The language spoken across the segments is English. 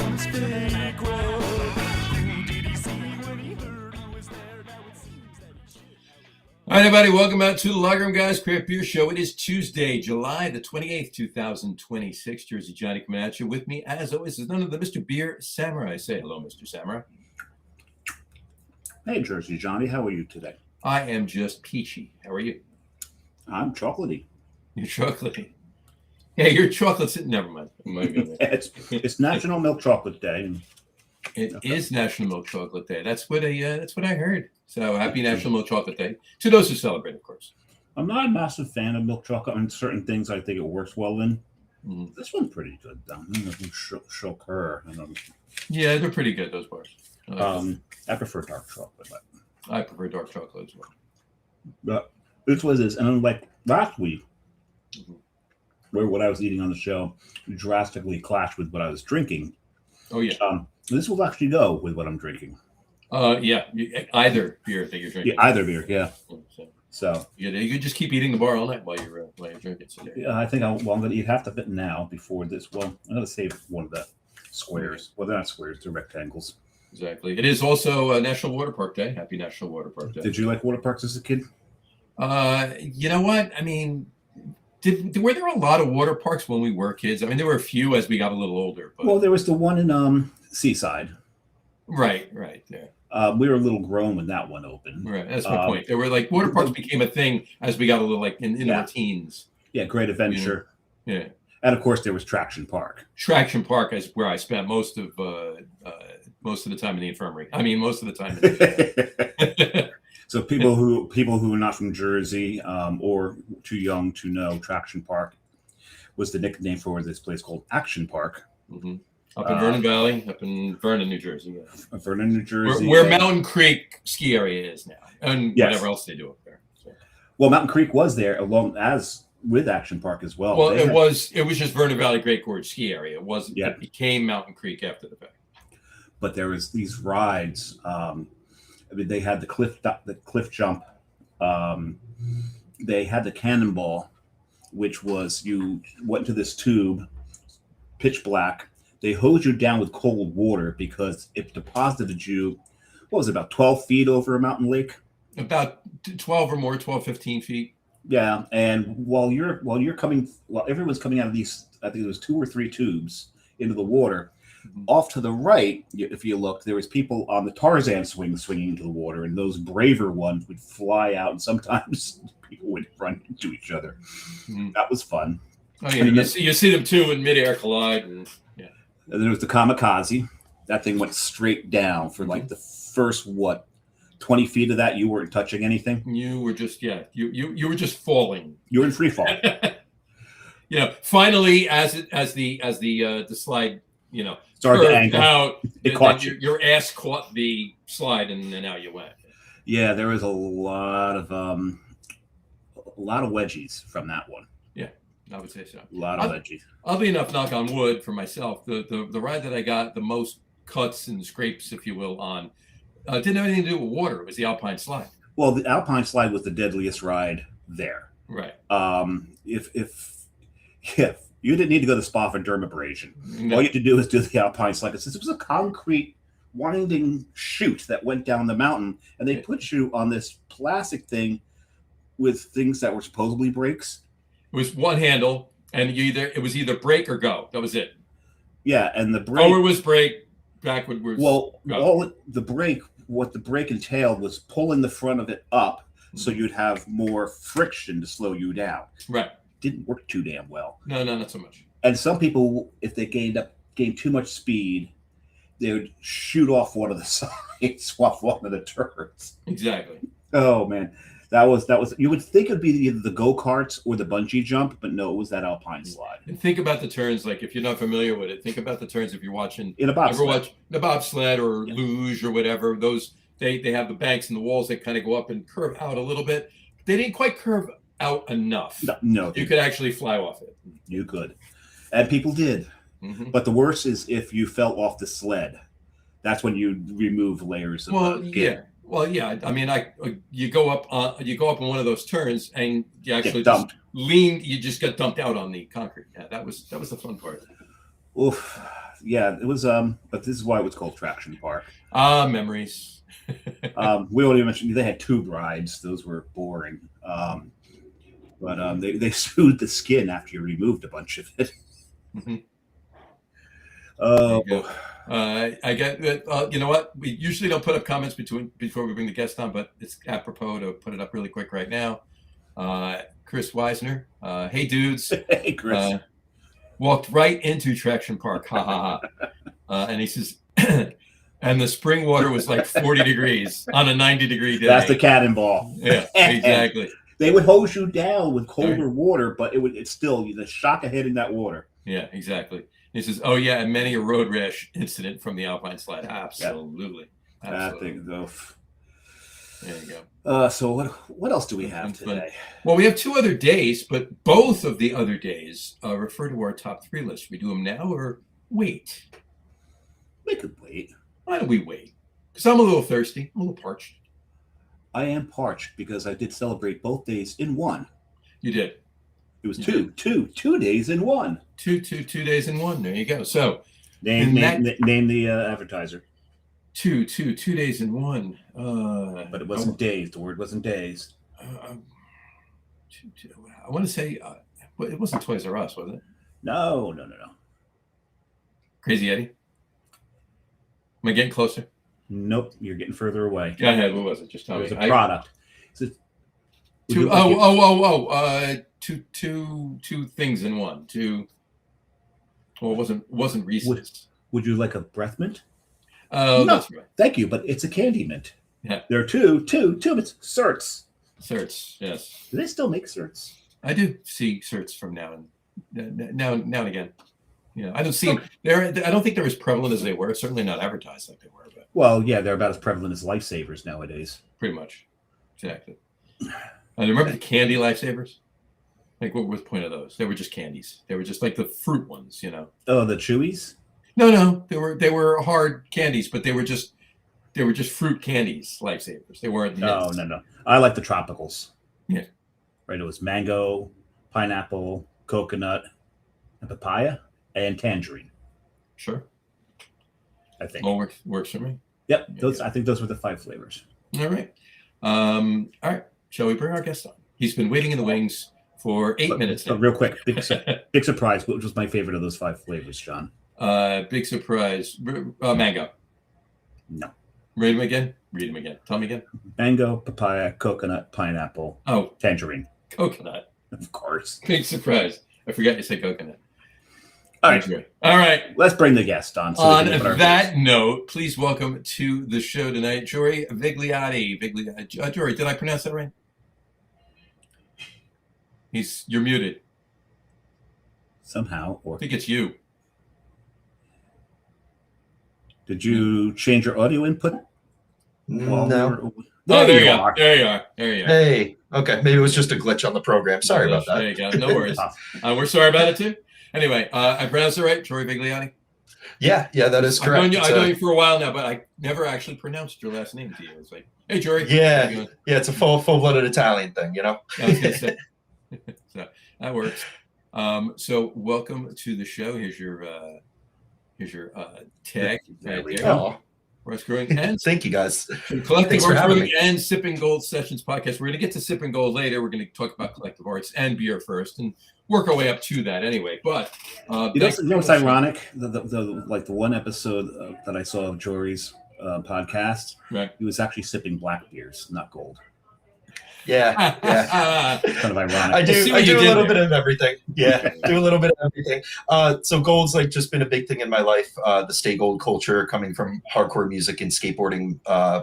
All right, everybody, welcome out to the Lager Room Guys Craft Beer Show. It is Tuesday, July the 28th, 2026. Jersey Johnny coming at you. With me, as always, is none of the Mr. Beer Samurai. Say hello, Mr. Samurai. Hey, Jersey Johnny, how are you today? I am just peachy. How are you? I'm chocolatey. You're chocolatey. Yeah, you're chocolate. Never mind. It's National Milk Chocolate Day. It is National Milk Chocolate Day. That's what I heard. So happy National Milk Chocolate Day to those who celebrate, of course. I'm not a massive fan of milk chocolate. On certain things, I think it works well in. Mm-hmm. This one's pretty good, though. Sugar. Yeah, they're pretty good, those bars. I prefer dark chocolate. But I prefer dark chocolate as well. But this was this, and then like last week, where what I was eating on the show drastically clashed with what I was drinking. Oh yeah. This will actually go with what I'm drinking. Yeah, either beer that you're drinking. Yeah, either beer, yeah. So you could just keep eating the bar all night while you're drinking. So yeah, I think I'm going to eat half of it now before this. Well, I'm going to save one of the squares. Well, they're not squares; they're rectangles. Exactly. It is also National Water Park Day. Happy National Water Park Day. Did you like water parks as a kid? You know what? I mean, were there a lot of water parks when we were kids? I mean, there were a few as we got a little older. But... Well, there was the one in Seaside. Right. Yeah. We were a little grown when that one opened. Right, that's my point. There were like water parks became a thing as we got a little like in our teens. Yeah, Great Adventure. Yeah, and of course there was Traction Park. Traction Park is where I spent most of the time in the infirmary. I mean, most of the time. In the So people who are not from Jersey or too young to know, Traction Park was the nickname for this place called Action Park. Mm-hmm. Up in Vernon Valley, up in Vernon, New Jersey. Yeah. Vernon, New Jersey. Where Mountain Creek ski area is now. And whatever else they do up there. So. Well, Mountain Creek was there along as with Action Park as well. Well, it was just Vernon Valley Great Gorge ski area. It wasn't. Yeah. It became Mountain Creek after the fact. But there was these rides. I mean, they had the cliff jump. They had the cannonball, which was you went into this tube, pitch black. They hosed you down with cold water because it deposited you, what was it, about 12 feet over a mountain lake? About 12 or more, 12, 15 feet. Yeah, and while everyone's coming out of these, I think it was 2 or 3 tubes into the water, off to the right, if you look, there was people on the Tarzan swinging into the water, and those braver ones would fly out, and sometimes people would run into each other. Mm-hmm. That was fun. Oh yeah, you see them too in midair collide. And then there was the kamikaze. That thing went straight down for like the first 20 feet of that. You weren't touching anything. You were just you were just falling. You were in free fall. Finally, as the slide started to angle out, it caught you. Your ass caught the slide, and then out you went. Yeah, there was a lot of wedgies from that one. I would say so. A lot of wedgies. Oddly enough, knock on wood for myself, the ride that I got the most cuts and scrapes, if you will, on didn't have anything to do with water. It was the Alpine Slide. Well, the Alpine Slide was the deadliest ride there. Right. If you didn't need to go to spa for dermabrasion, all you had to do is do the Alpine Slide. It was a concrete winding chute that went down the mountain, and they put you on this plastic thing with things that were supposedly brakes. It was one handle, and it was either brake or go. That was it. Yeah, and the brake. Forward was brake, backward was go. Well, what the brake entailed was pulling the front of it up, so you'd have more friction to slow you down. Right. Didn't work too damn well. No, not so much. And some people, if they gained too much speed, they would shoot off one of the sides, off one of the turns. Exactly. Oh man. That was. You would think it'd be either the go-karts or the bungee jump, but no, it was that Alpine Slide. And think about the turns. Like if you're not familiar with it, think about the turns. If you're watching in a bobsled, watch the bobsled or luge or whatever, those they have the banks and the walls that kind of go up and curve out a little bit. They didn't quite curve out enough. No, you could actually fly off it. You could, and people did. Mm-hmm. But the worst is if you fell off the sled. That's when you remove layers of gear. Well, yeah. I mean, you go up in one of those turns, and you actually just lean. You just get dumped out on the concrete. Yeah, that was the fun part. Oof, Yeah, it was. But this is why it was called Traction Park. Memories. We already mentioned they had tube rides. Those were boring. But they sued the skin after you removed a bunch of it. Mm-hmm. Oh, I get that. You know what? We usually don't put up comments before we bring the guest on, but it's apropos to put it up really quick right now. Chris Weisner, hey dudes, hey Chris, walked right into Traction Park, ha ha ha, and he says, and the spring water was like 40 degrees on a 90-degree day. That's the cannonball. Yeah, exactly. They would hose you down with colder water, but it's still the shock of hitting that water. Yeah, exactly. He says, "Oh yeah, and many a road rash incident from the Alpine slide." Absolutely. Yep. Absolutely. There you go. So what else do we have today? Well, we have 2 other days, but both of the other days refer to our top 3 list. Should we do them now or wait? We could wait. Why don't we wait? Because I'm a little thirsty. I'm a little parched. I am parched because I did celebrate both days in one. You did. It was two days in one. Two days in one. There you go. So name the advertiser. Two days in one. But it wasn't days. The word wasn't days. I want to say it wasn't Toys R Us, was it? No. Crazy Eddie. Am I getting closer? Nope, you're getting further away. Go ahead. What was it? Just tell me. It was a product. Two things in one. Well, it wasn't Reese's. Would you like a breath mint? Oh, no, that's right. Thank you, but it's a candy mint. Yeah. There are two mints. Certs. Certs, yes. Do they still make certs? I do see certs from now and again. You know, I don't see there. I don't think they're as prevalent as they were. Certainly not advertised like they were. But well, yeah, they're about as prevalent as lifesavers nowadays. Pretty much, exactly. And remember the candy lifesavers? Like, what was the point of those? They were just candies. They were just like the fruit ones, you know. Oh, the Chewies? No, they were hard candies, but they were just fruit candies, lifesavers. They weren't. No. I like the tropicals. Yeah. Right. It was mango, pineapple, coconut, and papaya, and tangerine. Sure. I think. All works for me. Yep. I think those were the 5 flavors. All right. All right. Shall we bring our guest on? He's been waiting in the wings for 8 minutes now. Real quick, big surprise. Which was my favorite of those 5 flavors, John? Big surprise. Mango. No. Read them again. Tell me again. Mango, papaya, coconut, pineapple. Oh, tangerine. Coconut. Of course. Big surprise. I forgot you said coconut. All right. Let's bring the guest on. On that note, please welcome to the show tonight, Jory Vigliotti. Jory, did I pronounce that right? You're muted. Somehow. I think it's you. Did you change your audio input? No. There you are. Hey. Okay. Maybe it was just a glitch on the program. Sorry about that. There you go. No worries. We're sorry about it too. Anyway, I pronounced it right, Jory Vigliotti. Yeah, that is correct. I've known you for a while now, but I never actually pronounced your last name to you. It's like, hey, Jory. Yeah, it's a full-blooded Italian thing, you know. I was gonna say. So that works. So welcome to the show. Here's your tag. There we go. Arts Brewing and thank you guys. Collective Arts Brewing and Sippin Gold Sessions Podcast. We're going to get to Sippin Gold later. We're going to talk about Collective Arts and beer first, and work our way up to that anyway. But you know what's ironic? The one episode that I saw of Jory's podcast, right? He was actually sipping black beers, not gold. Yeah. Kind of ironic. I do a little bit of everything. Yeah, do a little bit of everything. So gold's like just been a big thing in my life. The stay gold culture coming from hardcore music and skateboarding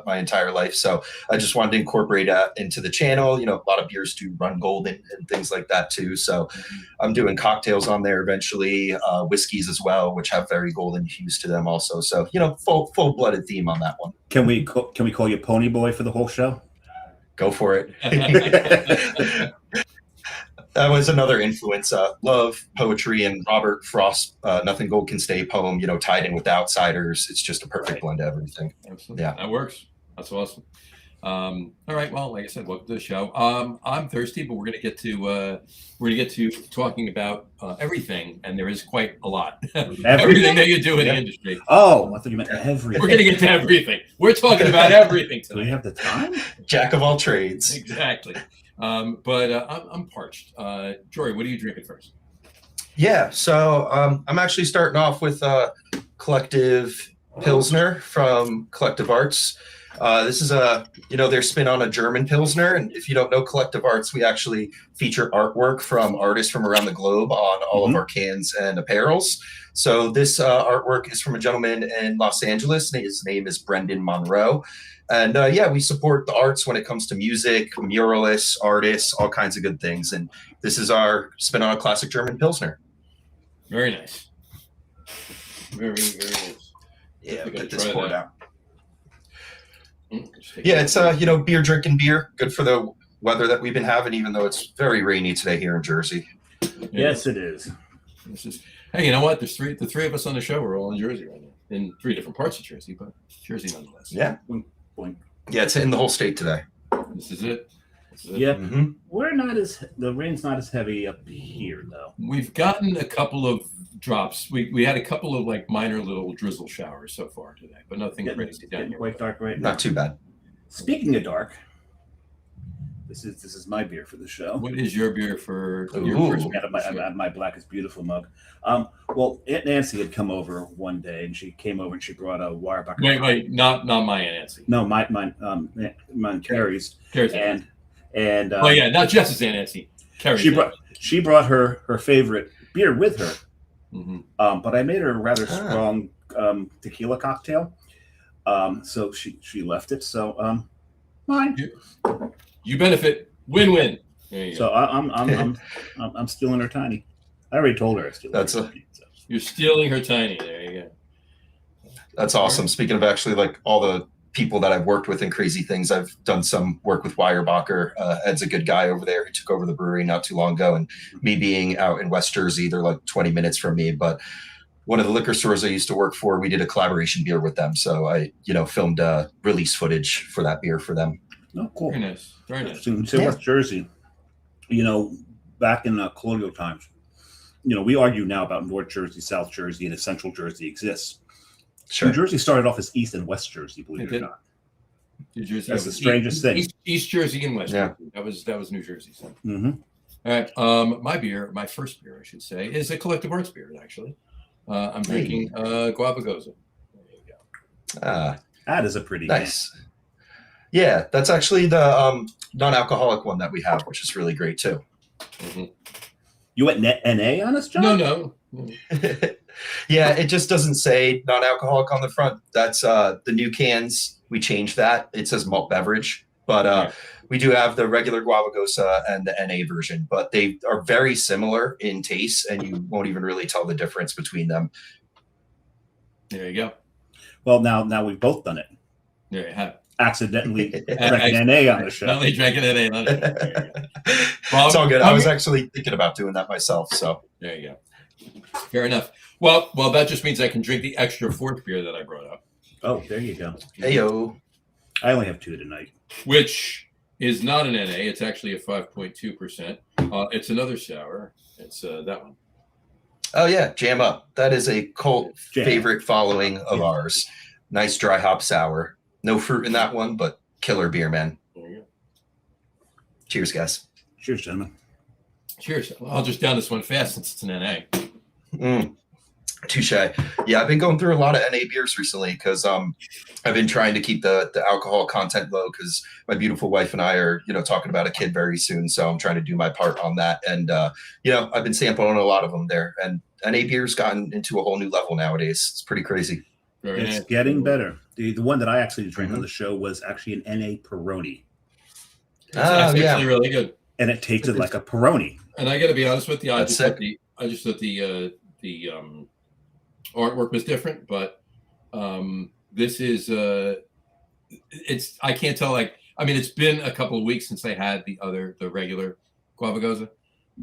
my entire life. So I just wanted to incorporate into the channel. You know, a lot of beers do run gold and things like that too. So I'm doing cocktails on there eventually, whiskeys as well, which have very golden hues to them also. So, you know, full-blooded theme on that one. Can we call you Pony Boy for the whole show? Go for it. That was another influence. Love poetry and Robert Frost's Nothing Gold Can Stay poem, you know, tied in with The Outsiders. It's just a perfect blend of everything. Absolutely. Yeah. That works. That's awesome. All right. Well, like I said, welcome to the show. I'm thirsty, but we're gonna get to talking about everything, and there is quite a lot. Everything that you do in the industry. Oh, I thought you meant everything. We're gonna get to everything. We're talking about everything Do we tonight. have the time? Jack of all trades. Exactly. But I'm parched. Jory, what are you drinking first? Yeah, so I'm actually starting off with Collective Pilsner from Collective Arts. This is their spin on a German Pilsner. And if you don't know Collective Arts, we actually feature artwork from artists from around the globe on all of our cans and apparels. So this artwork is from a gentleman in Los Angeles. His name is Brendan Monroe. And we support the arts when it comes to music, muralists, artists, all kinds of good things. And this is our spin on a classic German Pilsner. Very nice. Very, very nice. Yeah, I get gotta this try poured that. out. Just take Yeah, a- it's beer drinking beer. Good for the weather that we've been having, even though it's very rainy today here in Jersey. Yes, it is. This is. Hey, you know what? There's the three of us on the show. We're all in Jersey right now, in 3 different parts of Jersey, but Jersey nonetheless. Yeah, Boink. yeah, it's in the whole state today. This is it. Yeah, Mm-hmm. we're not as the rain's not as heavy up here though. We've gotten a couple of drops. We had a couple of like minor little drizzle showers so far today, but nothing crazy down Getting here. quite dark right now. Not too bad. Speaking of dark, this is my beer for the show. What is your beer for your Ooh. first Out of my Black is Beautiful mug. Well, Aunt Nancy had come over one day, and she came over and she brought a Weyerbacher. Wait, not my Aunt Nancy. No, mine Carrie's, Carrie's and oh yeah, not Jess's Aunt Nancy. Carrie's she brought her favorite beer with her. Mhm. But I made her a rather strong tequila cocktail. So she left it. So mine. You benefit. Win-win. There you So go. I'm stealing her tiny. I already told her I steal. That's her. You're stealing her tiny. There you go. That's awesome. Speaking of actually like all the people that I've worked with in crazy things, I've done some work with Weyerbacher. Ed's a good guy over there. He took over the brewery not too long ago, and me being out in West Jersey, they're like 20 minutes from me, but one of the liquor stores I used to work for, we did a collaboration beer with them. So I, filmed release footage for that beer for them. Oh, cool. Very nice. Very nice. So West Jersey, back in colonial times, we argue now about North Jersey, South Jersey, and if Central Jersey exists. Sure. New Jersey started off as East and West Jersey, believe It it or did. not. New Jersey. That's the strangest thing. East Jersey and West Yeah. Jersey. That was New Jersey. So. Mm-hmm. All right. My first beer, I should say, is a Collective Arts beer, actually. I'm drinking Guava Goza. There you go. That is a pretty Nice. Yeah, that's actually the non-alcoholic one that we have, which is really great too. Mhm. You went NA on us, John? No. Yeah, it just doesn't say non-alcoholic on the front. That's the new cans. We changed that. It says malt beverage, but we do have the regular Guava Goza and the NA version, but they are very similar in taste, and you won't even really tell the difference between them. There you go. Well, now we've both done it. There you have it. Accidentally drank NA on the show. Not only drinking it, there you go. It's all good. I was actually thinking about doing that myself. So There you go. Fair enough. Well, that just means I can drink the extra fourth beer that I brought up, Oh, there you go. heyo. I only have 2 tonight. which is not an NA. It's actually a 5.2%. It's another sour. It's that one. Oh yeah, Jam Up. That is a cult Jam. favorite following of ours. Nice dry hop sour. No fruit in that one, but killer beer, man. There you go. Cheers, guys. Cheers, gentlemen. Cheers. Well, I'll just down this one fast since it's an NA. Touche. Yeah, I've been going through a lot of NA beers recently because I've been trying to keep the alcohol content low because my beautiful wife and I are, talking about a kid very soon. So I'm trying to do my part on that. And, I've been sampling a lot of them there. And NA beer's gotten into a whole new level nowadays. It's pretty crazy. Very It's nice. getting better. The one that I actually drank on the show was actually an NA Peroni. It's actually yeah. really good. And it tasted like a Peroni. And I got to be honest with you, I That's just thought the artwork was different, but this is it's I can't tell. It's been a couple of weeks since I had the regular Guava Goza,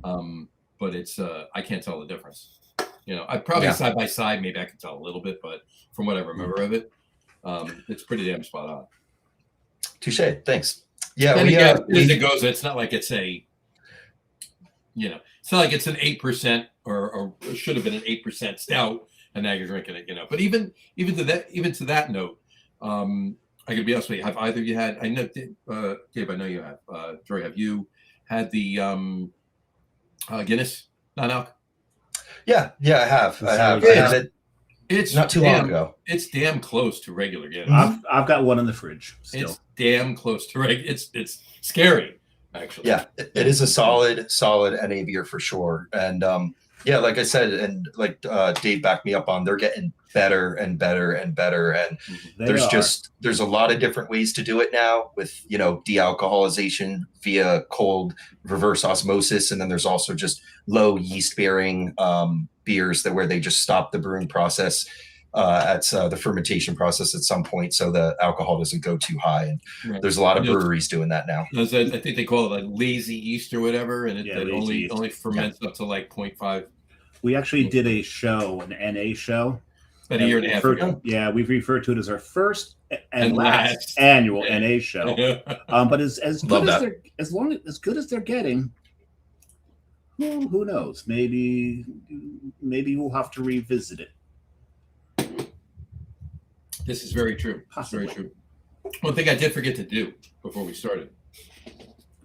but it's I can't tell the difference. I probably side by side, maybe I can tell a little bit, but from what I remember of it, it's pretty damn spot on. Touche. Thanks. Yeah, And again, as it goes, it's not like it's a, it's not like it's an 8% or should have been an 8% stout, and now you're drinking it, But even to that note, I could be honest with you. Have either of you had? I know, Gabe. I know you have. Jory, have you had the Guinness non-alc? Yeah, I have. I had it. It's not too long ago. It's damn close to regular Guinness. I've got one in the fridge still. It's damn close to regular. It's scary, actually. Yeah, it is a solid NA beer for sure. And like I said, and like Dave backed me up on, they're getting better and better and better. And there's a lot of different ways to do it now with, de-alcoholization via cold reverse osmosis. And then there's also just low yeast bearing beers where they just stop the brewing process at the fermentation process at some point, so the alcohol doesn't go too high. And there's a lot of breweries doing that now. I think they call it like lazy yeast or whatever, and it only ferments up to like 0.5. We actually did a show, an NA show, about a year and a half ago. Yeah, we've referred to it as our first and last annual NA show. But as good as they're getting, well, who knows? Maybe we'll have to revisit it. This is very true. Possibly. Very true. One thing I did forget to do before we started.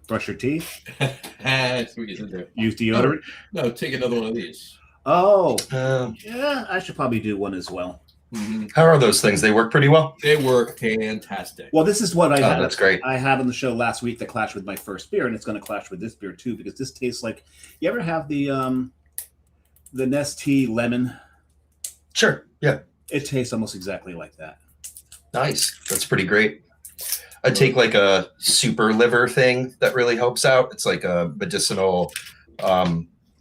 Brush your teeth. That's what you did there. Use deodorant. No, take another one of these. Oh, yeah. I should probably do one as well. Mm-hmm. How are those things? They work pretty well. They work fantastic. Well, this is what I had. That's great. I had on the show last week that clashed with my first beer, and it's going to clash with this beer too, because this tastes like. You ever have the Nestea lemon? Sure. Yeah. It tastes almost exactly like that. Nice. That's pretty great. I take like a super liver thing that really helps out. It's like a medicinal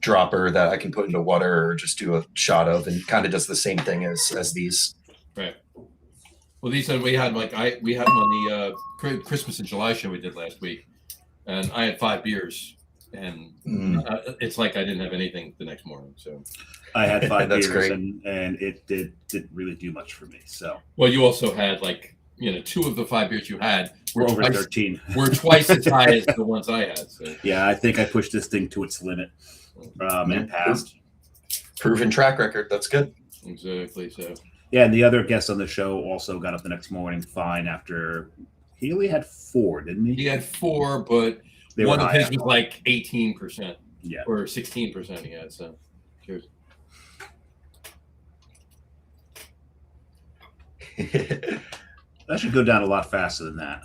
dropper that I can put into water or just do a shot of, and kind of does the same thing as these. Right. Well, these we had them on the Christmas in July show we did last week, and I had 5 beers, and it's like I didn't have anything the next morning. So I had 5 That's beers, great. and it didn't really do much for me. So well, you also had 2 of the 5 beers you had were over 13. Were twice as high as the ones I had. So. Yeah, I think I pushed this thing to its limit and passed. Proven track record. That's good. Exactly. So yeah, and the other guest on the show also got up the next morning fine after he only had 4, didn't he? He had 4, but one of his was like 18%. Yeah, or 16% he had. So cheers. That should go down a lot faster than that.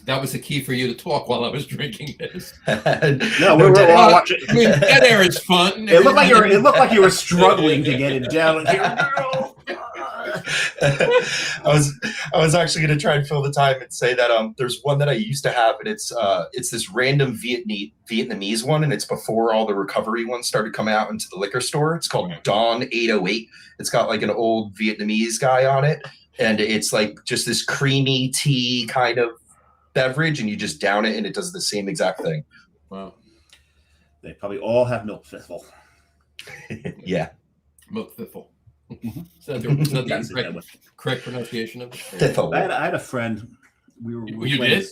That was the key for you to talk while I was drinking this. No, we were all watching. I mean, dead air is fun. It looked like you were struggling to get it down. I was actually going to try and fill the time and say that there's one that I used to have, and it's this random Vietnamese one, and it's before all the recovery ones started coming out into the liquor store. It's called Dawn 808. It's got like an old Vietnamese guy on it, and it's like just this creamy tea kind of beverage, and you just down it and it does the same exact thing. Wow. They probably all have milk fizzle. Yeah. Milk fizzle. Mm-hmm. Is that the correct pronunciation of it? Fizzle. I had a friend. You did?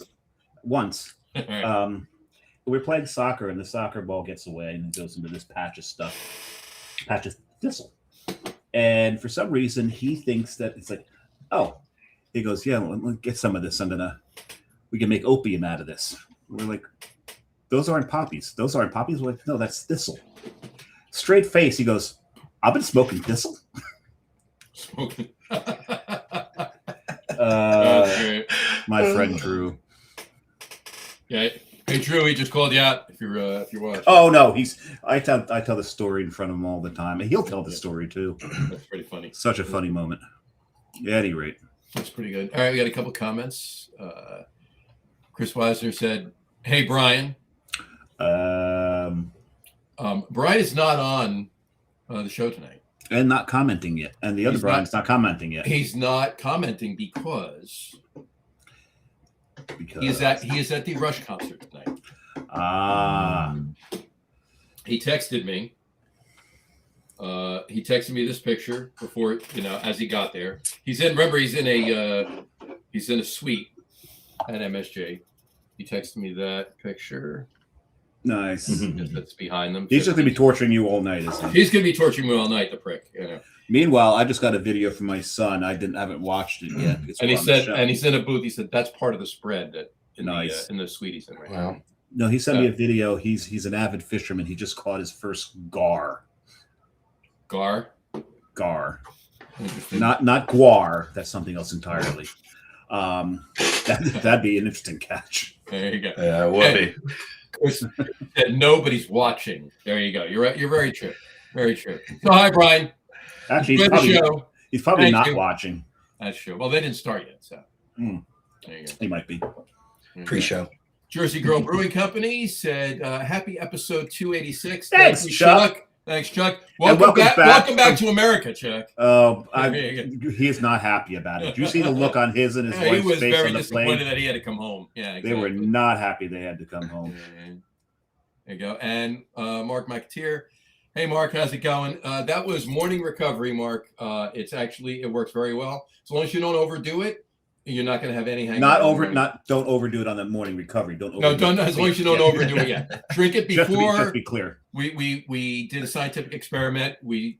Once. Right. We were playing soccer, and the soccer ball gets away, and it goes into this patch of thistle. And for some reason, he thinks that it's like, oh, he goes, yeah, let's get some of this. We can make opium out of this. We're like, those aren't poppies. We're like, no, that's thistle. Straight face, he goes, I've been smoking thistle. Smoking. My friend Drew. Yeah. Hey Drew, he just called you out if you're watching. Oh no, I tell the story in front of him all the time, and he'll tell the story too. That's pretty funny. Such a funny moment. At any rate. That's pretty good. All right, we got a couple comments. Chris Weisner said, "Hey Brian." Brian is not on the show tonight, and not commenting yet. And the other Brian's not commenting yet. He's not commenting because he is at the Rush concert tonight. He texted me. He texted me this picture before, as he got there. He's in a suite at MSJ. He texted me that picture. Nice. That's behind them. He's just going to be torturing you all night, isn't he? He's going to be torturing me all night, the prick. You know. Meanwhile, I just got a video from my son. I haven't watched it yet. And he said, and he's in a booth. He said that's part of the spread that in the Sweeties in right now. No, he sent me a video. He's an avid fisherman. He just caught his first gar. Gar. Not guar. That's something else entirely. That'd be an interesting catch. There you go. Yeah, it would be. Chris said nobody's watching. There you go. You're right. You're very true. Very true. So hi, Brian. Actually, he's probably not watching. That's true. Well, they didn't start yet, so there you go. He might be. Pre-show. Jersey Girl Brewing Company said, "Happy episode 286." Thanks, Chuck. Thanks, Chuck. Welcome back to America, Chuck. Oh, he is not happy about it. Did you see the look on his and his wife's face on the plane? He was very disappointed that he had to come home. Yeah, exactly. They were not happy they had to come home. There you go. And Mark McAteer. Hey, Mark, how's it going? That was morning recovery, Mark. It works very well. As long as you don't overdo it, you're not going to have any hangover. Don't overdo it on that morning recovery. Don't as long as you don't overdo it. Yeah, drink it before. Just to be clear. We did a scientific experiment. It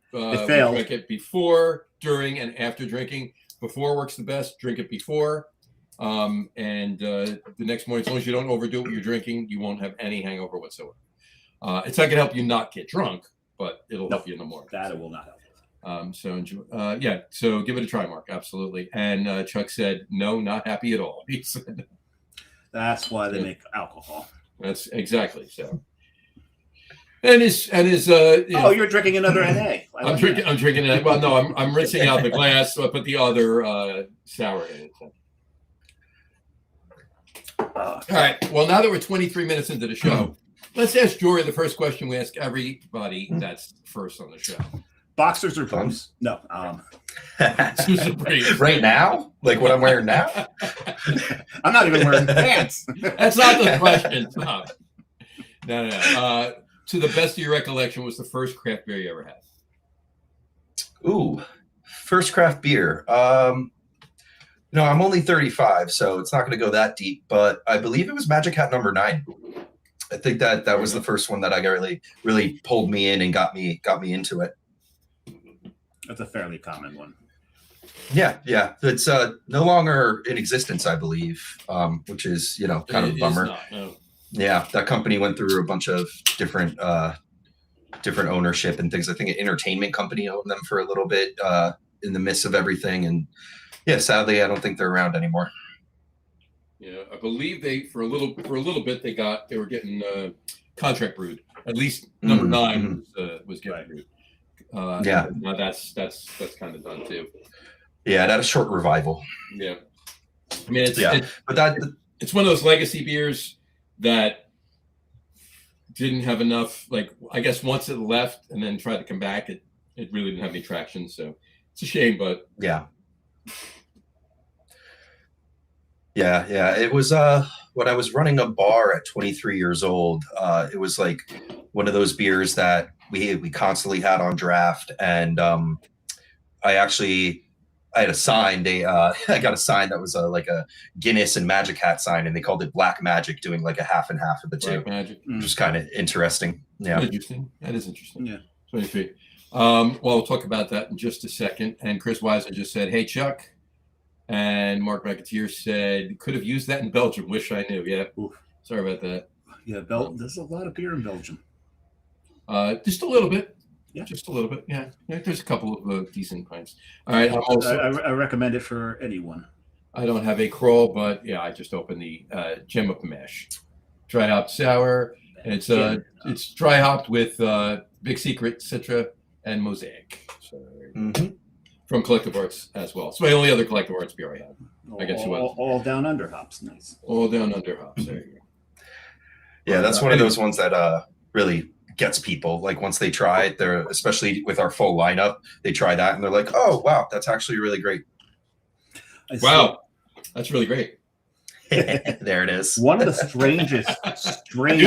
failed. We drank it before, during, and after drinking. Before works the best. Drink it before, and the next morning, as long as you don't overdo what you're drinking, you won't have any hangover whatsoever. It's not going to help you not get drunk, but it'll help you in the morning. That it will not help. So enjoy. So give it a try, Mark. Absolutely. And Chuck said, "No, not happy at all." He said, "That's why they make alcohol." That's exactly so. And his. You're drinking another NA. I'm drinking it. Well, no, I'm rinsing out the glass. So I put the other sour in it. So. All right. Well, now that we're 23 minutes into the show, let's ask Jory the first question we ask everybody that's first on the show. Boxers or boots? No. Right now? Like what I'm wearing now? I'm not even wearing pants. That's not the question. Stop. No. To the best of your recollection, was the first craft beer you ever had? Ooh, first craft beer. I'm only 35, so it's not going to go that deep, but I believe it was Magic Hat number 9. I think that was the first one that I got really pulled me in and got me into it. That's a fairly common one. Yeah. It's no longer in existence, I believe, which is, kind of a bummer. Not, no. Yeah, that company went through a bunch of different ownership and things. I think an entertainment company owned them for a little bit in the midst of everything. And yeah, sadly, I don't think they're around anymore. Yeah, I believe for a little bit they were getting contract brewed. At least number 9 was getting brewed. Now that's kind of done too. Yeah, that a short revival. Yeah, I mean it's one of those legacy beers that didn't have enough. Like I guess once it left and then tried to come back, it really didn't have any traction. So it's a shame, but yeah. It was when I was running a bar at 23 years old. It was like one of those beers that we constantly had on draft, and I had a sign. I got a sign that was like a Guinness and Magic Hat sign, and they called it Black Magic, doing like a half and half of the two. Black Magic, which is kind of interesting. Yeah, interesting. That is interesting. Yeah, 23. Well, we'll talk about that in just a second. And Chris Weiser just said, "Hey, Chuck." And Mark McAteer said, "Could have used that in Belgium. Wish I knew." Yeah. Oof. Sorry about that. Yeah, there's a lot of beer in Belgium. Just a little bit. Yeah. Just a little bit. Yeah. There's a couple of decent pints. All right. I recommend it for anyone. I don't have a crawl, but yeah, I just opened the Gem of Mash. Dry hopped sour. And it's dry hopped with Big Secret, Citra, and Mosaic. So from Collective Arts as well. It's my only other Collective Arts beer I have. I guess you was. All down under hops. Nice. All down under hops. There you go. Yeah, that's one of those ones that really gets people. Like once they try it, they're especially with our full lineup, they try that and they're like, "Oh wow, that's actually really great." Wow, that's really great. There it is. One of the strangest one of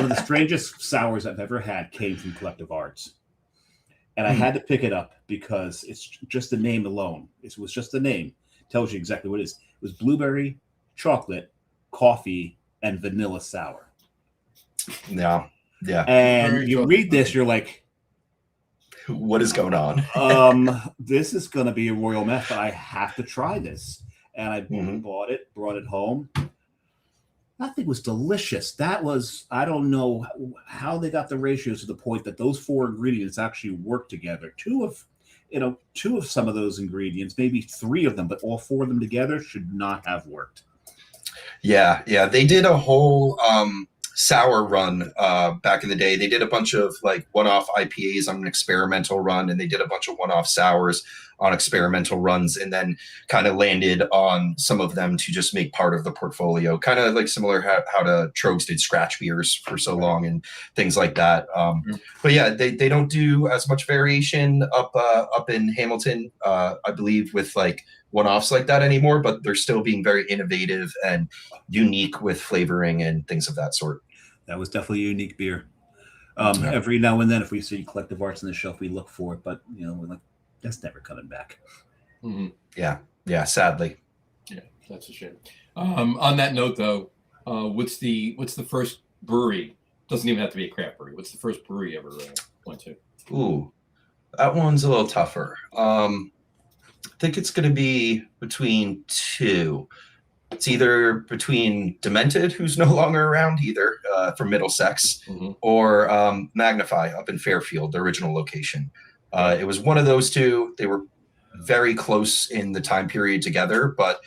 the strangest sours I've ever had came from Collective Arts. And I had to pick it up because it's just the name alone. It was just the name. tells you exactly what it is. It was blueberry, chocolate, coffee, and vanilla sour. Yeah. And you read this, you're like, what is going on? This is going to be a royal mess, but I have to try this. And I bought it, brought it home. That thing was delicious. That was, I don't know how they got the ratios to the point that those 4 ingredients actually work together. Two of some of those ingredients, maybe 3 of them, but all 4 of them together should not have worked. Yeah. They did a whole sour run back in the day. They did a bunch of like one-off IPAs on an experimental run, and they did a bunch of one-off sours on experimental runs, and then kind of landed on some of them to just make part of the portfolio, kind of like similar how to Trogs did scratch beers for so long and things like that. But yeah, they don't do as much variation up in Hamilton, I believe, with like one-offs like that anymore, but they're still being very innovative and unique with flavoring and things of that sort. That was definitely a unique beer. Every now and then, if we see Collective Arts on the shelf, we look for it, but we're like, that's never coming back. Yeah, sadly. Yeah, that's a shame. On that note, though, what's the first brewery? Doesn't even have to be a craft brewery. What's the first brewery you ever went to? Ooh, that one's a little tougher. I think it's going to be between 2. It's either between Demented, who's no longer around either, from Middlesex, or Magnify up in Fairfield, the original location. It was one of those 2. They were very close in the time period together, but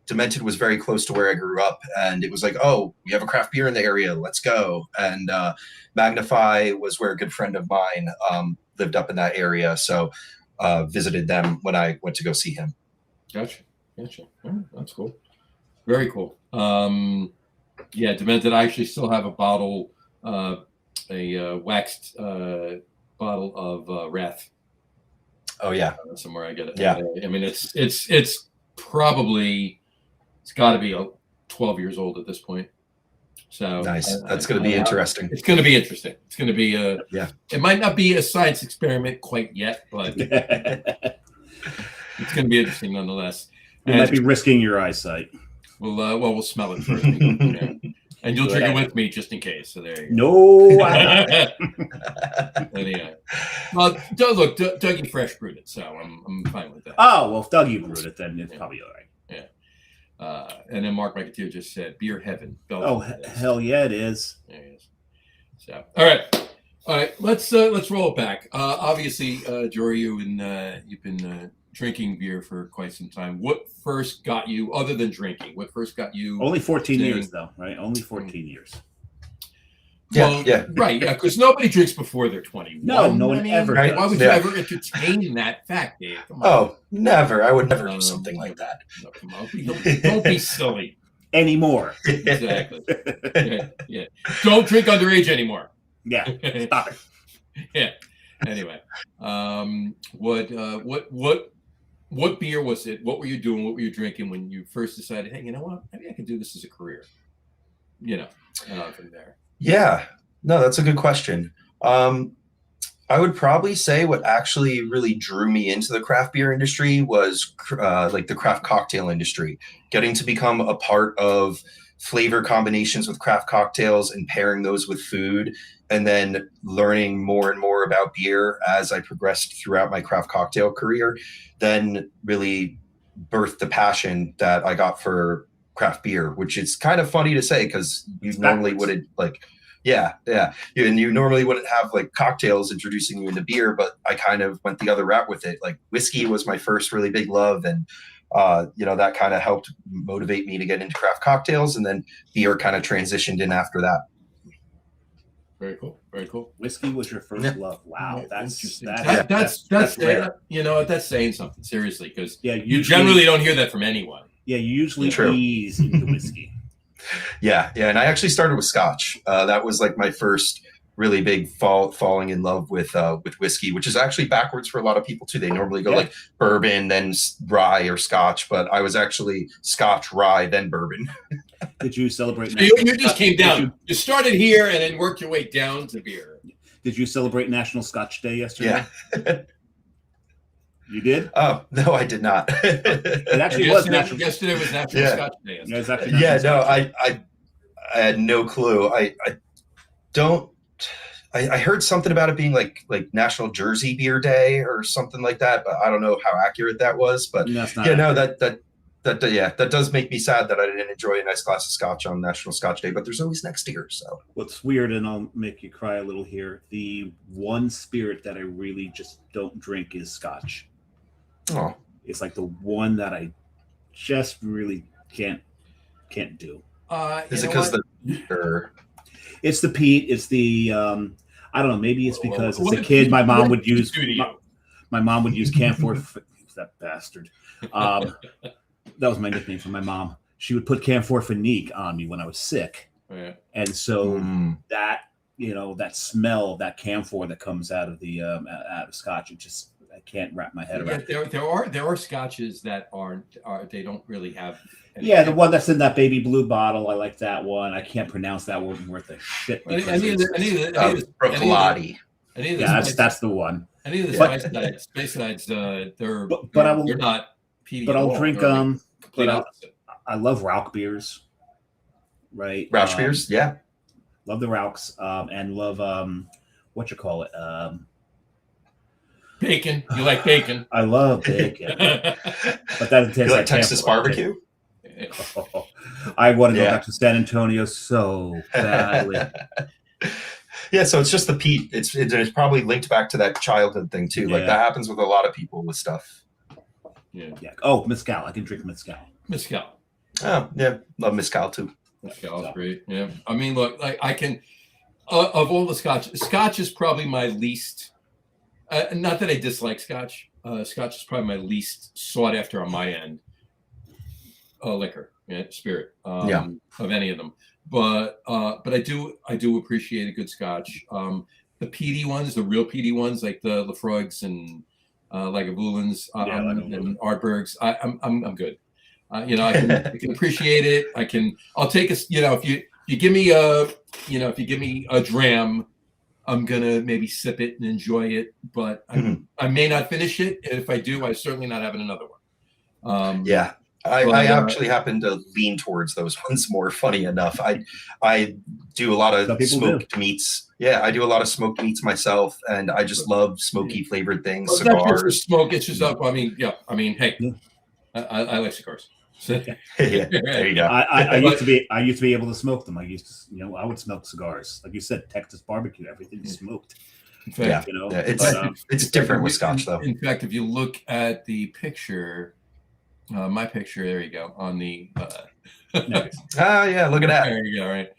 Demented was very close to where I grew up, and it was like, oh, we have a craft beer in the area, let's go. And Magnify was where a good friend of mine lived up in that area, so visited them when I went to go see him. Gotcha. Oh, that's cool. Very cool. Demented. I actually still have a bottle, a waxed bottle of Wrath. Oh yeah, somewhere I get it. Yeah, I mean it's probably got to be 12 years old at this point. So nice. That's going to be interesting. It's going to be interesting. It's going to be It might not be a science experiment quite yet, but it's going to be interesting nonetheless. You might be risking your eyesight. We'll smell it first. And you'll drink it with me just in case. So there you go. No. Anyway. Well, look, Dougie Fresh brewed it, so I'm fine with that. Oh, well, if Dougie brewed it, then it's probably all right. Yeah. And then Mark McAteer just said, beer heaven. Hell yeah, it is. There it is. So, all right. Let's roll it back. Obviously, Jory, you've been drinking beer for quite some time. What first got you, other than drinking, Only 14 years, though, right? Only 14 years. Yeah. Right, because nobody drinks before they're 21. No one ever does. Why would you ever entertain that fact, Dave? Come on. Oh, never. I would never do something like that. No, come on. Don't be silly. Anymore. Exactly. Yeah. Don't drink underage anymore. Yeah, stop it. Yeah. Anyway, what beer was it? What were you doing? What were you drinking when you first decided, hey, you know what? Maybe I can do this as a career. From there. Yeah, no, that's a good question. I would probably say what actually really drew me into the craft beer industry was like the craft cocktail industry, getting to become a part of flavor combinations with craft cocktails and pairing those with food, and then learning more and more about beer as I progressed throughout my craft cocktail career, then really birthed the passion that I got for craft beer, which is kind of funny to say because you normally wouldn't and you normally wouldn't have like cocktails introducing you into beer, but I kind of went the other route with it. Like whiskey was my first really big love, and that kind of helped motivate me to get into craft cocktails, and then beer kind of transitioned in after that. Very cool. Very cool. Whiskey was your first love. Wow, that's that's saying something seriously, because you generally don't hear that from anyone. Yeah, you usually ease into whiskey. Yeah, and I actually started with Scotch. That was like my first really big falling in love with whiskey, which is actually backwards for a lot of people too. They normally go like bourbon, then rye or Scotch, but I was actually Scotch, rye, then bourbon. Did you celebrate? So you just came down. You started here and then worked your way down to beer. Did you celebrate National Scotch Day yesterday? Yeah. You did? Oh no, I did not. It actually was natural. Yesterday was National Yeah. Scotch Day. Yeah, it's actually Yeah, National no, Scotch Day. I had no clue. I don't. I heard something about it being like National Jersey Beer Day or something like that, but I don't know how accurate that was. But That's not yeah, no, accurate. that does make me sad that I didn't enjoy a nice glass of scotch on National Scotch Day. But there's always next year, so. What's weird, and I'll make you cry a little here, the one spirit that I really just don't drink is scotch. Oh, It's like the one that I just really can't do. is it because It's the peat. It's the I don't know. Maybe it's because as a What kid, my mom would do use to you? my mom would use camphor. That bastard. That was my nickname for my mom. She would put camphorphenique on me when I was sick, Yeah. and so that that smell, that camphor that comes out of the out of scotch, I can't wrap my head around. Yeah, there are scotches that they don't really have. Yeah, the one that's in that baby blue bottle. I like that one. I can't pronounce that one worth a shit. Brocolati. Yeah, that's the one. Any of the Space Sides, they're not peaty. But I'll drink complete but opposite. I love Rauch beers. Right. Rauch beers, yeah. Love the Rauchs, and love what you call it? Bacon. You like bacon? I love bacon, but that tastes You like like Texas barbecue? I want to go back to San Antonio so badly. Yeah, so it's just the peat. It's probably linked back to that childhood thing too. Like that happens with a lot of people with stuff. Yeah. Oh, mezcal. I can drink mezcal. Mezcal. Oh, yeah. Love mezcal too. Mezcal is great. Yeah. I mean, look, I can of all the Scotch is probably my least. Not that I dislike Scotch. Scotch is probably my least sought after on my end. Liquor, spirit, of any of them. But I do appreciate a good Scotch. The peaty ones, the real peaty ones, like the Lafroigs and Lagavulins and Ardbergs. I'm good. I can appreciate it. I'll take if you give me a dram, I'm gonna maybe sip it and enjoy it, but I may not finish it. And if I do, I'm certainly not having another one. I actually happen to lean towards those ones more. Funny enough, I do a lot of smoked meats. Yeah, I do a lot of smoked meats myself, and I just love smoky flavored things. Well, cigars, smoke. It's just up. I mean, hey, I like cigars. Yeah, there you go. I used to be able to smoke them. I used to, I would smoke cigars. Like you said, Texas barbecue, everything's smoked. In fact, it's different with Scotch though. In fact, if you look at the picture, my picture, there you go, on the. Nice. Yeah, look at that. There you go. Right.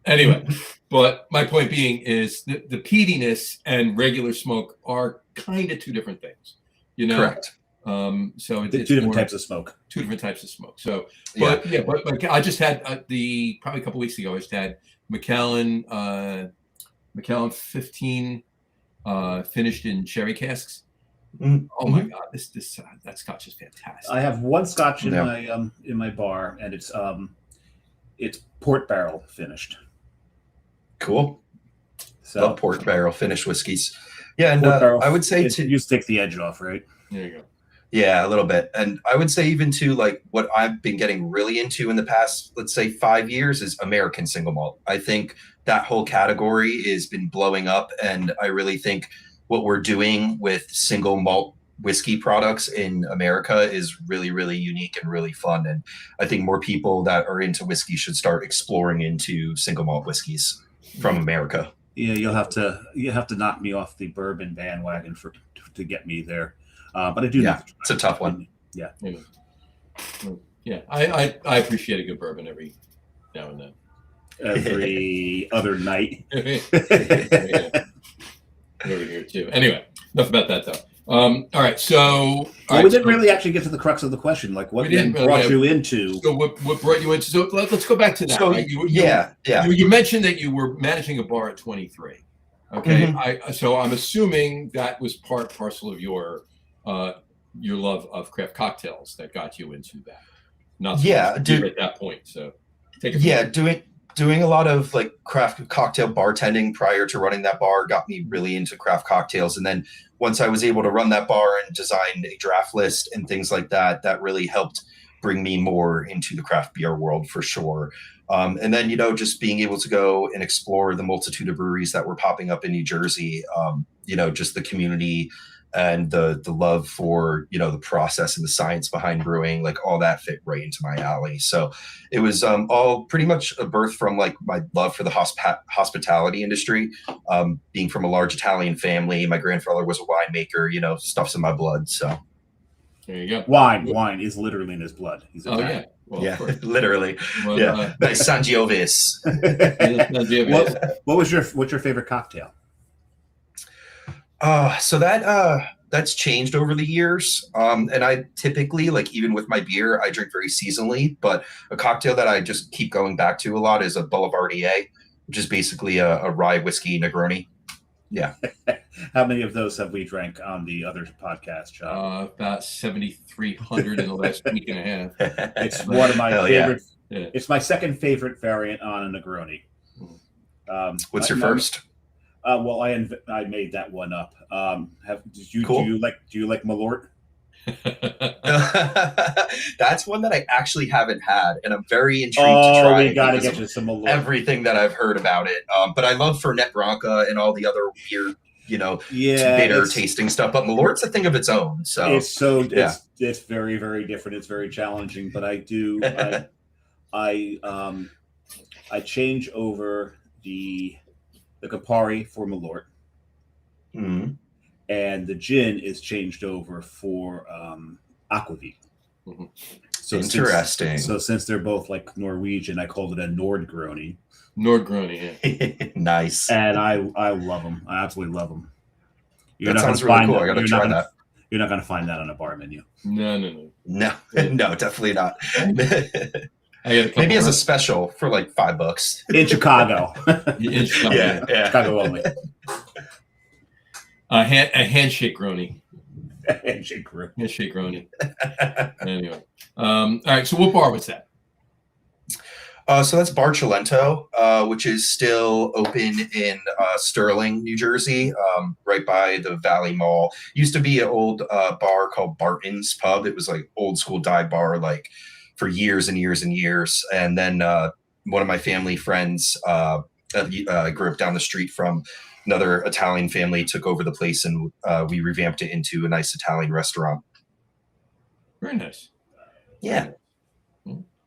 Anyway, but my point being is the peatiness and regular smoke are kind of two different things. Correct. So it's two different types of smoke. Two different types of smoke. So, but I just had probably a couple weeks ago. I just had Macallan 15 finished in sherry casks. Mm-hmm. Oh my God, that Scotch is fantastic. I have one Scotch in my bar, and it's port barrel finished. Cool. So love port barrel finished whiskeys. Yeah, and I would say you take the edge off, right? There you go. Yeah, a little bit. And I would say even to like what I've been getting really into in the past, let's say 5 years, is American single malt. I think that whole category has been blowing up. And I really think what we're doing with single malt whiskey products in America is really, really unique and really fun. And I think more people that are into whiskey should start exploring into single malt whiskeys from America. Yeah, you'll have to knock me off the bourbon bandwagon to get me there. But I do. Yeah, it's a tough one. Yeah. Yeah. I appreciate a good bourbon every now and then. Every other night. Over here too. Anyway, enough about that though. All right. So we didn't really actually get to the crux of the question. Like, what brought you into? So what brought you into? So let's go back to that. So, right? You mentioned that you were managing a bar at 23. Okay. Mm-hmm. So I'm assuming that was parcel of your love of craft cocktails that got you into that. Not at that point. So take it. doing a lot of like craft cocktail bartending prior to running that bar got me really into craft cocktails. And then once I was able to run that bar and design a draft list and things like that, that really helped bring me more into the craft beer world for sure. And then, you know, just being able to go and explore the multitude of breweries that were popping up in New Jersey, you know, just the community and the love for, you know, the process and the science behind brewing, like all that fit right into my alley. So it was all pretty much a birth from like my love for the hospitality industry, being from a large Italian family. My grandfather was a winemaker, you know, stuff's in my blood. So there you go. Wine is literally in his blood. He's yeah. Well, yeah, literally. Well, yeah, nice Sangiovis. What's your favorite cocktail? So that's changed over the years. And I typically, like even with my beer, I drink very seasonally, but a cocktail that I just keep going back to a lot is a Boulevardier, which is basically a rye whiskey Negroni. Yeah. How many of those have we drank on the other podcast, John? About 7,300 in the last week and a half. It's one of my favorite. Yeah. It's my second favorite variant on a Negroni. What's your first? Well, I made that one up. Cool. Do you like Malort? That's one that I actually haven't had, and I'm very intrigued to try. We gotta get you some Malort. Everything that I've heard about it, but I love Fernet Branca and all the other weird, you know, bitter tasting stuff. But Malort's a thing of its own. So it's very, very different. It's very challenging. But I do I change over the Campari for Malort. Mm-hmm. And the gin is changed over for Aquavit. Mm-hmm. So interesting. Since they're both like Norwegian, I called it a Nordgroni. Nordgroni, yeah. Nice. And I love them. I absolutely love them. That sounds really cool. I got to try that. You're not going to find that on a bar menu. No, definitely not. Maybe as a special for like $5 in Chicago. Yeah. Chicago only. A handshake grony. Handshake grony. Anyway, all right. So what bar was that? So that's Bar Cilento, which is still open in Sterling, New Jersey, right by the Valley Mall. Used to be an old bar called Barton's Pub. It was like old school dive bar, like for years and years and years. And then one of my family friends that grew up down the street from another Italian family took over the place, and we revamped it into a nice Italian restaurant. Very nice. Yeah.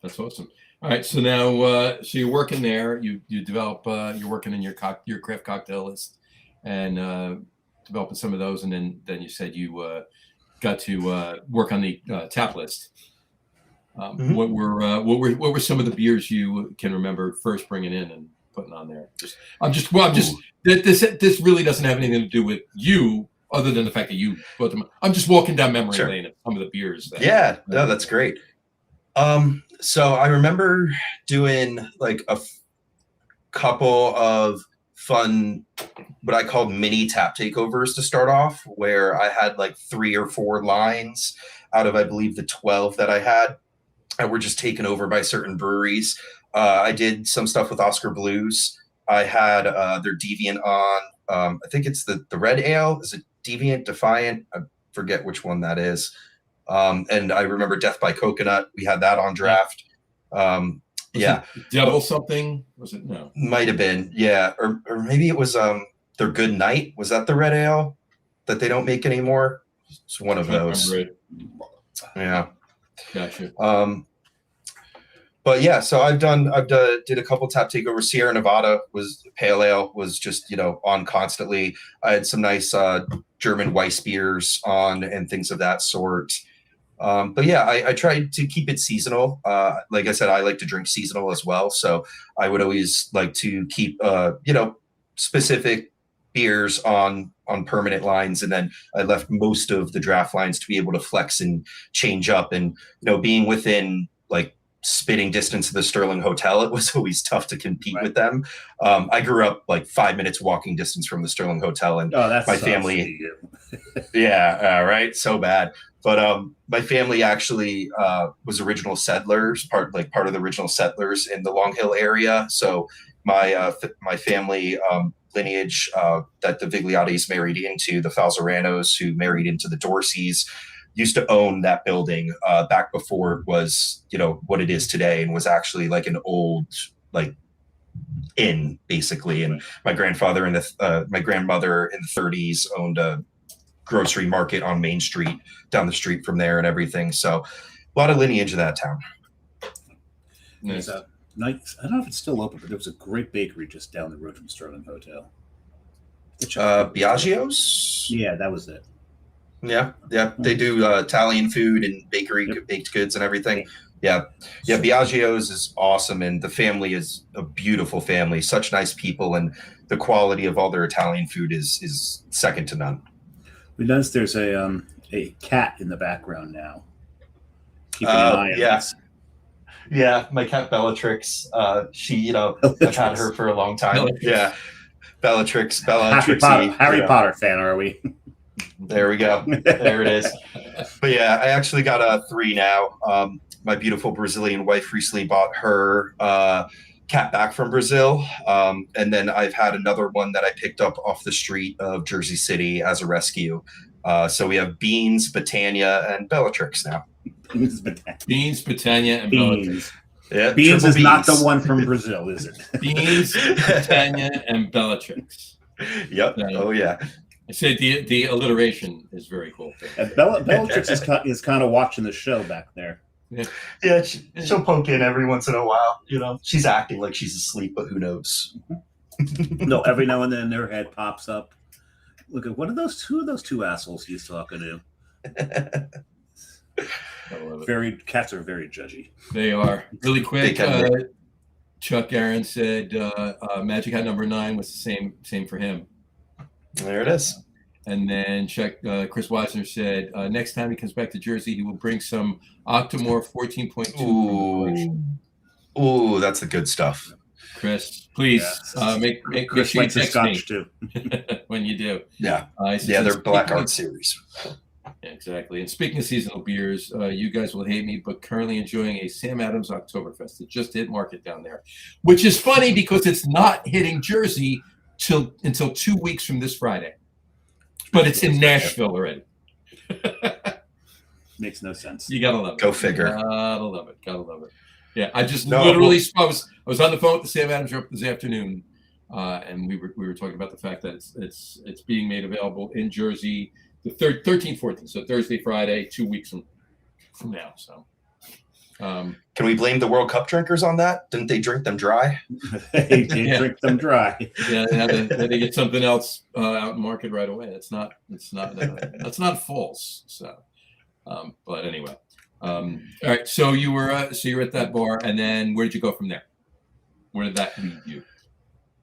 That's awesome. All right. So now, so you're working there, you develop, you're working in your craft cocktail list and developing some of those. And then you said you got to work on the tap list. Mm-hmm. What were some of the beers you can remember first bringing in and putting on there? This really doesn't have anything to do with you, other than the fact that you put them. I'm just walking down memory lane of some of the beers. That's great. So I remember doing like a couple of fun, what I called mini tap takeovers to start off, where I had like 3 or 4 lines out of, I believe, the 12 that I had, and were just taken over by certain breweries. I did some stuff with Oscar Blues. I had their Deviant on. I think it's the red ale. Is it Deviant, Defiant? I forget which one that is. And I remember Death by Coconut. We had that on draft. Devil something? Was it? No. Might have been. Yeah. Or maybe it was their Good Night. Was that the red ale that they don't make anymore? It's one of those. Yeah. Gotcha. But yeah, so did a couple tap takeovers. Sierra Nevada was pale ale, was just, on constantly. I had some nice German Weiss beers on and things of that sort. But yeah, I tried to keep it seasonal. Like I said, I like to drink seasonal as well. So I would always like to keep, specific beers on permanent lines. And then I left most of the draft lines to be able to flex and change up. And, being within like spitting distance of the Sterling Hotel, it was always tough to compete with them. I grew up like 5 minutes walking distance from the Sterling Hotel, and my family, right, so bad. But my family actually was original settlers, part of the original settlers in the Long Hill area. So my family lineage that the Vigliottis married into, the Falzeranos who married into the Dorseys, used to own that building back before it was, what it is today, and was actually like an old inn basically. And my grandfather and my grandmother in the 30s owned a grocery market on Main Street down the street from there and everything. So a lot of lineage in that town. Nice. I don't know if it's still open, but there was a great bakery just down the road from Sterling Hotel. Biagio's? Yeah, that was it. Yeah. They do Italian food and bakery, baked goods and everything. Yeah. Biagio's is awesome, and the family is a beautiful family. Such nice people, and the quality of all their Italian food is second to none. We noticed there's a cat in the background now. Keeping an eye on us. Yeah, my cat Bellatrix. She, I've had her for a long time. Bellatrix. Yeah, Bellatrix. Harry Potter fan, are we? There we go. There it is. But yeah, I actually got 3 now. My beautiful Brazilian wife recently bought her cat back from Brazil. And then I've had another one that I picked up off the street of Jersey City as a rescue. So we have Beans, Britannia, and Bellatrix now. Beans, Britannia, and Bellatrix. Yeah, Beans is not the one from Brazil, is it? Beans, Britannia, and Bellatrix. Yep. Oh, yeah. I said the alliteration is very cool. Bellatrix is kind of watching the show back there. Yeah, she'll poke in every once in a while. She's acting like she's asleep, but who knows? No, every now and then their head pops up. Look at what are those two assholes he's talking to? Cats are very judgy. They are. Really quick. Chuck Aaron said Magic Hat number 9 was the same for him. There it is. And then Chris Weisner said next time he comes back to Jersey, he will bring some Octomore 14.2. Ooh, that's the good stuff. Chris, please make Chris sure you likes the scotch too. when you do. Yeah, they're Black Art series. Yeah, exactly. And speaking of seasonal beers, you guys will hate me, but currently enjoying a Sam Adams Oktoberfest. It just hit market down there, which is funny because it's not hitting Jersey until 2 weeks from this Friday, but it's in Nashville already. Makes no sense. You gotta love it. Go figure. Gotta love it. Yeah, I just literally I was on the phone with the Sam Adams rep this afternoon, and we were talking about the fact that it's being made available in Jersey the 13th, 14th, so Thursday, Friday, 2 weeks from now. So, can we blame the World Cup drinkers on that? Didn't they drink them dry? They did drink them dry. Yeah, they had to get something else out in market right away. That's not false. So, but anyway, all right. So you're at that bar, and then where did you go from there? Where did that lead you?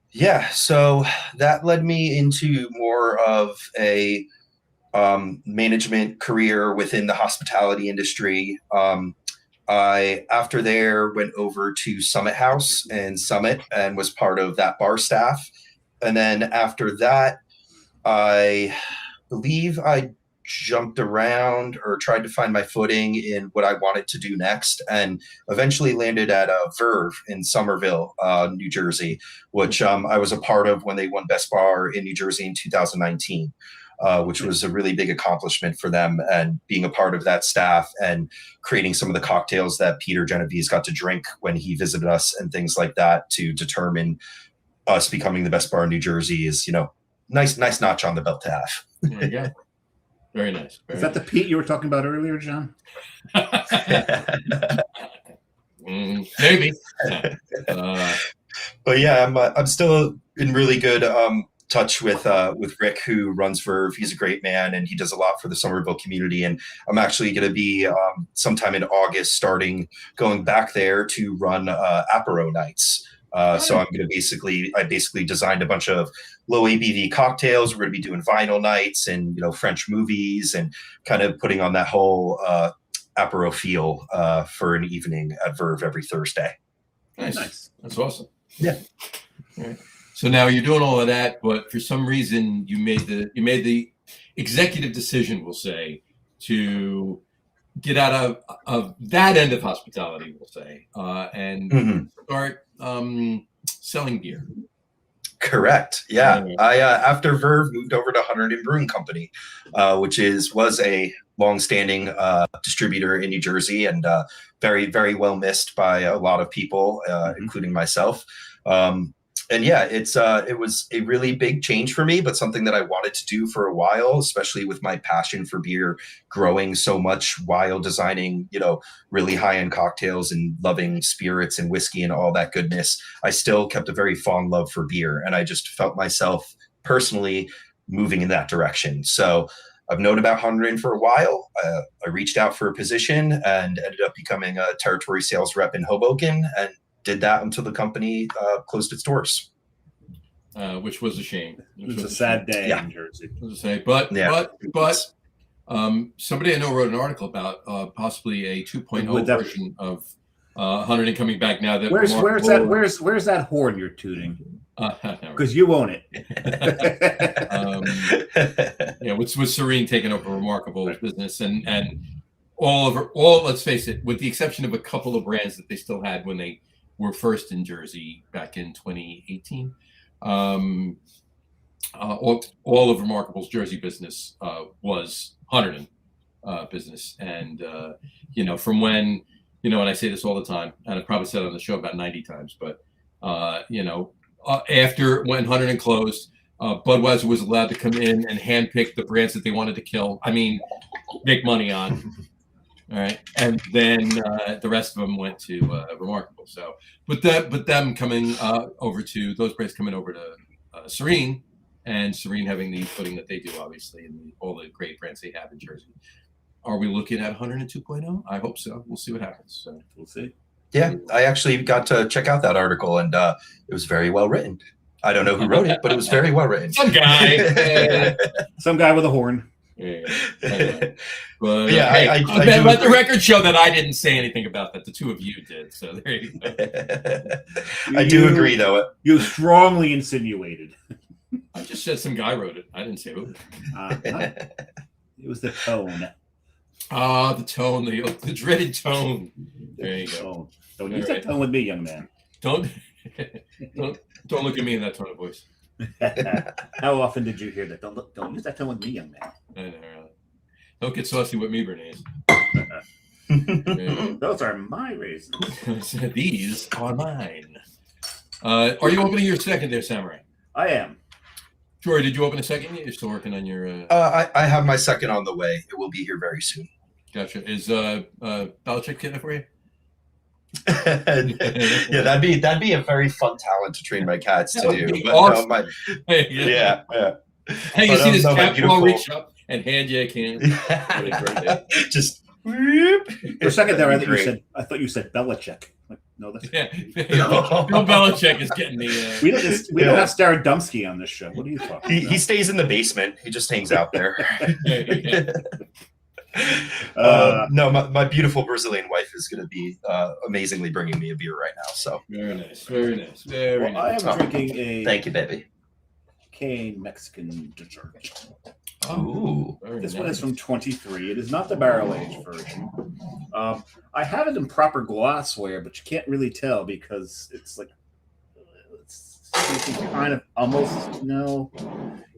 Yeah, so that led me into more of a management career within the hospitality industry. I, after there, went over to Summit House in Summit and was part of that bar staff. And then after that, I believe I jumped around or tried to find my footing in what I wanted to do next, and eventually landed at Verve in Somerville, New Jersey, which I was a part of when they won Best Bar in New Jersey in 2019. Which was a really big accomplishment for them, and being a part of that staff and creating some of the cocktails that Peter Genovese got to drink when he visited us and things like that to determine us becoming the best bar in New Jersey is, nice notch on the belt to have. There you go. Very nice. Is that the Pete you were talking about earlier, John? Maybe. But yeah, I'm still in really good touch with Rick, who runs Verve. He's a great man, and he does a lot for the Somerville community. And I'm actually going to be sometime in August going back there to run apéro nights. So I'm going to I basically designed a bunch of low ABV cocktails. We're going to be doing vinyl nights and French movies, and kind of putting on that whole apero feel for an evening at Verve every Thursday. Nice. That's awesome. Yeah. All right. So now you're doing all of that, but for some reason you made the executive decision, we'll say, to get out of that end of hospitality, we'll say, and start selling beer. Correct. Yeah. I after Verve moved over to Hunterdon Brewing Company, which was a long-standing distributor in New Jersey, and very, very well missed by a lot of people, including myself. And yeah, it was a really big change for me, but something that I wanted to do for a while, especially with my passion for beer growing so much while designing, really high-end cocktails and loving spirits and whiskey and all that goodness. I still kept a very fond love for beer, and I just felt myself personally moving in that direction. So I've known about Hunterdon for a while. I reached out for a position and ended up becoming a territory sales rep in Hoboken, and did that until the company closed its doors. Which was a shame. It was a sad day in Jersey. I was to say, but somebody I know wrote an article about possibly a 2.0 version of Hunterdon coming back now. That where's that horn you're tooting? Because you own it. With Serene taking over Remarkable business and all, let's face it, with the exception of a couple of brands that they still had when they were first in Jersey back in 2018. All of Remarkable's Jersey business was Hunterdon business, and from when and I say this all the time, and I've probably said it on the show about 90 times, but after when Hunterdon closed, Budweiser was allowed to come in and handpick the brands that they wanted to kill. I mean, make money on. All right, and then the rest of them went to Remarkable. So, but them coming over to those brands coming over to Serene, and Serene having the footing that they do, obviously, and all the great brands they have in Jersey. Are we looking at 102.0? I hope so. We'll see what happens. So we'll see. Yeah, I actually got to check out that article, and it was very well written. I don't know who wrote it, but it was very well written. Some guy, some guy with a horn. Yeah. But yeah, I let the record show that I didn't say anything about that. The two of you did. So there you go. I do agree, though. You strongly insinuated. I just said some guy wrote it. I didn't say who. It was the tone. The tone, the dreaded tone. There you go. Don't use that tone with me, young man. Don't look at me in that tone of voice. How often did you hear that? Don't use that tone with me, young man. I know. Don't get saucy with me, Bernays. Those are my raisins. These are mine. Are you opening your second there, Samurai? I am. Jory, did you open a second yet? You're still working on your... I have my second on the way. It will be here very soon. Gotcha. Is Belichick getting it for you? Yeah, that'd be a very fun talent to train my cats to do. But awesome. Yeah. Hey, you see this cat will reach up and hand you a can. Just for a second there, I thought you said Belichick. Like, no, that's Bill Belichick is getting the. We don't have Starodumsky on this show. What are you talking about? He stays in the basement. He just hangs out there. No, my beautiful Brazilian wife is going to be amazingly bringing me a beer right now. So very nice. I am drinking a. Thank you, baby. Cane Mexican dessert. Oh, this one is from 23. It is not the barrel aged version. I have it in proper glassware, but you can't really tell because it's like you can kind of almost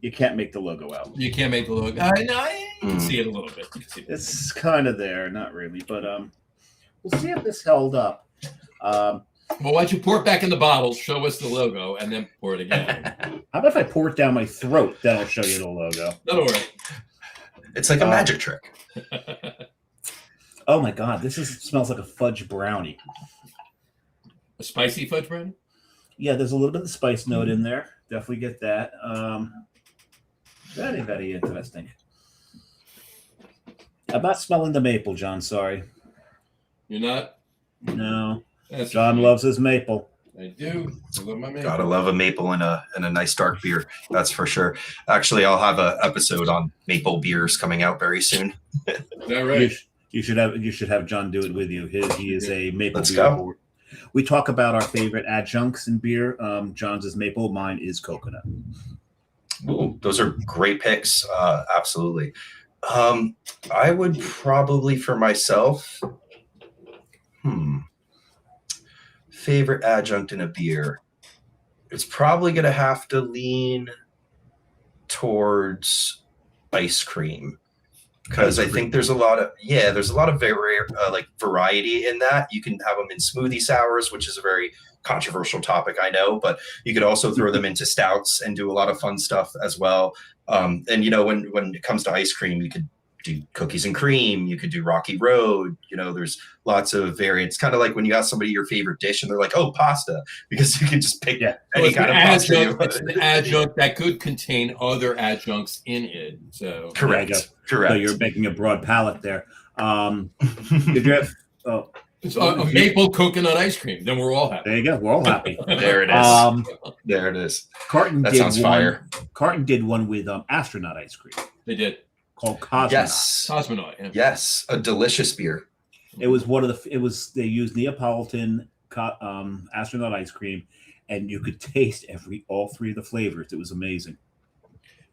you can't make the logo out. You can't make the logo. I can see it a little bit. It's kind of there, not really, but we'll see if this held up. Well, why don't you pour it back in the bottle, show us the logo, and then pour it again. How about if I pour it down my throat? That'll show you the logo. That'll work. It's like a magic trick. Oh my God, smells like a fudge brownie. A spicy fudge brownie? Yeah, there's a little bit of spice note in there. Definitely get that. Very, very interesting. I'm not smelling the maple, John. Sorry. You're not? No. John loves his maple. I do. I love my maple. Gotta love a maple and a nice dark beer. That's for sure. Actually, I'll have an episode on maple beers coming out very soon. Is that right? You should have John do it with you. He is a maple Let's beer go. board. We talk about our favorite adjuncts in beer. John's is maple. Mine is coconut. Ooh, those are great picks. Absolutely. I would probably, for myself, favorite adjunct in a beer. It's probably going to have to lean towards ice cream, because I think there's a lot of variety in that. You can have them in smoothie sours, which is a very controversial topic, I know, but you could also throw them into stouts and do a lot of fun stuff as well. And when it comes to ice cream, you could do cookies and cream, you could do Rocky Road. There's lots of variants. Kind of like when you ask somebody your favorite dish and they're like, "Oh, pasta," because you can just pick any kind of pasta. It's an adjunct that could contain other adjuncts in it. So correct. So you're making a broad palette there. Did you have? Oh, it's a maple coconut ice cream. Then we're all happy. there you go. We're all happy. There it is. There it is. Carton That did sounds fire. Carton did one with astronaut ice cream They did. called Cosmonaut. Yes. Cosmonaut. Yeah. Yes. A delicious beer. It was they used Neapolitan astronaut ice cream, and you could taste all three of the flavors. It was amazing.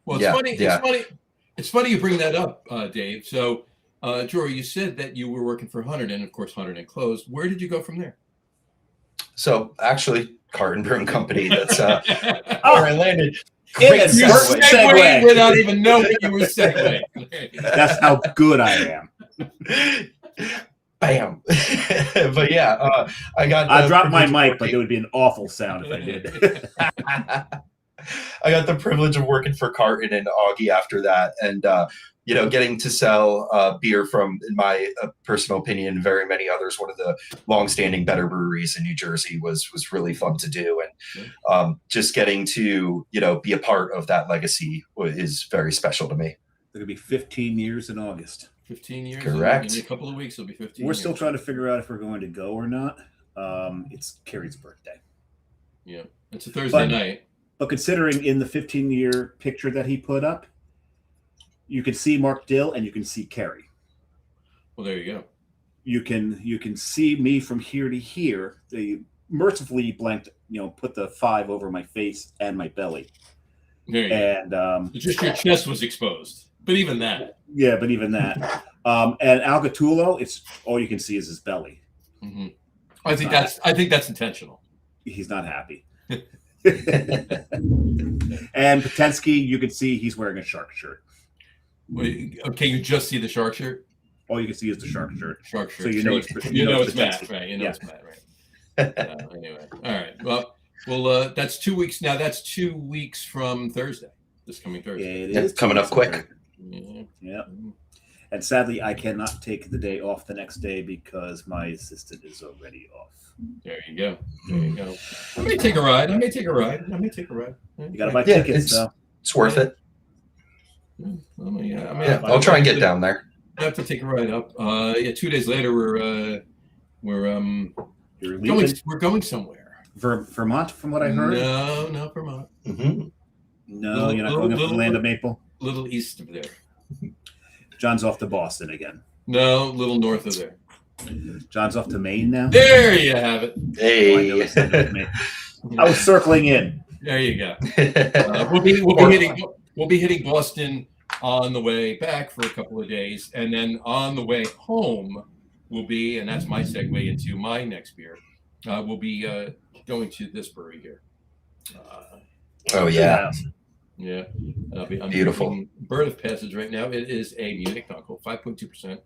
Well, it's funny. It's funny. It's funny you bring that up, Dave. So, Jory, you said that you were working for Hunterdon. Of course, Hunterdon closed. Where did you go from there? So actually, Carton Brewing Company. That's where I landed. You segued without even knowing you were segueing. That's how good I am. Bam. But yeah, I dropped my mic, but it would be an awful sound if I did. I got the privilege of working for Carton and Augie after that, and getting to sell beer from, in my personal opinion, very many others, one of the long-standing better breweries in New Jersey was really fun to do, and just getting to be a part of that legacy is very special to me. It'll be 15 years in August. 15 years. Correct. In a couple of weeks, it'll be 15. We're still trying to figure out if we're going to go or not. It's Carrie's birthday. Yeah, it's a Thursday night. But considering in the 15-year picture that he put up, you can see Mark Dill and you can see Carrie. Well, there you go. You can see me from here to here. They mercifully blanked, put the 5 over my face and my belly. There you go. Just your chest was exposed. But even that. Yeah, but even that. And Al Gattulo, it's all you can see is his belly. Mm-hmm. I think that's intentional. He's not happy. And Potensky, you can see he's wearing a shark shirt. Okay, you just see the shark shirt? All you can see is the shark shirt. Shark shirt. So you know it's Matt, right? It's Matt, right? Anyway, all right. Well, that's 2 weeks now. That's 2 weeks from Thursday. This coming Thursday. It is coming up quick. Yeah. And sadly, I cannot take the day off the next day because my assistant is already off. There you go. I may take a ride. You got to buy tickets, though. It's worth it. I'll try and get down there. I have to take a ride up. 2 days later, we're going somewhere. Vermont, from what I heard. No, Vermont. Mm-hmm. No, you're not going up to the land of maple. Little east of there. John's off to Boston again. No, little north of there. John's off to Maine now. There you have it. Hey, I was circling in. There you go. We'll be hitting Boston on the way back for a couple of days, and then on the way home we'll be, and that's my segue into my next beer. We'll be going to this brewery here. Oh yeah. Yeah, I'm beautiful. Bird of Passage right now. It is a Munich Dunkel, 5.2%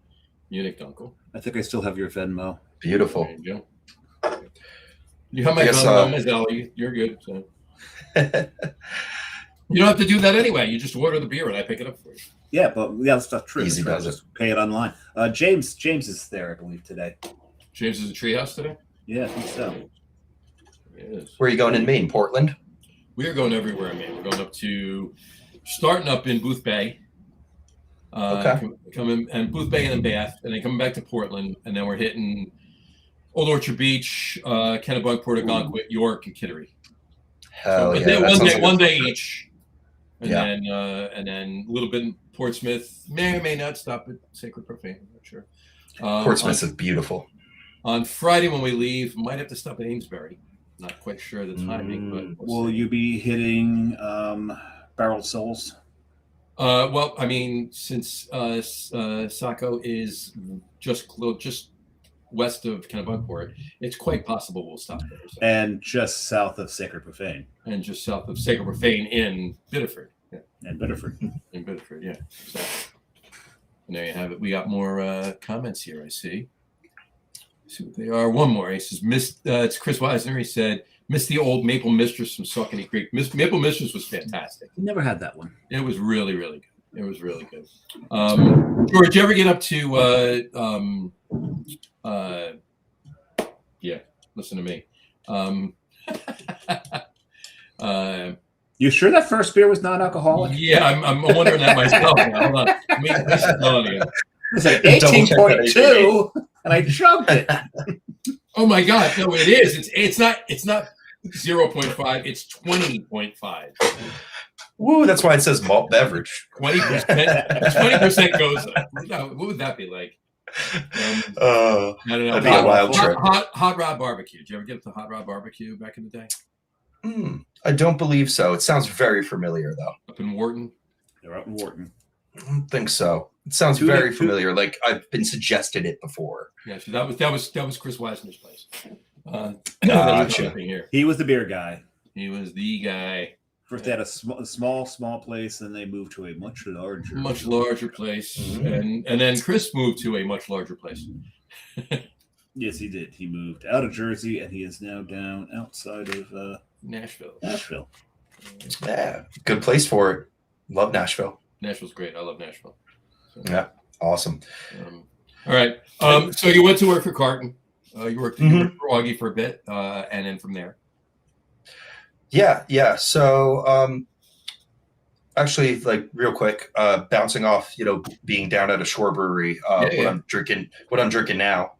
Munich Dunkel. I think I still have your Venmo. Beautiful. There you go. You have my Venmo, Mazzelli. You're good. So. You don't have to do that anyway. You just order the beer and I pick it up for you. Yeah, that's not true. Easy does it. Just pay it online. James is there, I believe, today. James is in Treehouse today? Yeah, I think so. Yes. Where are you going in Maine? Portland? We are going everywhere in Maine. We're going starting up in Booth Bay. Coming and Booth Bay and then Bath, and then coming back to Portland, and then we're hitting Old Orchard Beach, Kennebunk, Port Algonquin, York, and Kittery. Hell One day each, and then a little bit in Portsmouth. May or may not stop at Sacred Profane. I'm not sure. Portsmouth is beautiful. On Friday when we leave, might have to stop at Amesbury. Not quite sure the timing, but will you be hitting Barrel Souls? Well, I mean, since Saco is just west of Kennebunkport, it's quite possible we'll stop there. So. And just south of Sacred Profane. And just south of Sacred Profane in Biddeford. Yeah. And Biddeford. In Biddeford, yeah. So, and there you have it. We got more comments here, I see. Let's see what they are. One more. He says, it's Chris Weisner. He said, miss the old Maple Mistress from Saucony Creek. Maple Mistress was fantastic. Never had that one. It was really, really good. It was really good. George, did you ever get up to yeah, listen to me. You sure that first beer was non-alcoholic? Yeah, I'm wondering that myself. Hold on. Let me tell you. It's like 18.2, and I chugged it. Oh my God! No, it is. It's not 0.5. It's 20.5. Woo! That's why it says malt beverage. 20%. 20% goes up. What would that be like? I don't know. That'd be a wild trip. Hot Rod Barbecue. Did you ever get up to Hot Rod Barbecue back in the day? I don't believe so. It sounds very familiar, though. Up in Wharton? They're up in Wharton. I don't think so. It sounds very familiar. Like I've been suggested it before. Yeah, so that was Chris Weisner's place. Gotcha. He was the beer guy. He was the guy. First, they had a small place, then they moved to a much larger place, and then Chris moved to a much larger place. Yes, he did. He moved out of Jersey, and he is now down outside of Nashville. Yeah, good place for it. Love Nashville. Nashville's great. I love Nashville. So, yeah, awesome. All right. So you went to work for Carton. You worked for Augie for a bit, and then from there. Yeah. So, actually, like real quick, bouncing off, being down at a shore brewery. What I'm drinking now.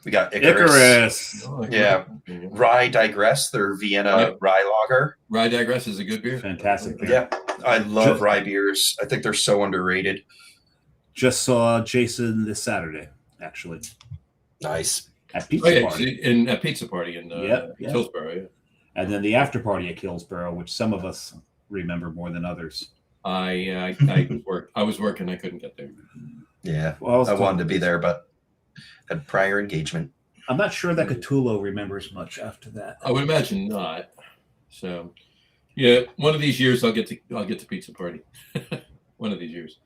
We got Icarus. Yeah, Rye Digress. Their Vienna rye lager. Rye Digress is a good beer. Fantastic beer. Yeah, I love rye beers. I think they're so underrated. Just saw Jason this Saturday, actually. Nice. At Pizza Party. At Pizza Party in Hillsborough. Yeah. And then the after party at Hillsborough, which some of us remember more than others. I was working. I couldn't get there. Yeah, well, I wanted to be there, but had prior engagement. I'm not sure that Cthulhu remembers much after that. I would imagine not. So, yeah, one of these years I'll get to Pizza Party. One of these years.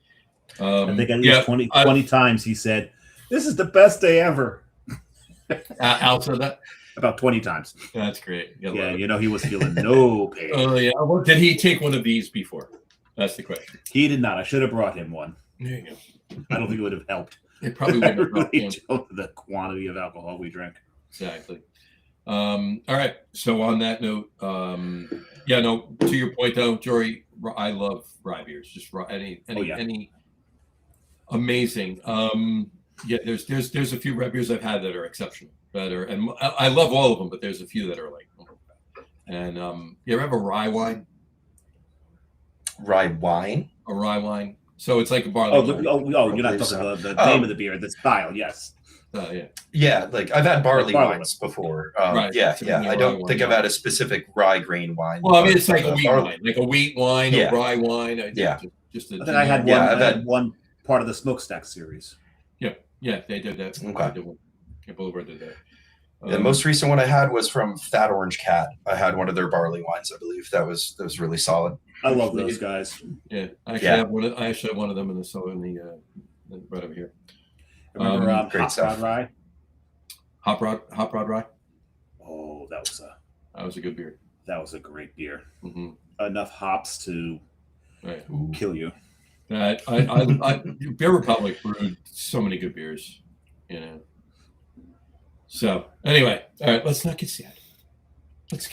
I think at least 20 times he said, "This is the best day ever." Al said that about 20 times. That's great. Yeah, he was feeling no pain. Oh yeah. Well, did he take one of these before? That's the question. He did not. I should have brought him one. There you go. I don't think it would have helped. It probably wouldn't have helped really the quantity of alcohol we drank. Exactly. All right. So on that note, to your point though, Jory, I love rye beers. Just any amazing. There's a few rye beers I've had that are exceptional, and I love all of them, but there's a few that are like, and you ever have a rye wine? Rye wine? A rye wine. So it's like a barley wine. You're not talking about the name of the beer, the style, yes. Yeah, like I've had barley wines before. Right. Yeah. I don't think I've had a specific rye grain wine. Well, I mean, it's like a wheat wine, a rye wine. I think I had one. I had one part of the Smokestack series. Yeah, they did that. Okay. Can't believe I did that. The most recent one I had was from Fat Orange Cat. I had one of their barley wines, I believe. That was really solid. I love those guys. Yeah, I actually have one of them in the right over here. Remember Hot Rod Rye? Hot Rod Rye. Oh, that was a good beer. That was a great beer. Mm-hmm. Enough hops to kill you. Beer Republic brewed so many good beers, So anyway, all right, let's not get sad. Let's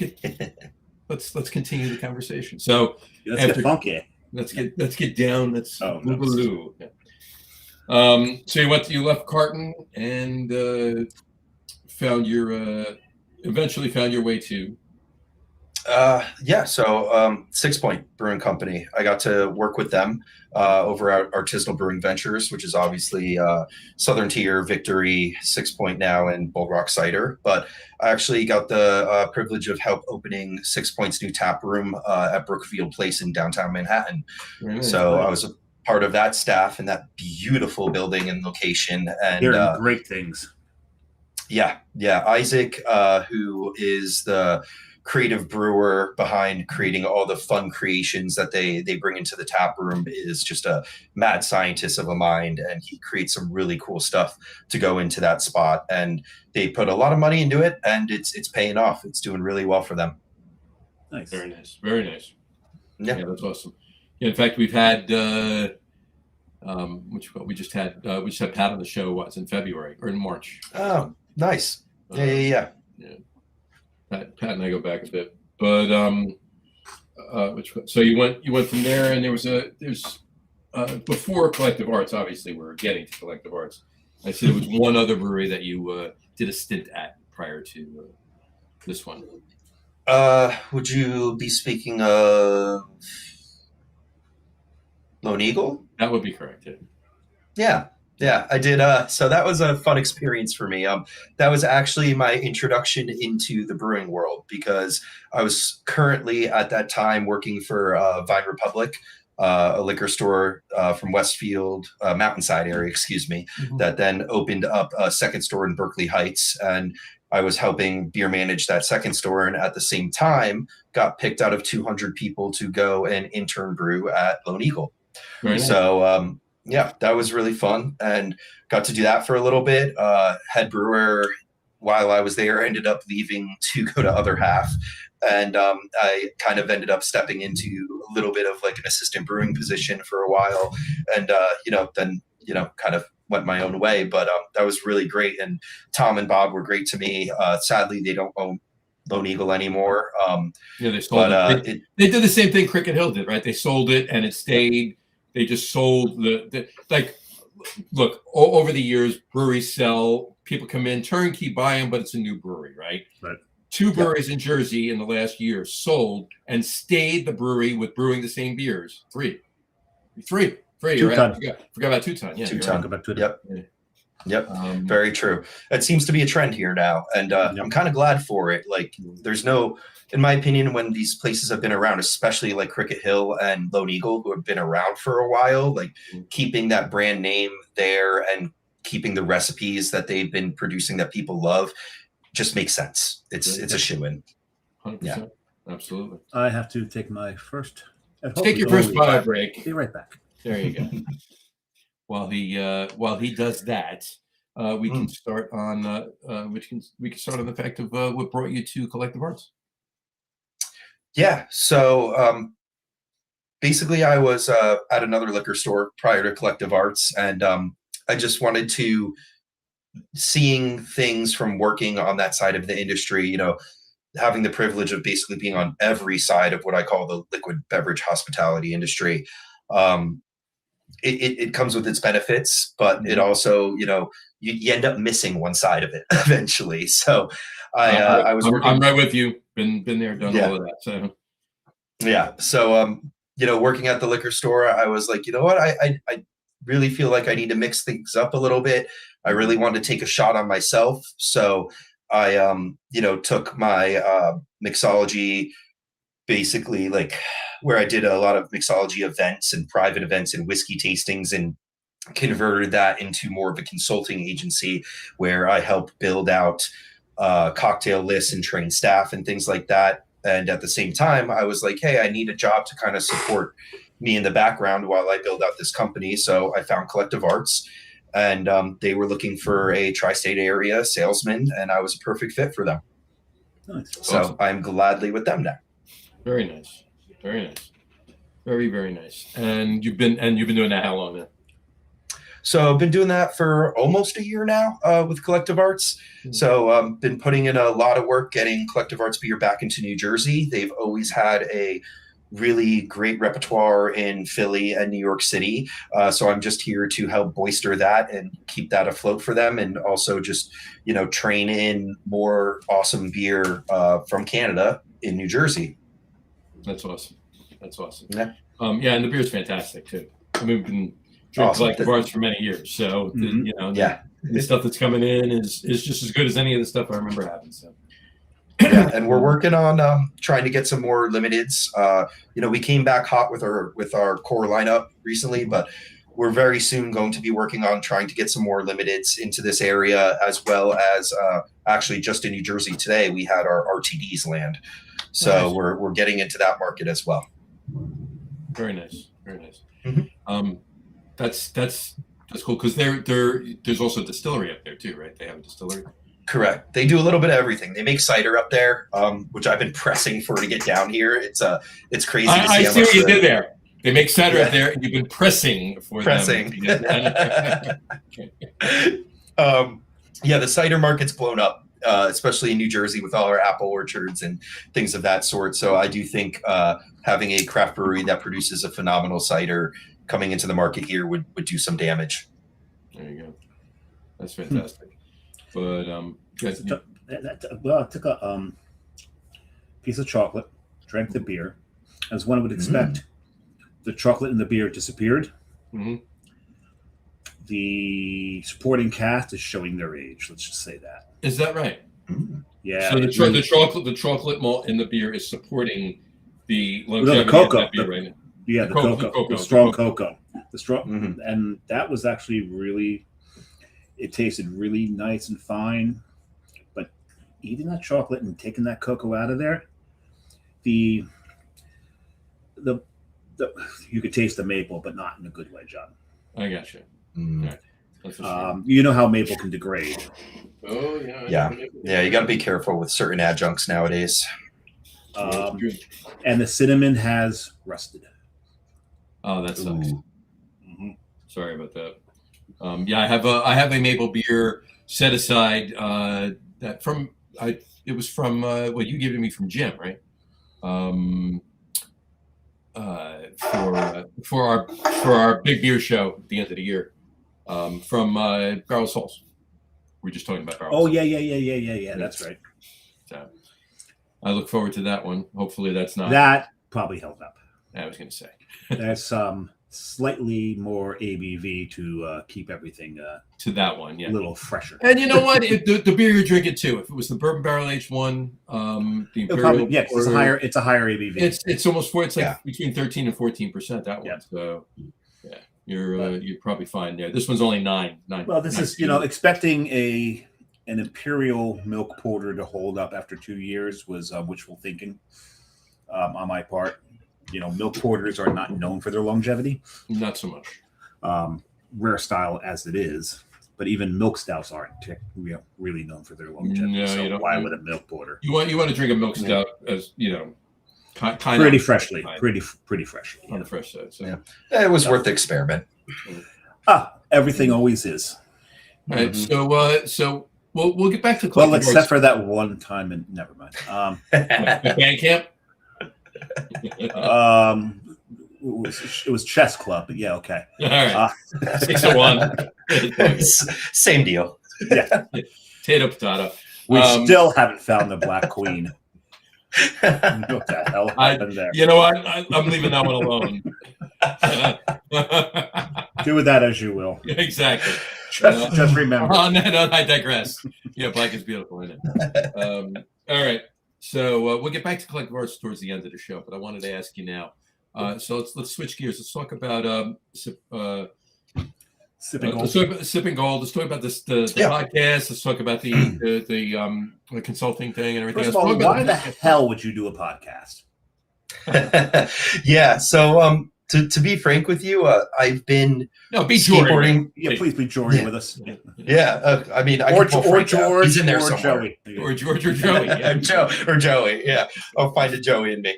continue the conversation. So let's get funky. Let's get down. So you left Carton and eventually found your way to Yeah, so 6 Point Brewing Company. I got to work with them over at Artisanal Brewing Ventures, which is obviously Southern Tier, Victory, 6 Point now, and Bull Rock Cider. But I actually got the privilege of help opening 6 Point's new tap room at Brookfield Place in downtown Manhattan. Very nice. So I was a part of that staff in that beautiful building and location. And Hearing great things. yeah, Isaac, who is the creative brewer behind creating all the fun creations that they bring into the tap room, is just a mad scientist of a mind, and he creates some really cool stuff to go into that spot. And they put a lot of money into it, and it's paying off. It's doing really well for them. Nice. Very nice. Very nice. Yeah, That's awesome. Yeah, in fact, we've had we just had Pat on the show. What's in February or in March? Oh, nice. Yeah. Pat and I go back a bit, but so you went from there, and there's before Collective Arts. Obviously, we're getting to Collective Arts. I see there was one other brewery that you did a stint at prior to this one. Would you be speaking of Lone Eagle? That would be correct. Yeah. Yeah, I did. So that was a fun experience for me. That was actually my introduction into the brewing world, because I was currently at that time working for Vine Republic, a liquor store from Westfield, Mountainside area, that then opened up a second store in Berkeley Heights. And I was helping beer manage that second store, and at the same time got picked out of 200 people to go and intern brew at Lone Eagle. Right. So yeah, that was really fun, and got to do that for a little bit. Head brewer, while I was there, ended up leaving to go to Other Half, and I kind of ended up stepping into a little bit of like an assistant brewing position for a while, and then kind of went my own way. But that was really great, and Tom and Bob were great to me. Sadly, they don't own Lone Eagle anymore. Yeah, they sold it. They did the same thing Cricket Hill did, right? They sold it, and it stayed. They just sold look, over the years, breweries sell, people come in, turnkey, buy them, but it's a new brewery, right? Right. Two breweries in Jersey in the last year sold and stayed the brewery with brewing the same beers. Three. Two Right? Ton. Forgot about Two Ton. Yeah, Two Ton. Right. Yep. Very true. It seems to be a trend here now, and I'm kind of glad for it. Like, there's no, in my opinion, when these places have been around, especially like Cricket Hill and Lone Eagle, who have been around for a while, like keeping that brand name there and keeping the recipes that they've been producing that people love just makes sense. It's a shoo-in. 100%. Yeah, absolutely. I have to take my first. Take your first bio break. Be right back. There you go. While he does that, we can start on we can start on the fact of what brought you to Collective Arts. Yeah. So basically, I was at another liquor store prior to Collective Arts, and I just wanted to, seeing things from working on that side of the industry, having the privilege of basically being on every side of what I call the liquid beverage hospitality industry. It comes with its benefits, but it also, you end up missing one side of it eventually. So I was working. I'm right with you. Been there, done all of that. So yeah. So working at the liquor store, I was like, you know what, I really feel like I need to mix things up a little bit. I really wanted to take a shot on myself. So I took my mixology, basically like where I did a lot of mixology events and private events and whiskey tastings, and converted that into more of a consulting agency where I help build out cocktail lists and train staff and things like that. And at the same time, I was like, hey, I need a job to kind of support me in the background while I build out this company. So I found Collective Arts, and they were looking for a tri-state area salesman, and I was a perfect fit for them. Nice. So Awesome. I'm gladly with them now. Very nice. Very nice. Very, very nice. And you've been doing that how long now? So I've been doing that for almost a year now with Collective Arts. So been putting in a lot of work getting Collective Arts beer back into New Jersey. They've always had a really great repertoire in Philly and New York City. So I'm just here to help bolster that and keep that afloat for them, and also just, train in more awesome beer from Canada in New Jersey. That's awesome. Yeah. And the beer's fantastic too. I mean, we've been drinking Collective Arts for many years, so the stuff that's coming in is just as good as any of the stuff I remember having. So. Yeah, and we're working on trying to get some more limiteds. We came back hot with our core lineup recently, but we're very soon going to be working on trying to get some more limiteds into this area, as well as actually just in New Jersey today we had our RTDs land, so nice. We're getting into that market as well. Very nice. Mm-hmm. That's cool, because there's also a distillery up there too, right? They have a distillery. Correct. They do a little bit of everything. They make cider up there, which I've been pressing for to get down here. It's crazy to see. I see what you did there. They make cider up there, and you've been pressing for them. The cider market's blown up, especially in New Jersey with all our apple orchards and things of that sort. So I do think having a craft brewery that produces a phenomenal cider coming into the market here would do some damage. There you go. That's fantastic. But I took a piece of chocolate, drank the beer, as one would expect. The chocolate and the beer disappeared. Mm-hmm. The supporting cast is showing their age. Let's just say that. Is that right? Mm-hmm. Yeah. So the chocolate malt in the beer is supporting the longevity the cocoa, of that beer, right? Yeah, the cocoa, the strong cocoa, and that was actually really. It tasted really nice and fine, but eating that chocolate and taking that cocoa out of there, the you could taste the maple, but not in a good way, John. I got you. Right. You know how maple can degrade. Oh yeah. Yeah. You got to be careful with certain adjuncts nowadays. And the cinnamon has rusted. Oh, that sucks. Mm-hmm. Sorry about that. I have a maple beer set aside that it was from what you gave me from Jim, right? For our big beer show at the end of the year, from Barrel Souls. We're just talking about Barrel Souls. Yeah. That's right. So I look forward to that one. Hopefully that probably held up. I was going to say there's slightly more ABV to keep everything to that one, a little fresher. And you know what? The beer you're drinking too. If it was the bourbon barrel aged one, the Imperial, it's a higher ABV. It's almost between 13 and 14%. That one. Yeah. So you're probably fine there. This one's only 9. Well, this is expecting an Imperial milk porter to hold up after 2 years was wishful thinking on my part. Milk porters are not known for their longevity. Not so much. Rare style as it is, but even milk stouts aren't really known for their longevity. No, so why would a milk porter? You want to drink a milk stout as kind pretty of freshly, pretty freshly on the fresh side. So. Yeah, it was worth the experiment. Everything always is. All right, so we'll get back to Collective Arts. Except for that one time, and never mind. The band camp. It was chess club, but yeah, okay. All right. 6-1. Same deal. Yeah. Potato. We still haven't found the Black Queen. What the hell happened there? You know what? I'm leaving that one alone. Do with that as you will. Exactly. Just remember. No, I digress. Yeah, black is beautiful, isn't it? All right. So we'll get back to Collective Arts towards the end of the show, but I wanted to ask you now. So let's switch gears. Let's talk about Sippin Gold. Sippin Gold. Let's talk about the podcast. Let's talk about the consulting thing and everything. First of all, why the hell would you do a podcast? Yeah. So to be frank with you, I've been skateboarding. Yeah, please be Jory with us. Yeah. I mean, or George, he's in there or somewhere. Joey. Or George or Joey. Yeah. Joey. Yeah. I'll find a Joey in me.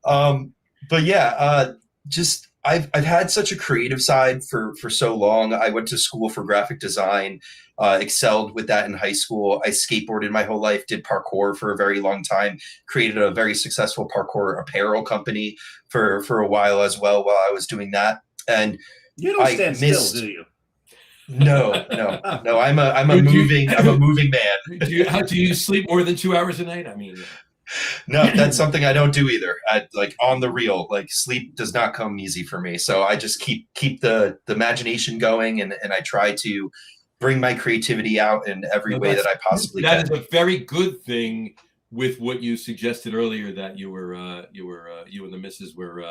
But yeah, just I've had such a creative side for so long. I went to school for graphic design, excelled with that in high school. I skateboarded my whole life, did parkour for a very long time, created a very successful parkour apparel company for a while as well while I was doing that. And you don't stand still, do you? No. I'm a moving man. Do you sleep more than 2 hours a night? I mean, No, that's something I don't do either. Like on the real, like sleep does not come easy for me. So I just keep the imagination going, and I try to bring my creativity out in every way that I possibly can. That is a very good thing with what you suggested earlier, that you and the missus were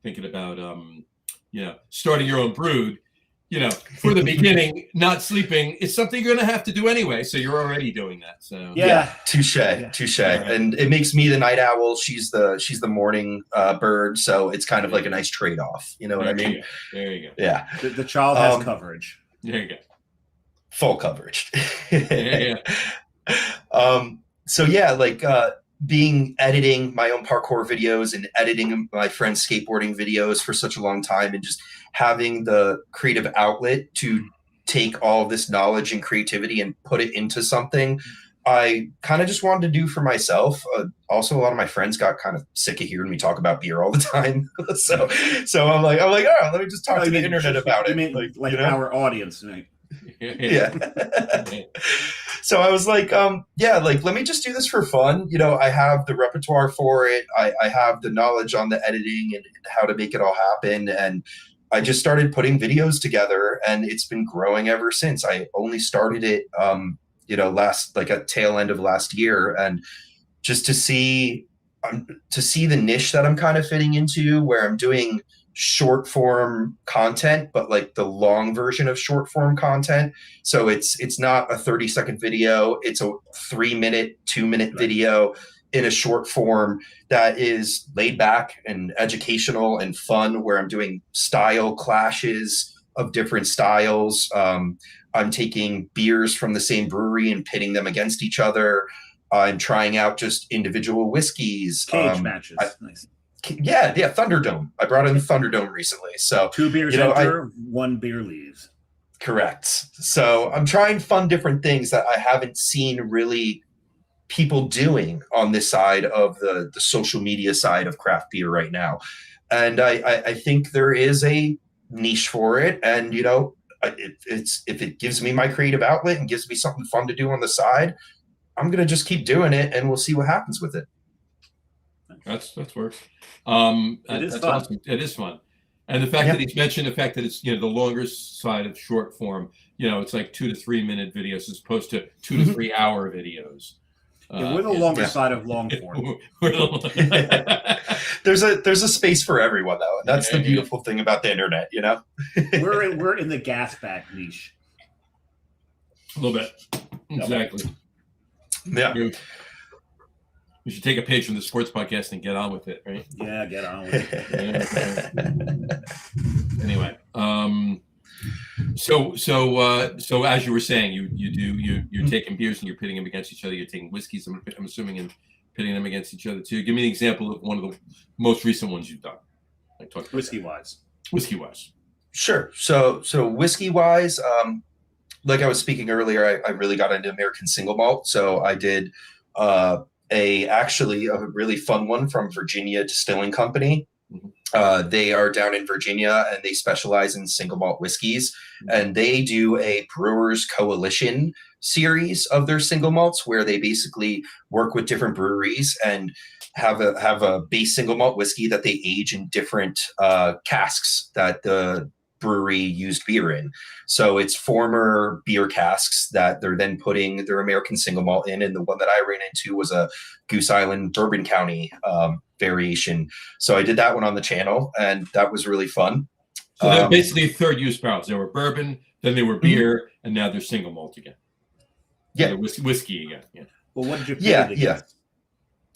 thinking about starting your own brood. For the beginning, not sleeping is something you're going to have to do anyway. So you're already doing that. So touche. Right. And it makes me the night owl. She's the morning bird. So it's kind of like a nice trade off. You know what I mean? There you go. Yeah. The child has coverage. There you go. Full coverage. Yeah. So editing my own parkour videos and editing my friends' skateboarding videos for such a long time, and just having the creative outlet to take all of this knowledge and creativity and put it into something I kind of just wanted to do for myself. Also, a lot of my friends got kind of sick of hearing me talk about beer all the time. so I'm like, oh, let me just talk to the internet about it. Our audience, right? Yeah. So I was like, let me just do this for fun. I have the repertoire for it. I have the knowledge on the editing and how to make it all happen. And I just started putting videos together, and it's been growing ever since. I only started it, at tail end of last year. And just to see the niche that I'm kind of fitting into, where I'm doing short form content, but like the long version of short form content. So it's not a 30-second video. It's a 3-minute, 2-minute video in a short form that is laid back and educational and fun, where I'm doing style clashes of different styles. I'm taking beers from the same brewery and pitting them against each other. I'm trying out just individual whiskeys. Cage matches. Nice. Yeah, Thunderdome. I brought in Thunderdome recently. So 2 beers enter, 1 beer leaves. Correct. So I'm trying fun different things that I haven't seen really people doing on this side of the social media side of craft beer right now. And I think there is a niche for it. And, if it gives me my creative outlet and gives me something fun to do on the side, I'm going to just keep doing it, and we'll see what happens with it. That's works. That's fun. Awesome. It is fun. And the fact that he's mentioned the fact that it's, the longer side of short form, it's like 2 to 3 minute videos as opposed to 2 to 3 hour videos. We're the longer side of long form. There's a space for everyone, though. And that's the beautiful thing about the internet, We're in the gas bag niche. A little bit. Exactly. Yeah. You should take a page from the sports podcast and get on with it, right? Yeah, get on with it. Anyway, so as you were saying, you're taking beers and you're pitting them against each other. You're taking whiskeys, I'm assuming, and pitting them against each other too. Give me an example of one of the most recent ones you've done. Like whiskey wise. Sure. So whiskey wise, like I was speaking earlier, I really got into American single malt. So I did actually a really fun one from Virginia Distilling Company. They are down in Virginia, and they specialize in single malt whiskeys, and they do a Brewers Coalition series of their single malts, where they basically work with different breweries and have a base single malt whiskey that they age in different casks that the brewery used beer in. So it's former beer casks that they're then putting their American single malt in. And the one that I ran into was a Goose Island Bourbon County variation. So I did that one on the channel, and that was really fun. So they're basically third use barrels. They were bourbon, then they were beer, and now they're single malt again. Yeah. Whiskey again. Yeah. Well, what did you pick? Yeah.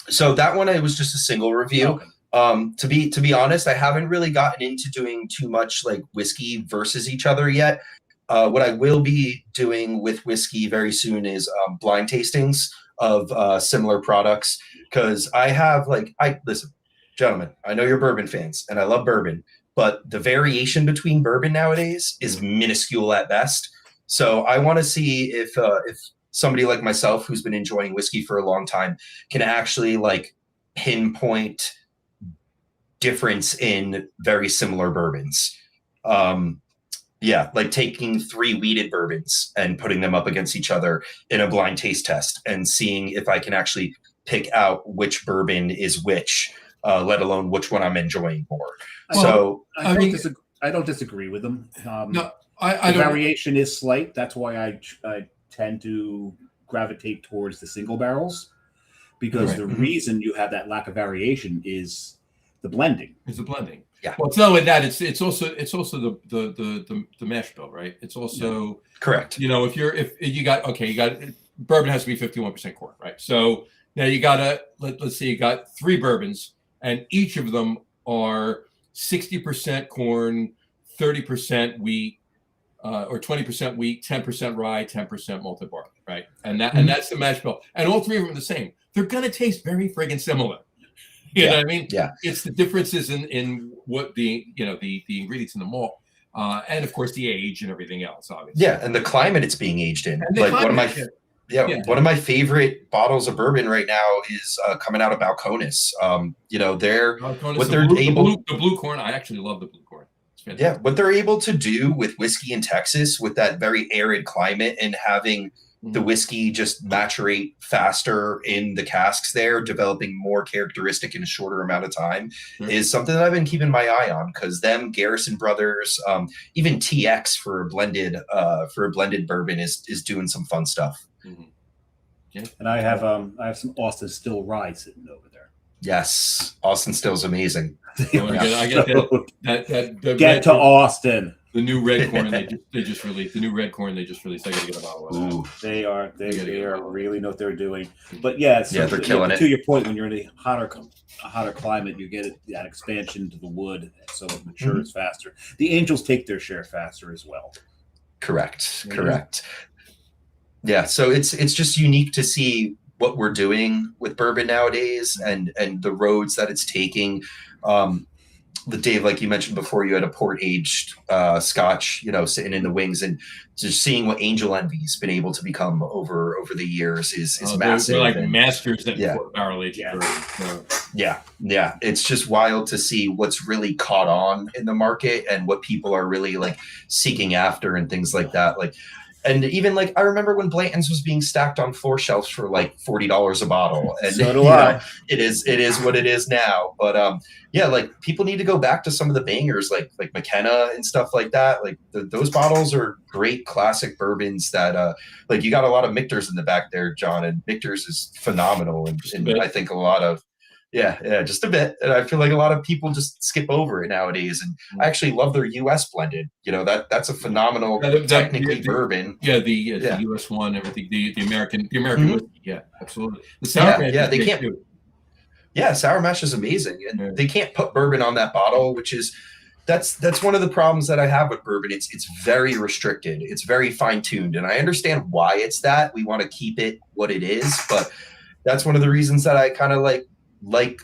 So that one, it was just a single review. Okay. To be honest, I haven't really gotten into doing too much like whiskey versus each other yet. What I will be doing with whiskey very soon is blind tastings of similar products, because listen, gentlemen, I know you're bourbon fans, and I love bourbon, but the variation between bourbon nowadays is minuscule at best. So I want to see if somebody like myself, who's been enjoying whiskey for a long time, can actually like pinpoint difference in very similar bourbons. Like taking 3 wheated bourbons and putting them up against each other in a blind taste test and seeing if I can actually pick out which bourbon is which, let alone which one I'm enjoying more. I don't disagree with them. No, the variation is slight. That's why I tend to gravitate towards the single barrels, because the reason you have that lack of variation is the blending. It's the blending. Yeah. Well, it's not only that. It's also the mash bill, right? It's also correct. You know, if you got bourbon has to be 51% corn, right? So now you gotta let's say you got 3 bourbons, and each of them are 60% corn, 30% wheat, or 20% wheat, 10% rye, 10% malted barley, right? And that's the mash bill. And all 3 of them are the same. They're gonna taste very friggin' similar. You know what I mean? Yeah. It's the differences in what the ingredients in the malt, and of course the age and everything else, obviously. Yeah, and the climate it's being aged in. Like one of my favorite bottles of bourbon right now is coming out of Balcones. The blue corn. I actually love the blue corn. Yeah, what they're able to do with whiskey in Texas with that very arid climate and having the whiskey just maturate faster in the casks there, developing more characteristic in a shorter amount of time, is something that I've been keeping my eye on, because them Garrison Brothers, even TX for a blended bourbon is doing some fun stuff. Mm-hmm. Yeah. And I have some Austin Still Rye sitting over there. Yes, Austin Still's amazing. I get that get to Austin. The new red corn they just released. The new red corn they just released. I got to get a bottle of that. They are really know what they're doing. But they're killing it. To your point, when you're in a hotter climate, you get that expansion to the wood, so it matures faster. The Angels take their share faster as well. Correct. Yeah, so it's just unique to see what we're doing with bourbon nowadays and the roads that it's taking. Dave, like you mentioned before, you had a port aged Scotch, sitting in the wings, and just seeing what Angel Envy's been able to become over the years is massive. They're like masters at port barrel aged bourbon. Yeah. It's just wild to see what's really caught on in the market and what people are really like seeking after and things like that. And even I remember when Blanton's was being stacked on 4 shelves for like $40 a bottle. And so do I. It is what it is now. But people need to go back to some of the bangers like McKenna and stuff like that. Like those bottles are great classic bourbons that you got a lot of Michter's in the back there, John, and Michter's is phenomenal. And I think a lot of just a bit. And I feel like a lot of people just skip over it nowadays. And I actually love their US blended. That's a phenomenal technically bourbon. Yeah, the US one, everything. The American whiskey. Yeah, absolutely. The sour mash they can't. Yeah, sour mash is amazing, and they can't put bourbon on that bottle, which is that's one of the problems that I have with bourbon. It's very restricted. It's very fine tuned, and I understand why it's that. We want to keep it what it is, but that's one of the reasons that I kind of like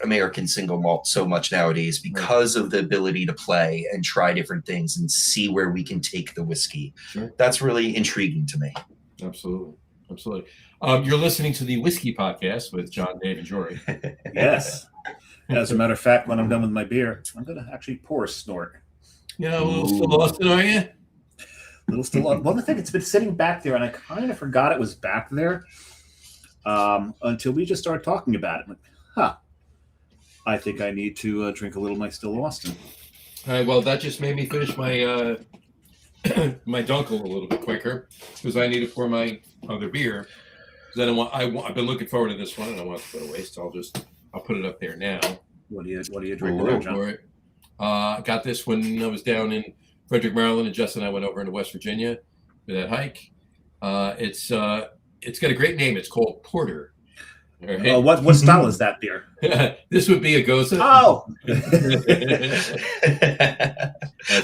American single malt so much nowadays, because of the ability to play and try different things and see where we can take the whiskey. Sure. That's really intriguing to me. Absolutely. You're listening to the Whiskey Podcast with John, Dave, and Jory. Yes. As a matter of fact, when I'm done with my beer, I'm going to actually pour a snort. Yeah, a little still Austin, are you? A little still on. Well, the thing, it's been sitting back there, and I kind of forgot it was back there until we just started talking about it. I think I need to drink a little of my Still Austin. All right, well, that just made me finish my my Dunkel a little bit quicker, because I need to pour my other beer. Then I've been looking forward to this one, and I want to go to waste. I'll put it up there now. What are you drinking there, John? Got this when I was down in Frederick, Maryland, and Justin and I went over into West Virginia for that hike. It's got a great name. It's called Porter. Right. What style is that beer? This would be a Goza. Oh,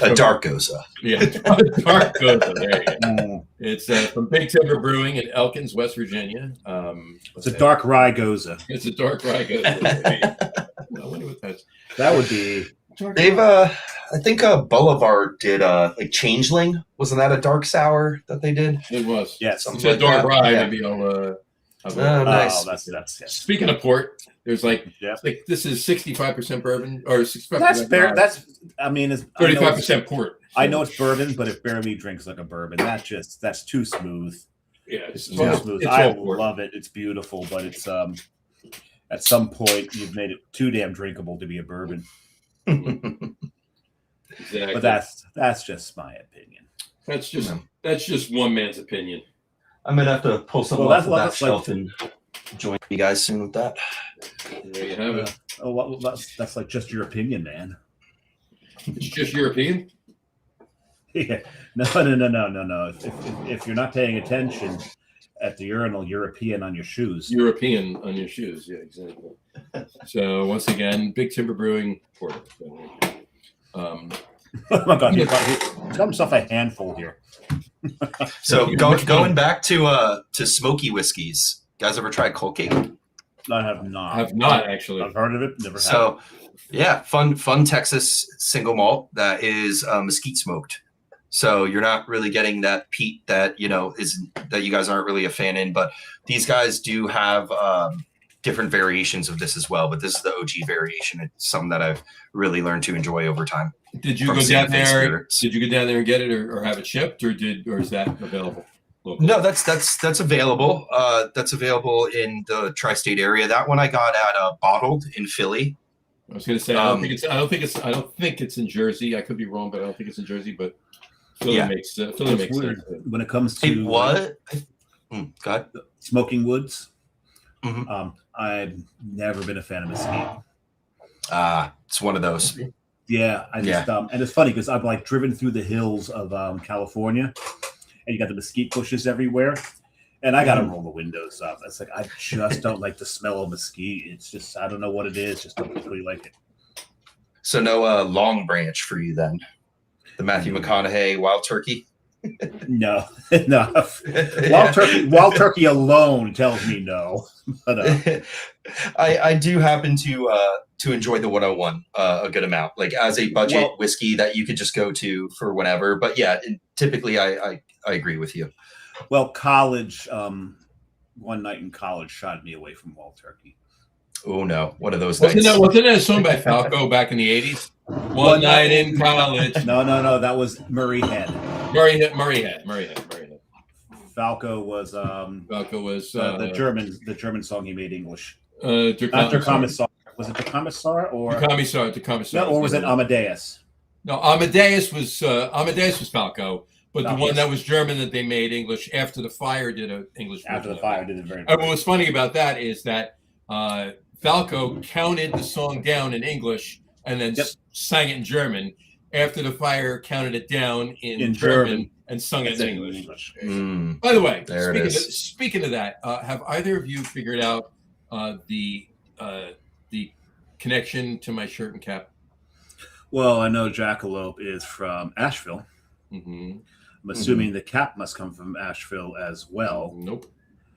a dark Goza. Yeah, dark Goza. There you go. It's from Big Timber Brewing in Elkins, West Virginia. It's a dark rye Goza. It's a dark rye Goza. I wonder what that's. That would be. They've I think Boulevard did Changeling. Wasn't that a dark sour that they did? It was. Yeah, it's a dark rye. Yeah. Maybe I'll. Nice. That's Speaking of port, there's this is 65% bourbon or 65%. That's fair. That's 35% port. I know it's bourbon, but it barely drinks like a bourbon. That's too smooth. Yeah, it's too smooth. I love it. It's beautiful, but it's At some point, you've made it too damn drinkable to be a bourbon. Exactly. But that's just my opinion. That's just one man's opinion. I'm gonna have to pull some off of that shelf and join you guys soon with that. There you have it. Well, that's like just your opinion, man. It's just European? Yeah. No. If you're not paying attention at the urinal, European on your shoes. European on your shoes. Yeah, exactly. So once again, Big Timber Brewing Porter. Oh my God, he's got himself a handful here. So going back to smoky whiskeys, guys ever tried Cold Cake? I have not. I have not, actually. I've heard of it. Never had. So, yeah, fun Texas single malt that is mesquite smoked. So you're not really getting that peat that you guys aren't really a fan in. But these guys do have different variations of this as well. But this is the OG variation. It's something that I've really learned to enjoy over time. Did you go down there? Did you go down there and get it, or have it shipped, or is that available? Locally? No, that's available. That's available in the tri-state area. That one I got at Bottled in Philly. I was going to say I don't think it's in Jersey. I could be wrong, but I don't think it's in Jersey. But Philly makes sense. When it comes to what? Go ahead. Smoking woods. Mm-hmm. I've never been a fan of mesquite. It's one of those. Yeah, and it's funny because I've like driven through the hills of California, and you got the mesquite bushes everywhere, and I got to roll the windows up. It's like I just don't like the smell of mesquite. It's just I don't know what it is. Just don't really like it. So no Long Branch for you then? The Matthew McConaughey Wild Turkey? No. Wild turkey alone tells me no. But, I do happen to enjoy the 101 a good amount, like as a budget whiskey that you could just go to for whenever. But yeah, typically I agree with you. Well, college, one night in college shot me away from Wild Turkey. Oh no, one of those nights. Wasn't that a song by Falco back in the 80s? One night in college. No, that was Murray Head. Murray Head. Falco was the German song he made English. Not Der Kommissar. Was it Der Kommissar or Der Kommissar? No, or was it Amadeus? No, Amadeus was Falco, but the one that was German that they made English after the Fire did an English. After the Fire did it very. And what was funny about that is that Falco counted the song down in English and then sang it in German. After the Fire counted it down in German and sung it in English. By the way, speaking of that, have either of you figured out the connection to my shirt and cap? Well, I know Jackalope is from Asheville. Mm-hmm. I'm assuming the cap must come from Asheville as well. Nope.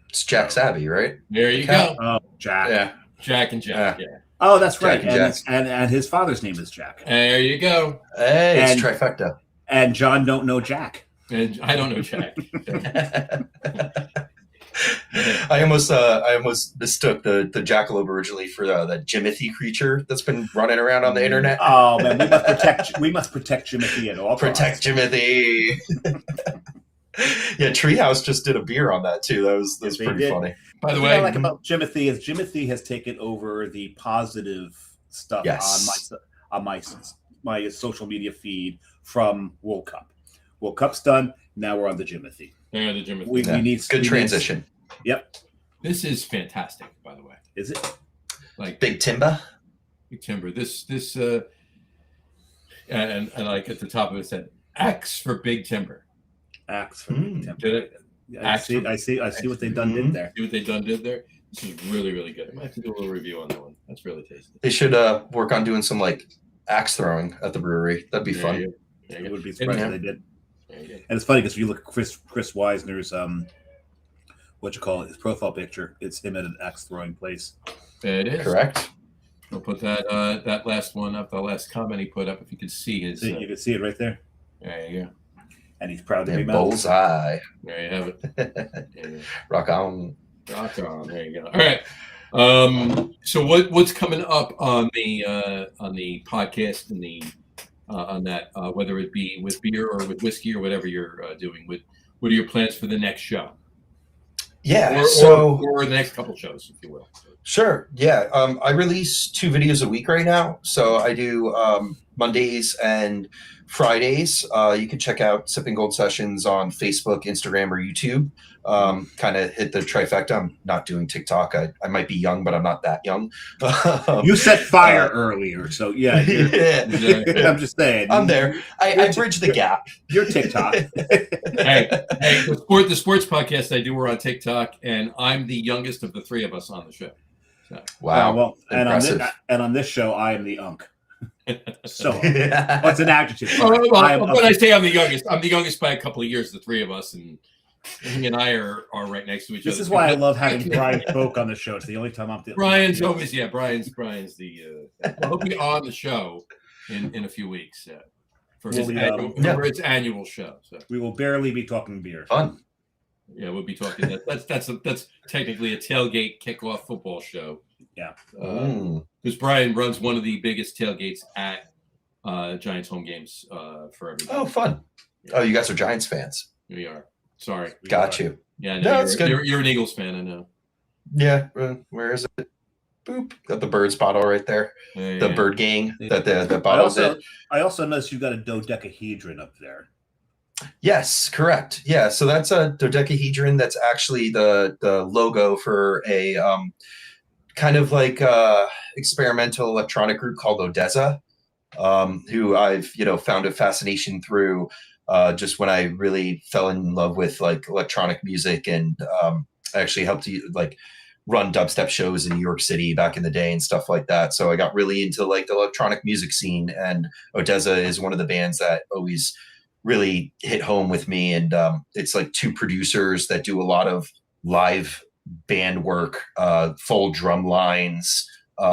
It's Jack Savvy, right? There you go. Oh, Jack. Yeah. Jack and Jack. Yeah. Oh, that's right. Jack and his father's name is Jack. There you go. Hey, it's trifecta. And John don't know Jack. And I don't know Jack. I almost mistook the jackalope originally for that Jimothy creature that's been running around on the internet. Oh man, we must protect Jimothy at all. Protect Jimothy. Yeah, Treehouse just did a beer on that too. That was pretty funny. By the way, what I like about Jimothy is Jimothy has taken over the positive stuff on my social media feed from World Cup. World Cup's done. Now we're on the Jimothy. Yeah, the Jimothy. We need good transition. Yep. This is fantastic, by the way. Is it? Like Big Timber? Big Timber. This and like at the top of it said X for Big Timber. Axe for Big Timber. Did it? I see what they did there. See what they did there? This is really, really good. I might have to do a little review on that one. That's really tasty. They should work on doing some like axe throwing at the brewery. That'd be fun. It would be surprised if they did. And it's funny because if you look at Chris Weisner's his profile picture, it's him at an axe throwing place. It is correct. I'll put that last one up, the last comment he put up. If you could see his, you can see it right there. There you go. And he's proud to be bullseye. There you have it. Rock on. Rock on. There you go. All right. So what's coming up on the podcast and the on that whether it be with beer or with whiskey or whatever you're doing? What are your plans for the next show? Yeah. Or the next couple shows, if you will. Sure. Yeah. I release 2 videos a week right now. So I do Mondays and Fridays. You can check out Sippin Gold Sessions on Facebook, Instagram, or YouTube. Kind of hit the trifecta. I'm not doing TikTok. I might be young, but I'm not that young. You set fire earlier, so yeah. Yeah. I'm just saying. I'm there. I bridge the gap. You're TikTok. Hey, the sports podcast I do, we're on TikTok, and I'm the youngest of the three of us on the show. So. Wow. Well, impressive. and on this show, I am the unk. So, what's an adjective? When I say I'm the youngest by a couple of years, the three of us, and he and I are right next to each other. This is why I love having Brian Folk on the show. It's the only time I'm. Brian's always Brian's the. He'll be on the show in a few weeks for his annual show. So we will barely be talking beer. Fun. Yeah, we'll be talking. That's technically a tailgate kickoff football show. Yeah, because Brian runs one of the biggest tailgates at Giants home games for everybody. Oh, fun! Oh, you guys are Giants fans. We are. Sorry, got you. Yeah, no, that's good. You're an Eagles fan, I know. Yeah, where is it? Boop, got the Birds bottle right there. Yeah. The Bird Gang that the bottle's in. I also noticed you've got a dodecahedron up there. Yes, correct. Yeah, so that's a dodecahedron. That's actually the logo for a kind of like experimental electronic group called Odessa, who I've found a fascination through just when I really fell in love with like electronic music, and I actually helped like run dubstep shows in New York City back in the day and stuff like that. So I got really into like the electronic music scene, and Odessa is one of the bands that always really hit home with me. And it's like two producers that do a lot of live band work, full drum lines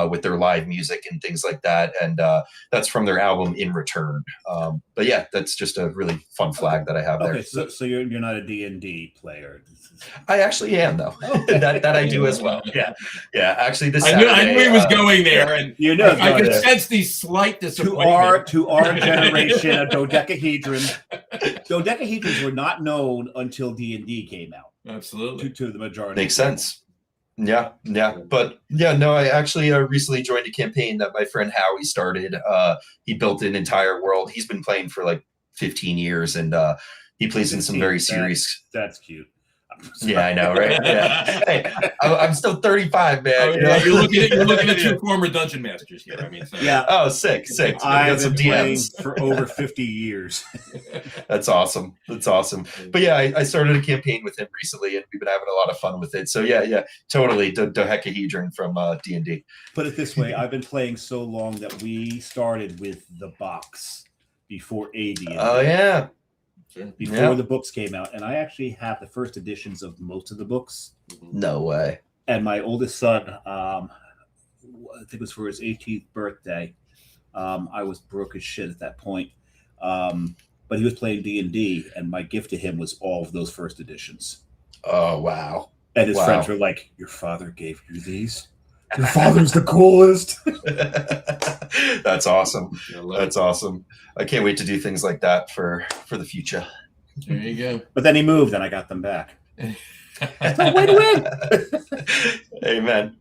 with their live music and things like that. And that's from their album In Return. But yeah, that's just a really fun flag that I have there. Okay, so you're not a D&D player. I actually am, though. that I do as well. Yeah. Actually, this I knew he was going there, and I could sense the slight disappointment. To our generation, a dodecahedron. Dodecahedrons were not known until D&D came out. Absolutely. To the majority. Makes sense. Yeah. But yeah, no, I actually recently joined a campaign that my friend Howie started. He built an entire world. He's been playing for like 15 years, and he plays in some very serious. That's cute. Yeah, I know, right? Yeah. Hey, I'm still 35, man. Oh, yeah, you're looking at two former dungeon masters here. I mean, so. Yeah. Oh, sick. I've been playing for over 50 years. That's awesome. But yeah, I started a campaign with him recently, and we've been having a lot of fun with it. So yeah, totally. Dodecahedron from D&D. Put it this way: I've been playing so long that we started with the box before AD. Oh yeah. Before the books came out, and I actually have the first editions of most of the books. No way. And my oldest son, I think it was for his 18th birthday. I was broke as shit at that point, but he was playing D&D, and my gift to him was all of those first editions. Oh wow! And his friends were like, "Your father gave you these? Your father's the coolest." That's awesome. That's awesome. I can't wait to do things like that for the future. There you go. But then he moved, and I got them back. So win-win. Amen.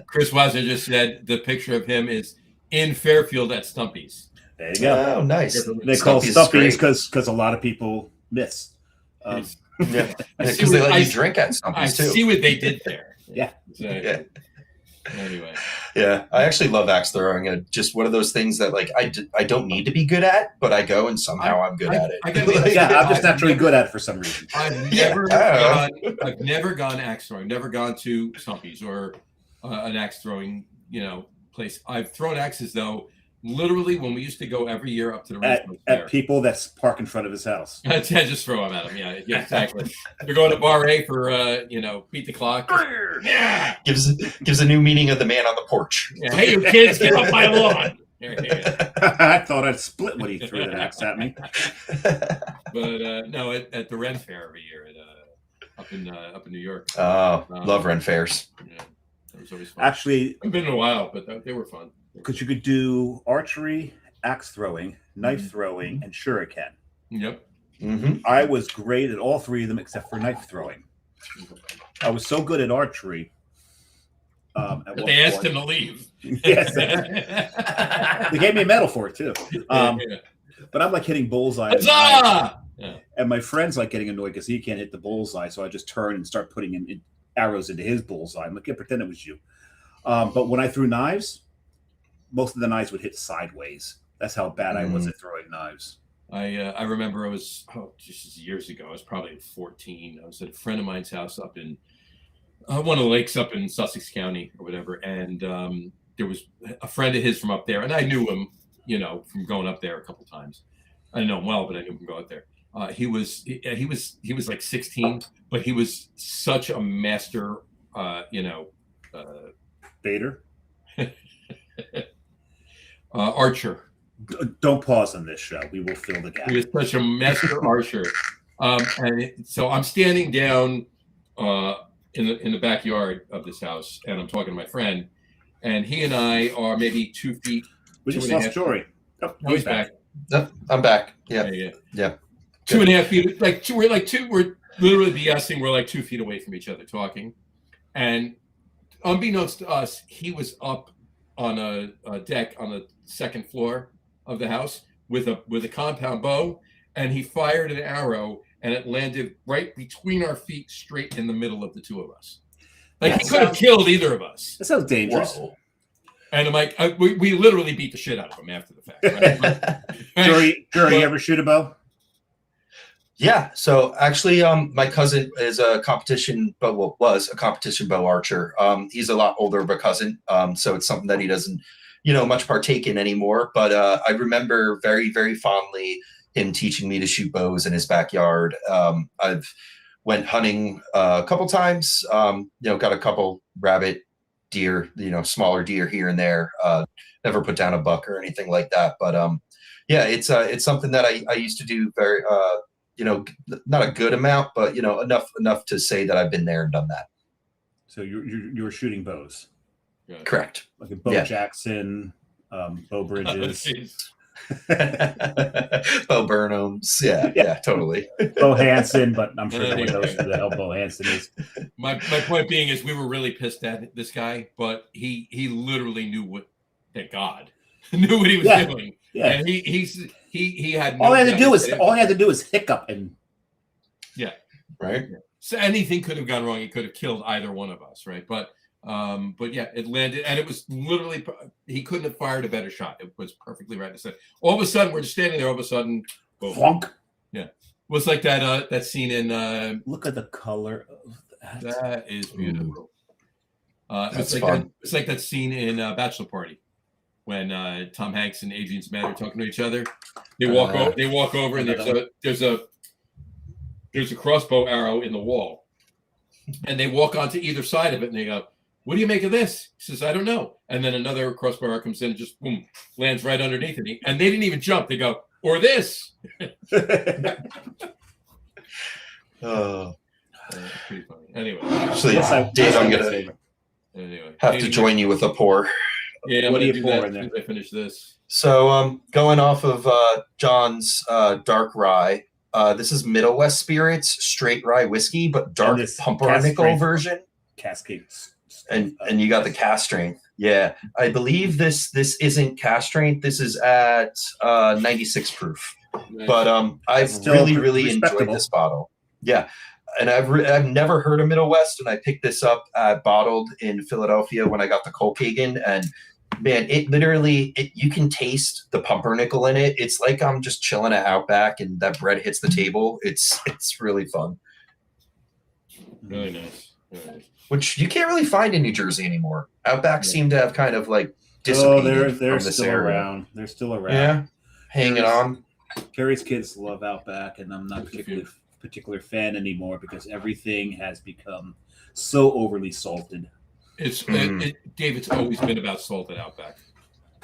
Chris Weiser just said the picture of him is in Fairfield at Stumpy's. There you go. Oh, nice. They call Stumpy's because a lot of people miss. Yeah, because they let you drink at Stumpy's too. I see what they did there. Yeah. So, yeah. Anyway. Yeah, I actually love axe throwing. Just one of those things that like I don't need to be good at, but I go and somehow I'm good at it. I'm just naturally good at it for some reason. I've never gone axe throwing. Never gone to Stumpy's or an axe throwing place. I've thrown axes though. Literally, when we used to go every year up to the at people that park in front of his house. I just throw them at him. Yeah, exactly. You're going to Bar A for beat the clock. Yeah, gives a new meaning of the man on the porch. Yeah. Hey, you kids, get off my lawn. Here I thought I'd split when he threw that axe at me. But no, at the Ren Fair every year up in New York. Oh, love Ren Fairs. Yeah, that was always fun. Actually, it's been a while, but they were fun. Because you could do archery, axe throwing, knife throwing, and shuriken. Yep. Mm-hmm. I was great at all three of them except for knife throwing. I was so good at archery At one They asked point. him to leave. Yes, they gave me a medal for it too. But I'm like hitting bullseye. And my friend's like getting annoyed because he can't hit the bullseye. So I just turn and start putting in arrows into his bullseye. I'm like, yeah, pretend it was you. But when I threw knives, most of the knives would hit sideways. That's how bad I was at throwing knives. I remember I was just years ago. I was probably 14. I was at a friend of mine's house up in one of the lakes up in Sussex County or whatever, and there was a friend of his from up there, and I knew him, from going up there a couple times. I didn't know him well, but I knew him from going up there. He was like 16, but he was such a master, Baiter? Archer. Don't pause on this show. We will fill the gap. He was such a master archer. So I'm standing down in the backyard of this house, and I'm talking to my friend, and he and I are maybe 2 feet. We just lost Jory. Oh, he's back. No, I'm back. Yeah. 2.5 feet. We're literally BSing. We're like 2 feet away from each other talking. And unbeknownst to us, he was up on a deck on the second floor of the house with a compound bow, and he fired an arrow, and it landed right between our feet, straight in the middle of the two of us. Like, he could have killed either of us. That sounds dangerous. Whoa. And I'm like, we literally beat the shit out of him after the fact. Right? Jory, you ever shoot a bow? Yeah. So actually, my cousin is was a competition bow archer. He's a lot older of a cousin. So it's something that he doesn't, much partake in anymore. But I remember very, very fondly him teaching me to shoot bows in his backyard. I've went hunting a couple times, got a couple rabbit, deer, smaller deer here and there. Never put down a buck or anything like that. But it's something that I used to do very, not a good amount, but enough to say that I've been there and done that. So you were shooting bows. Yeah. Correct. Like a Bo Jackson, Bo Bridges. Bo Burnhams. Yeah, totally. Bo Hansen, but I'm sure no one knows who the hell Bo Hansen is. My point being is we were really pissed at this guy, but he literally knew thank God, knew what he was doing. Yeah. And he had no all he had to do is hiccup and right. So anything could have gone wrong. He could have killed either one of us, right? But yeah, it landed, and it was literally, he couldn't have fired a better shot. It was perfectly right to say. All of a sudden, we're just standing there. All of a sudden, boom. Flunk. Yeah, it was like that scene in. Look at the color of that. That is beautiful. That's fun. It's like that scene in Bachelor Party when Tom Hanks and Adrian Smith are talking to each other. They walk over, and there's a crossbow arrow in the wall, and they walk onto either side of it, and they go, "What do you make of this?" He says, "I don't know." And then another crossbow arrow comes in and just boom, lands right underneath it. And they didn't even jump. They go, "Or this." Oh, pretty funny. Anyway, actually, Dave, I'm gonna have to join you with a pour. Yeah, what do you do pour that in there? as I finish this. So, going off of John's dark rye. This is Middle West Spirits straight rye whiskey, but dark pumpernickel version. Cascade. And you got the cast strength. Yeah, I believe this isn't cast strength. This is at 96 proof. Nice. But I've really enjoyed this bottle. Yeah, and I've never heard of Middle West, and I picked this up bottled in Philadelphia when I got the Colkagen, and man, it literally, you can taste the pumpernickel in it. It's like I'm just chilling at Outback and that bread hits the table. It's really fun. Really nice. Which you can't really find in New Jersey anymore. Outback seem to have kind of like dissipated they're from this still area. around. They're still around. Yeah, hanging on. Carrie's kids love Outback, and I'm not particular fan anymore because everything has become so overly salted. Dave, it's always been about salted Outback.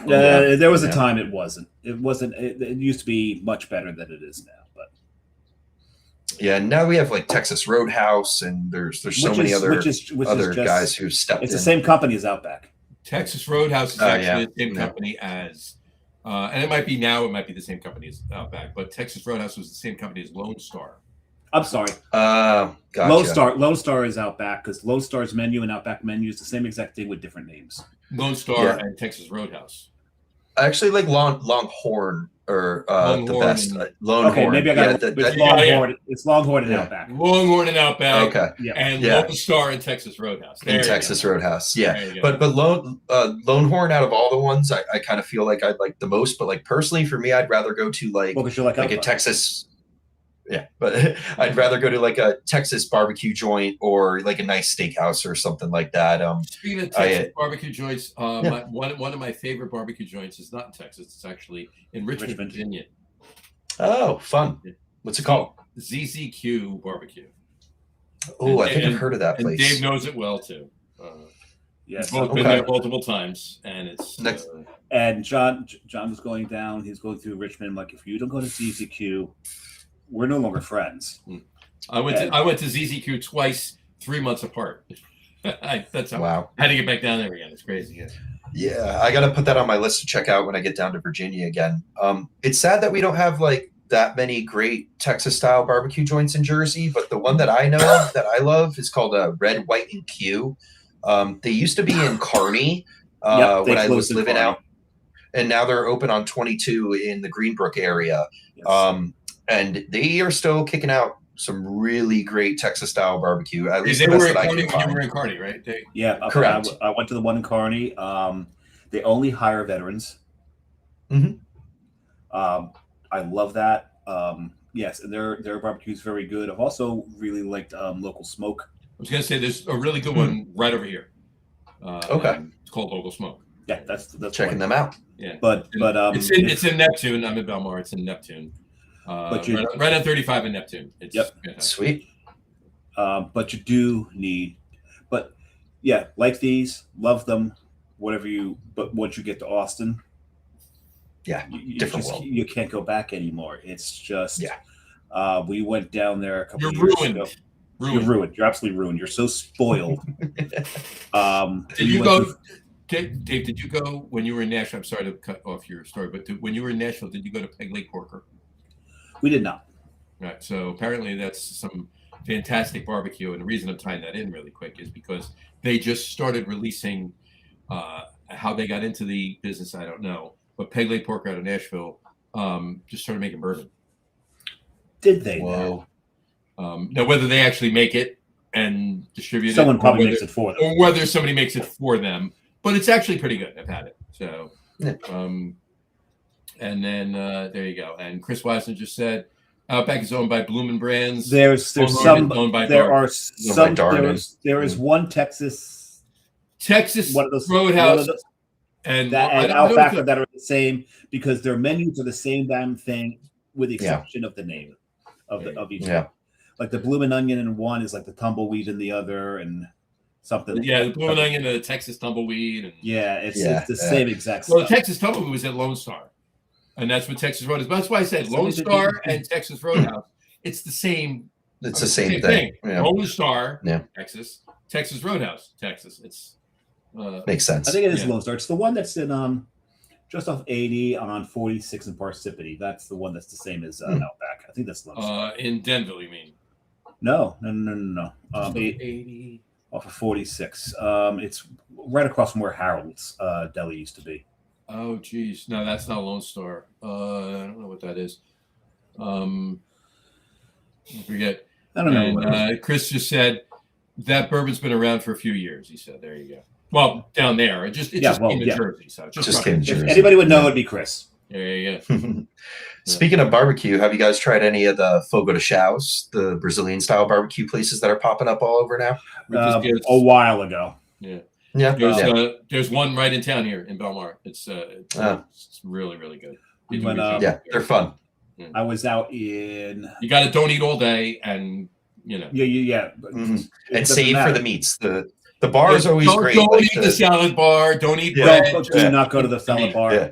There was a time it wasn't. It used to be much better than it is now. But yeah, now we have like Texas Roadhouse, and there's so many other guys who stepped in. It's the same company as Outback. Texas Roadhouse is actually the same company as, and it might be the same company as Outback, but Texas Roadhouse was the same company as Lone Star. I'm sorry. Gotcha. Lone Star is Outback because Lone Star's menu and Outback menu is the same exact thing with different names. Lone Star and Texas Roadhouse. I actually like Longhorn or the best. Longhorn. Okay, maybe I got it's Longhorn. It's Longhorn and Outback. Longhorn and Outback. Okay. And Lone Star and Texas Roadhouse. Roadhouse. Yeah. But Longhorn out of all the ones, I kind of feel like I'd like the most. But like personally, for me, I'd rather go to like a Texas. Yeah, but I'd rather go to like a Texas barbecue joint or like a nice steakhouse or something like that. Speaking of Texas barbecue joints, one of my favorite barbecue joints is not in Texas. It's actually in Richmond, Virginia. Oh, fun. What's it called? ZZQ Barbecue. Oh, I think I've heard of that place. And Dave knows it well, too. Yes. Both been there multiple times, and it's... and John was going down. He's going through Richmond. Like, if you don't go to ZZQ... we're no longer friends. I went to ZZQ twice, 3 months apart. That's how I had to get back down there again. It's crazy. Yeah, I got to put that on my list to check out when I get down to Virginia again. It's sad that we don't have like that many great Texas style barbecue joints in Jersey, but the one that I know of that I love is called Red, White, and Q. They used to be in Kearney when I was living out, and now they're open on 22 in the Greenbrook area. Yes. And they are still kicking out some really great Texas style barbecue. At least they were in Kearney when you were in Kearney, right? Correct. I went to the one in Kearney. They only hire veterans. Mm-hmm. I love that. Yes, and their barbecue is very good. I've also really liked Local Smoke. I was going to say there's a really good one right over here. Okay, it's called Local Smoke. Yeah, that's checking them out. Yeah, but it's in Neptune. I'm in Belmar. It's in Neptune. Right on 35 in Neptune. It's sweet. But you do need, like these, love them, but once you get to Austin, different world. You can't go back anymore. It's just, we went down there a couple of years ago. You're ruined. You're absolutely ruined. You're so spoiled. Did you go, Dave, did you go when you were in Nashville? I'm sorry to cut off your story, but when you were in Nashville, did you go to Peg Lake Porker? We did not. Right. So apparently that's some fantastic barbecue. And the reason I'm tying that in really quick is because they just started releasing how they got into the business. I don't know. But Peg Lake Porker out of Nashville just started making bourbon. Did they? Whoa. Now, whether they actually make it and distribute Someone probably makes it for them. Or whether somebody makes it for them. But it's actually pretty good. I've had it. So, and then there you go. And Chris Wiseman just said Outback is owned by Bloomin' Brands. There is one Texas Roadhouse and Outback that are the same because their menus are the same damn thing with the exception of the name of each one. Like the Bloomin' Onion in one is like the tumbleweed in the other and something. Yeah, the Bloomin' Onion and the Texas tumbleweed. And, it's the same exact stuff. Well, the Texas tumbleweed was at Lone Star. And that's what Texas Roadhouse. That's why I said Lone Star and Texas Roadhouse. It's the same. It's the same thing. Yeah. Lone Star, Texas. Texas Roadhouse, Texas. It's makes sense. I think it is Lone Star. It's the one that's in just off 80 on 46 in Parsippany. That's the one that's the same as Outback. I think that's Lone Star. In Denville, you mean? No. 80 off of 46. It's right across from where Harold's Deli used to be. Oh, geez. No, that's not Lone Star. I don't know what that is. I forget. I don't know. And Chris just said that bourbon's been around for a few years. He said, there you go. Well, down there. It just came to Jersey. So just came to Jersey. If anybody would know, it'd be Chris. There you go. Speaking of barbecue, have you guys tried any of the Fogo de Chão's, the Brazilian style barbecue places that are popping up all over now? A while ago. Yeah. There's one right in town here in Belmar. It's really, really good. They're fun. Yeah. I was out in. You got to don't eat all day, and you know. Yeah. And save for the meats. The bar is always great. Don't eat the salad bar. Don't eat bread. Do not go to the salad bar. Yeah.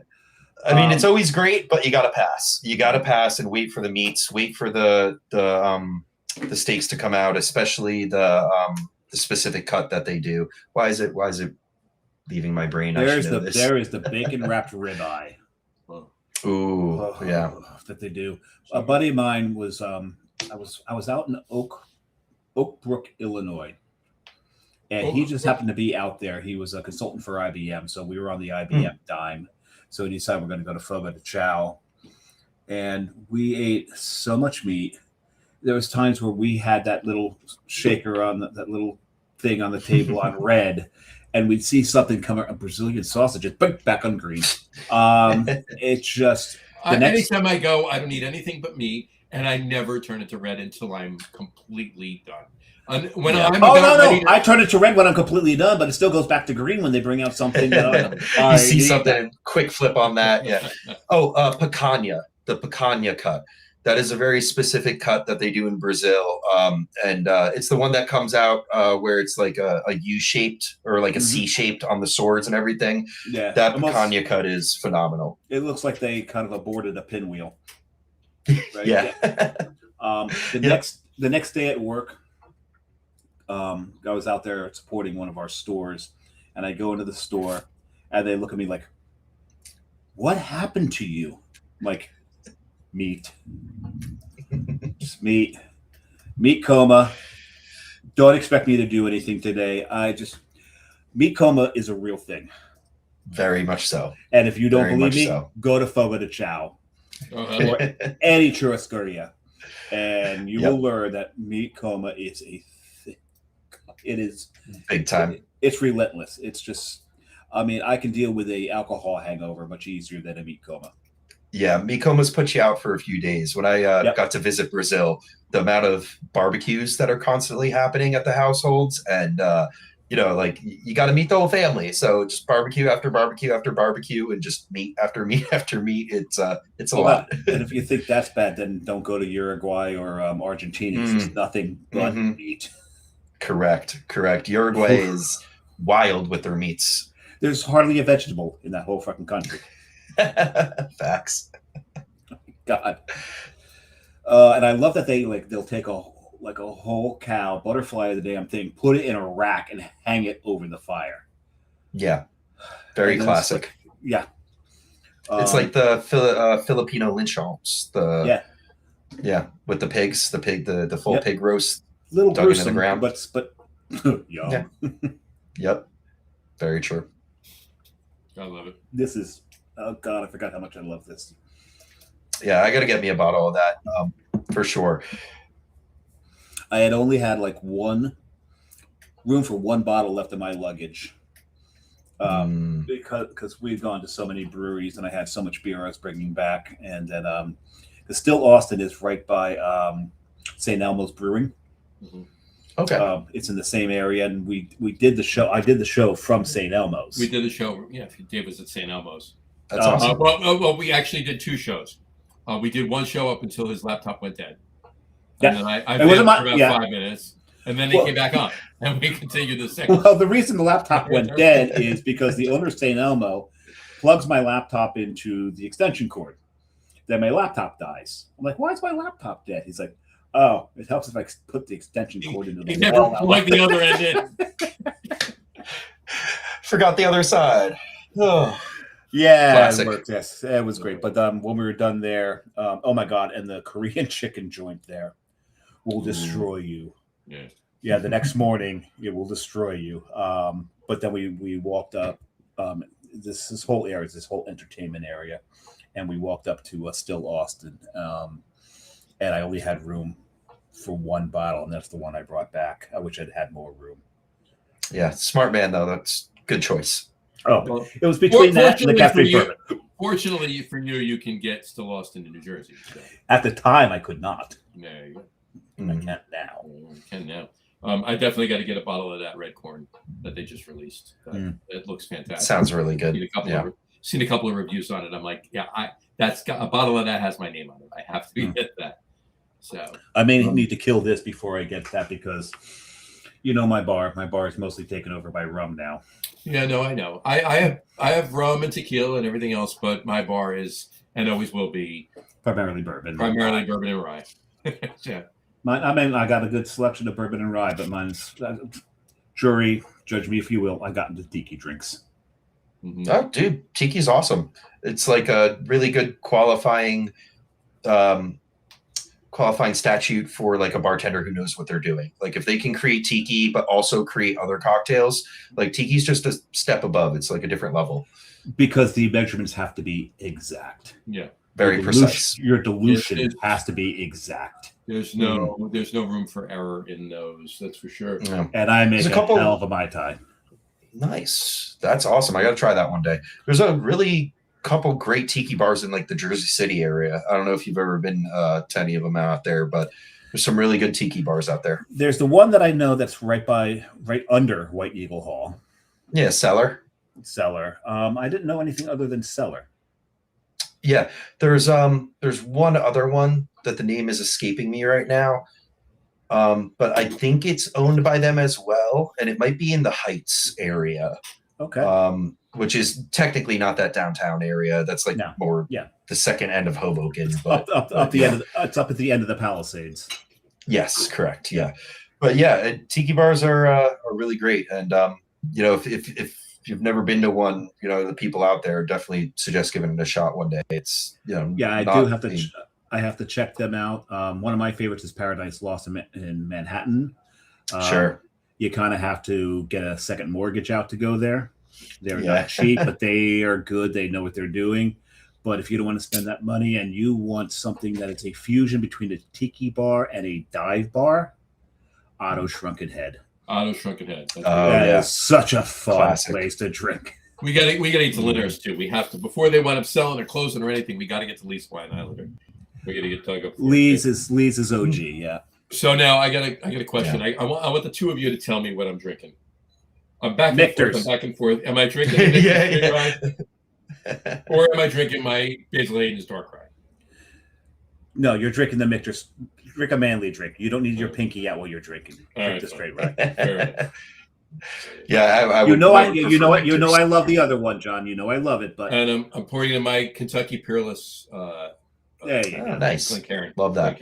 I mean, it's always great, but you got to pass. You got to pass and wait for the meats. Wait for the steaks to come out, especially the specific cut that they do. Why is it leaving my brain? There is the bacon wrapped ribeye. Ooh, yeah. That they do. A buddy of mine was I was out in Oak Brook, Illinois, and he just happened to be out there. He was a consultant for IBM, so we were on the IBM dime. So we decided we're going to go to Fogo de Chao, and we ate so much meat. There was times where we had that little shaker on that little thing on the table on red, and we'd see something come out, a Brazilian sausage, but back on green. It's just anytime I go, I don't eat anything but meat, and I never turn it to red until I'm completely done. I turn it to red when I'm completely done, but it still goes back to green when they bring out something that you see something, quick flip on that. Yeah. Picanha, the picanha cut. That is a very specific cut that they do in Brazil, and it's the one that comes out where it's like a U-shaped or like a C-shaped on the swords and everything. Yeah, that picanha cut is phenomenal. It looks like they kind of aborted a pinwheel. Right? Yeah. The next day at work, I was out there supporting one of our stores, and I go into the store, and they look at me like, "What happened to you?" I'm like, meat. Just meat coma. Don't expect me to do anything today. Meat coma is a real thing. Very much so. And if you don't believe me, go to Fogo de Chao or any churrascaria, and you will learn that meat coma is a thing. It is big time. It's relentless. It's just, I can deal with a alcohol hangover much easier than a meat coma. Yeah, meat comas put you out for a few days. When I got to visit Brazil, the amount of barbecues that are constantly happening at the households, and you got to meet the whole family. So just barbecue after barbecue after barbecue, and just meat after meat after meat. It's a lot. And if you think that's bad, then don't go to Uruguay or Argentina. It's nothing but meat. Correct. Uruguay is wild with their meats. There's hardly a vegetable in that whole fucking country. Facts. God. And I love that they'll take a whole cow, butterfly the damn thing, put it in a rack and hang it over the fire. Yeah. Very classic. It's like the Filipino lynchons. Yeah, with the pigs, the full pig roast, little dug into the ground. But yum. Yeah. Yep. Very true. I love it. This is, oh God, I forgot how much I love this. Yeah, I got to get me a bottle of that for sure. I had only had room for one bottle left in my luggage because we've gone to so many breweries and I had so much beer I was bringing back. And then the Still Austin is right by St. Elmo's Brewing. Mm-hmm. Okay. It's in the same area, and we did the show. I did the show from St. Elmo's. We did the show. Yeah, Dave was at St. Elmo's. That's awesome. Well, we actually did two shows. We did one show up until his laptop went dead. And then I for about 5 minutes, and then they came back on, and we continued the second. Well, the reason the laptop went dead is because the owner of St. Elmo plugs my laptop into the extension cord. Then my laptop dies. I'm like, why is my laptop dead? He's like, oh, it helps if I put the extension cord into the He never plugged the other end in. Forgot the other side. Oh. Yeah, classic. It worked. Yes, it was great. But when we were done there, oh my God, and the Korean chicken joint there will destroy you. Yeah. The next morning it will destroy you. But then we walked up. This whole area is this whole entertainment area, and we walked up to Still Austin, and I only had room for one bottle, and that's the one I brought back. I wish I'd had more room. Yeah, smart man though. That's good choice. Oh, well, it was between that and the cafe bourbon. Fortunately for you, you can get Still Austin in New Jersey. So. At the time, I could not. There you go. I can't now. I can now. I definitely got to get a bottle of that red corn that they just released. It looks fantastic. Sounds really good. Seen a couple of reviews on it. I'm like, that's got a bottle of that has my name on it. I have to get that. So I may need to kill this before I get that because my bar is mostly taken over by rum now. Yeah, no, I know. I have rum and tequila and everything else, but my bar is and always will be primarily bourbon. Primarily bourbon and rye. Yeah. I got a good selection of bourbon and rye, but mine's jury, judge me if you will. I got into tiki drinks. Mm-hmm. Oh, dude, tiki's awesome. It's like a really good qualifying qualifying statute for like a bartender who knows what they're doing. Like if they can create tiki but also create other cocktails, like tiki's just a step above. It's like a different level because the measurements have to be exact. Yeah, very precise. Your dilution has to be exact. There's no room for error in those. That's for sure. Yeah. And I make a hell of a Mai Tai. Nice. That's awesome. I got to try that one day. There's a really couple great tiki bars in like the Jersey City area. I don't know if you've ever been to any of them out there, but there's some really good tiki bars out there. There's the one that I know that's right under White Eagle Hall. Yeah, Cellar. I didn't know anything other than Cellar. Yeah, there's one other one that the name is escaping me right now. But I think it's owned by them as well, and it might be in the Heights area. Okay. Which is technically not that downtown area. That's like more the second end of Hoboken. But up the end. It's up at the end of the Palisades. Yes, correct. Yeah, but yeah, tiki bars are really great, and if you've never been to one, the people out there definitely suggest giving it a shot one day. It's I have to check them out. One of my favorites is Paradise Lost in Manhattan. Sure. You kind of have to get a second mortgage out to go there. They're not cheap, but they are good. They know what they're doing. But if you don't want to spend that money and you want something that is a fusion between a tiki bar and a dive bar, Otto Shrunken Head. That is such a fun place to drink. We gotta eat the Linners too. We have to before they wind up selling or closing or anything. We gotta get to Lee's Wine Islander. We gotta get Tug up. Lee's is OG, yeah. So now I got a question. I want the two of you to tell me what I'm drinking. I'm back and forth. Am I drinking or am I drinking my Basil Hayden's Dark Rye? No, you're drinking the Michter's. Drink a manly drink. You don't need your pinky out while you're drinking. Drink the straight rye. Yeah, I would. I love the other one, John. I love it. But and I'm pouring in my Kentucky Peerless. There you go. Nice. Glencairn. Love that.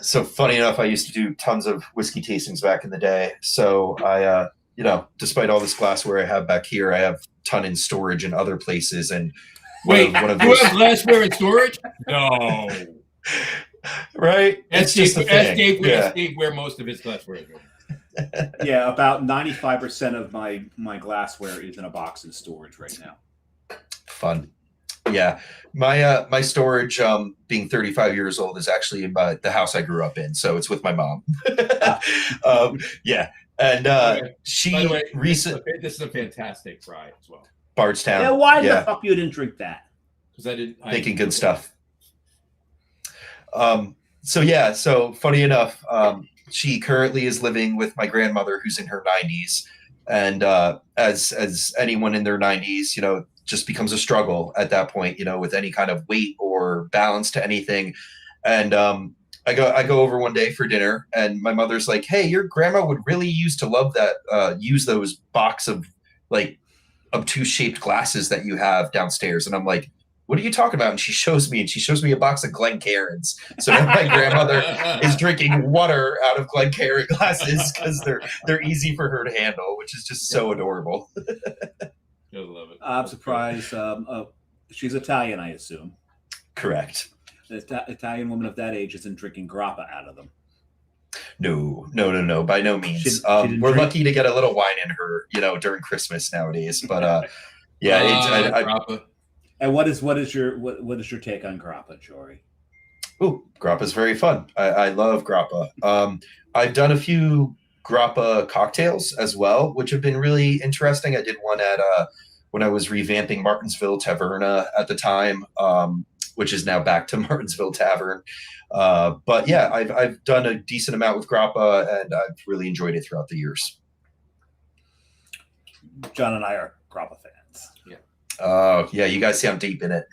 So funny enough, I used to do tons of whiskey tastings back in the day. So I, despite all this glassware I have back here, I have a ton in storage in other places. And you have glassware in storage? No. Right? It's just a thing. Escape where most of his glassware is. Yeah, about 95% of my glassware is in a box in storage right now. Fun. Yeah, my storage, being 35 years old, is actually in the house I grew up in, so it's with my mom. Yeah, and she by the way, recently. This is a fantastic rye as well. Bardstown. Yeah, why the fuck you didn't drink that? Because I didn't. Making good stuff. So funny enough, she currently is living with my grandmother, who's in her 90s, and as anyone in their 90s, just becomes a struggle at that point, with any kind of weight or balance to anything. And I go over one day for dinner, and my mother's like, "Hey, your grandma would really use those box of like obtuse shaped glasses that you have downstairs." And I'm like, "What are you talking about?" And she shows me a box of Glencairns. So now my grandmother is drinking water out of Glencairn glasses because they're easy for her to handle, which is just so adorable. I love it. I'm surprised. She's Italian, I assume. Correct. An Italian woman of that age isn't drinking grappa out of them. No, by no means. We're lucky to get a little wine in her, during Christmas nowadays. But grappa. And what is your take on grappa, Jory? Oh, grappa is very fun. I love grappa. I've done a few grappa cocktails as well, which have been really interesting. I did one at when I was revamping Martinsville Taverna at the time, which is now back to Martinsville Tavern. But yeah, I've done a decent amount with grappa, and I've really enjoyed it throughout the years. John and I are grappa fans. Yeah. Oh yeah, you guys see I'm deep in it.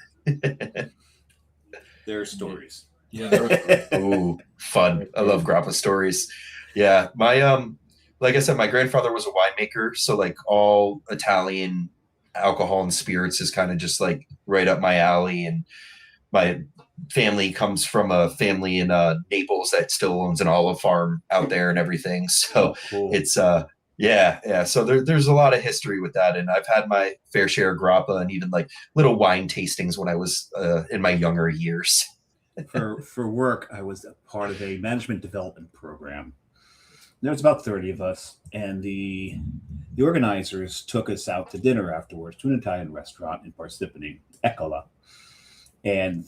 There are stories. Yeah, there are stories. Oh, fun! I love grappa stories. Yeah, my like I said, my grandfather was a winemaker, so like all Italian alcohol and spirits is kind of just like right up my alley. And my family comes from a family in Naples that still owns an olive farm out there and everything. So cool. It's Yeah. So there's a lot of history with that, and I've had my fair share of grappa and even like little wine tastings when I was in my younger years. For work, I was a part of a management development program. There was about 30 of us, and the organizers took us out to dinner afterwards to an Italian restaurant in Parsippany, Eccola. And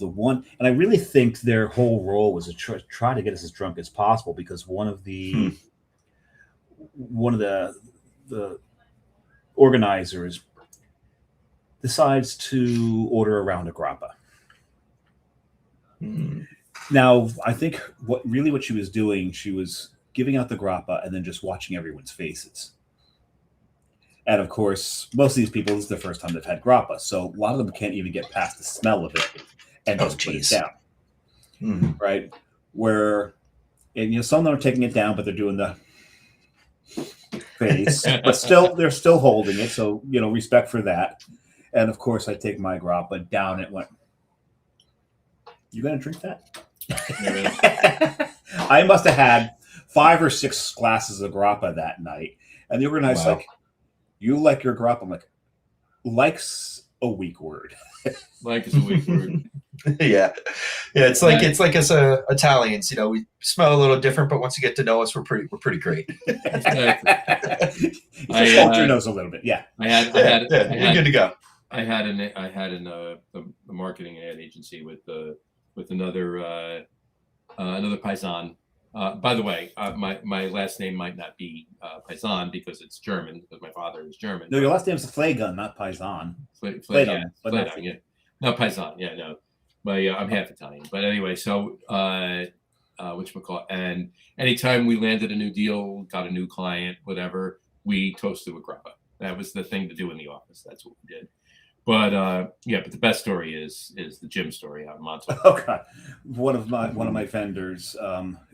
I really think their whole role was to try to get us as drunk as possible, because one of the organizers decides to order a round of grappa. Now, I think what she was doing, she was giving out the grappa and then just watching everyone's faces. And of course, most of these people, this is the first time they've had grappa, so a lot of them can't even get past the smell of it and just put it down. Right? Some of them are taking it down, but they're doing the face, but they're still holding it. So, respect for that. And of course, I take my grappa down and went, "You gonna drink that?" I must have had 5 or 6 glasses of grappa that night. And the organizer's like, "You like your grappa?" I'm like, "Like's a weak word." Like is a weak word. Yeah. It's like as Italians, we smell a little different, but once you get to know us, we're pretty great. Exactly. Just hold your nose a little bit. Yeah. You're good to go. I had a marketing ad agency with another paisan. By the way, my last name might not be paisan because it's German, because my father is German. No, your last name's Flagon, not paisan. Flagon, yeah. No, paisan, yeah, no. I'm half Italian. But anyway, so whatchamacallit, and anytime we landed a new deal, got a new client, whatever, we toasted with grappa. That was the thing to do in the office. That's what we did. But but the best story is the gym story out in Montauk. Oh God, one of my vendors,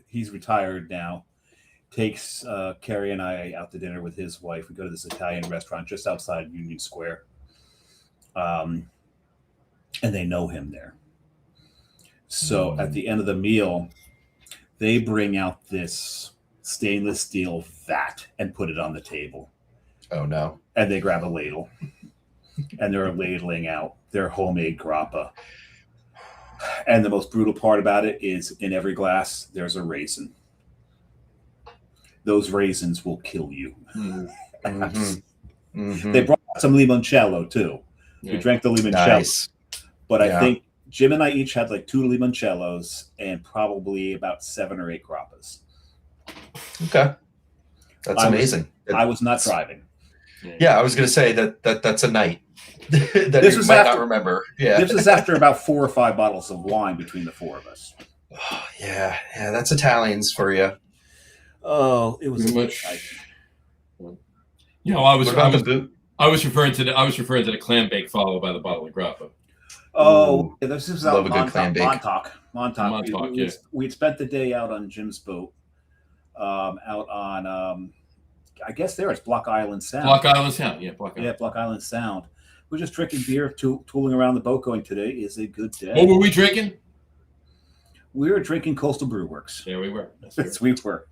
he's retired now, takes Carrie and I out to dinner with his wife. We go to this Italian restaurant just outside Union Square, and they know him there. So at the end of the meal, they bring out this stainless steel vat and put it on the table. Oh no! And they grab a ladle. And they're ladling out their homemade grappa. And the most brutal part about it is in every glass, there's a raisin. Those raisins will kill you. They brought some limoncello too. We drank the limoncello. Nice. But I think Jim and I each had like 2 limoncellos and probably about 7 or 8 grappas. Okay. That's amazing. I was not driving. Yeah, I was going to say that's a night that this you might not remember. Yeah, this is after about 4 or 5 bottles of wine between the 4 of us. Oh, yeah, that's Italians for you. Oh, it was much. I was referring to the clam bake followed by the bottle of grappa. Oh, yeah, this is out Montauk. Montauk. We'd spent the day out on Jim's boat, out on. I guess there it's Block Island Sound. Block Island Sound. Block Island Sound. We're just drinking beer, tooling around the boat going, today is a good day. What were we drinking? We were drinking Coastal Brew Works. There we were. Yes, we were.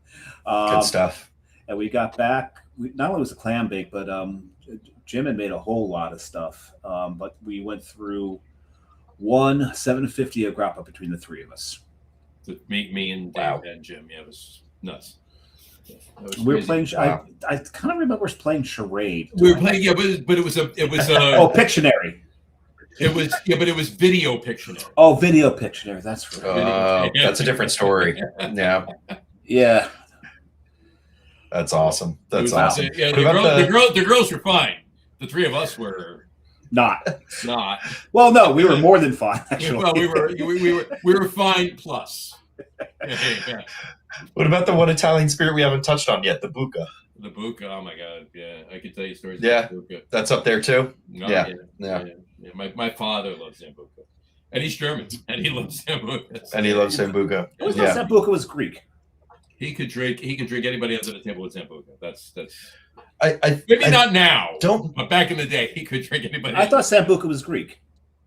Good stuff. And we got back. Not only was the clam bake, but Jim had made a whole lot of stuff. But we went through 750 of grappa between the 3 of us. Me and Dave and Jim. Yeah, it was nuts. We were playing. Wow. I kind of remember us playing charade. We were playing, but it was Pictionary. It was video Pictionary. Oh, video Pictionary. That's right. That's a different story. Yeah. That's awesome. That's awesome. Yeah, the girls were fine. The 3 of us were not. Well, no, we were more than fine. Actually, well, we were fine plus. Yeah. What about the one Italian spirit we haven't touched on yet? The bucca. The bucca. Oh my God. Yeah, I could tell you stories. Yeah, about bucca. That's up there too. Oh, yeah. My father loves Sambuca, and he's German, and he loves Sambuca. Sambuca. It was not Sambuca was Greek. He could drink anybody under the table with Sambuca. That's. Maybe not now. But back in the day, he could drink anybody. I thought Sambuca was Greek.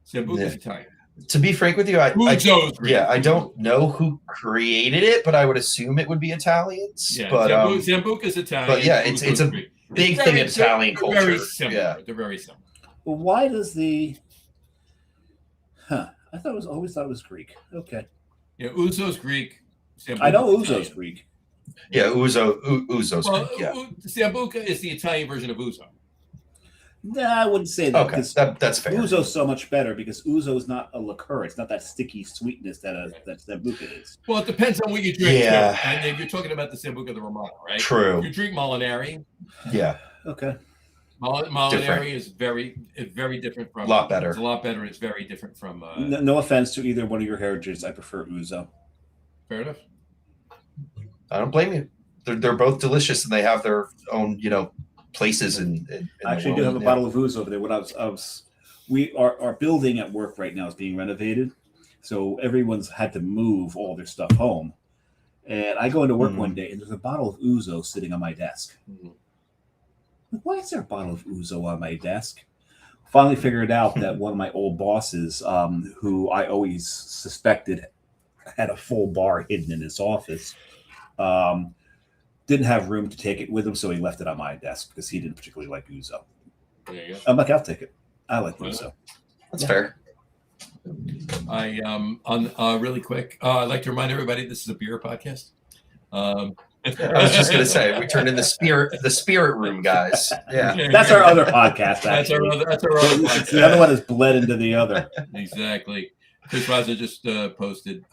Sambuca is Italian. To be frank with you, I Greek. don't know who created it, but I would assume it would be Italians. Yeah, but Sambuca's Italian. But yeah, it's a Greek. big thing in Italian culture. Very similar. Yeah. They're very similar. Well, why does the? I always thought it was Greek. Okay. Yeah, ouzo's Greek. Sambuca's I know ouzo's Italian. Greek. Yeah, ouzo's Greek. Yeah. Sambuca is the Italian version of ouzo. Nah, I wouldn't say that. Okay, that's fair. Ouzo's so much better because ouzo is not a liqueur. It's not that sticky sweetness that Sambuca is. Well, it depends on what you drink. Yeah. Too. And if you're talking about the Sambuca the Romano, right? True. If you drink Molinari. Yeah. Okay. Molinari is very different from. A lot better. It's a lot better. It's very different from. No offense to either one of your heritages. I prefer ouzo. Fair enough. I don't blame you. They're both delicious and they have their own, places in I actually do have a bottle of ouzo over there. When our building at work right now is being renovated, so everyone's had to move all their stuff home. And I go into work one day and there's a bottle of ouzo sitting on my desk. Why is there a bottle of ouzo on my desk? Finally figured out that one of my old bosses, who I always suspected had a full bar hidden in his office, didn't have room to take it with him, so he left it on my desk because he didn't particularly like ouzo. There you go. I'm like, I'll take it. I like ouzo. That's fair. Really quick, I'd like to remind everybody this is a beer podcast. I was just gonna say we turned in the spirit room, guys. Yeah, that's our other podcast. That's our other podcast. The other one has bled into the other. Exactly. Chris Raza just posted.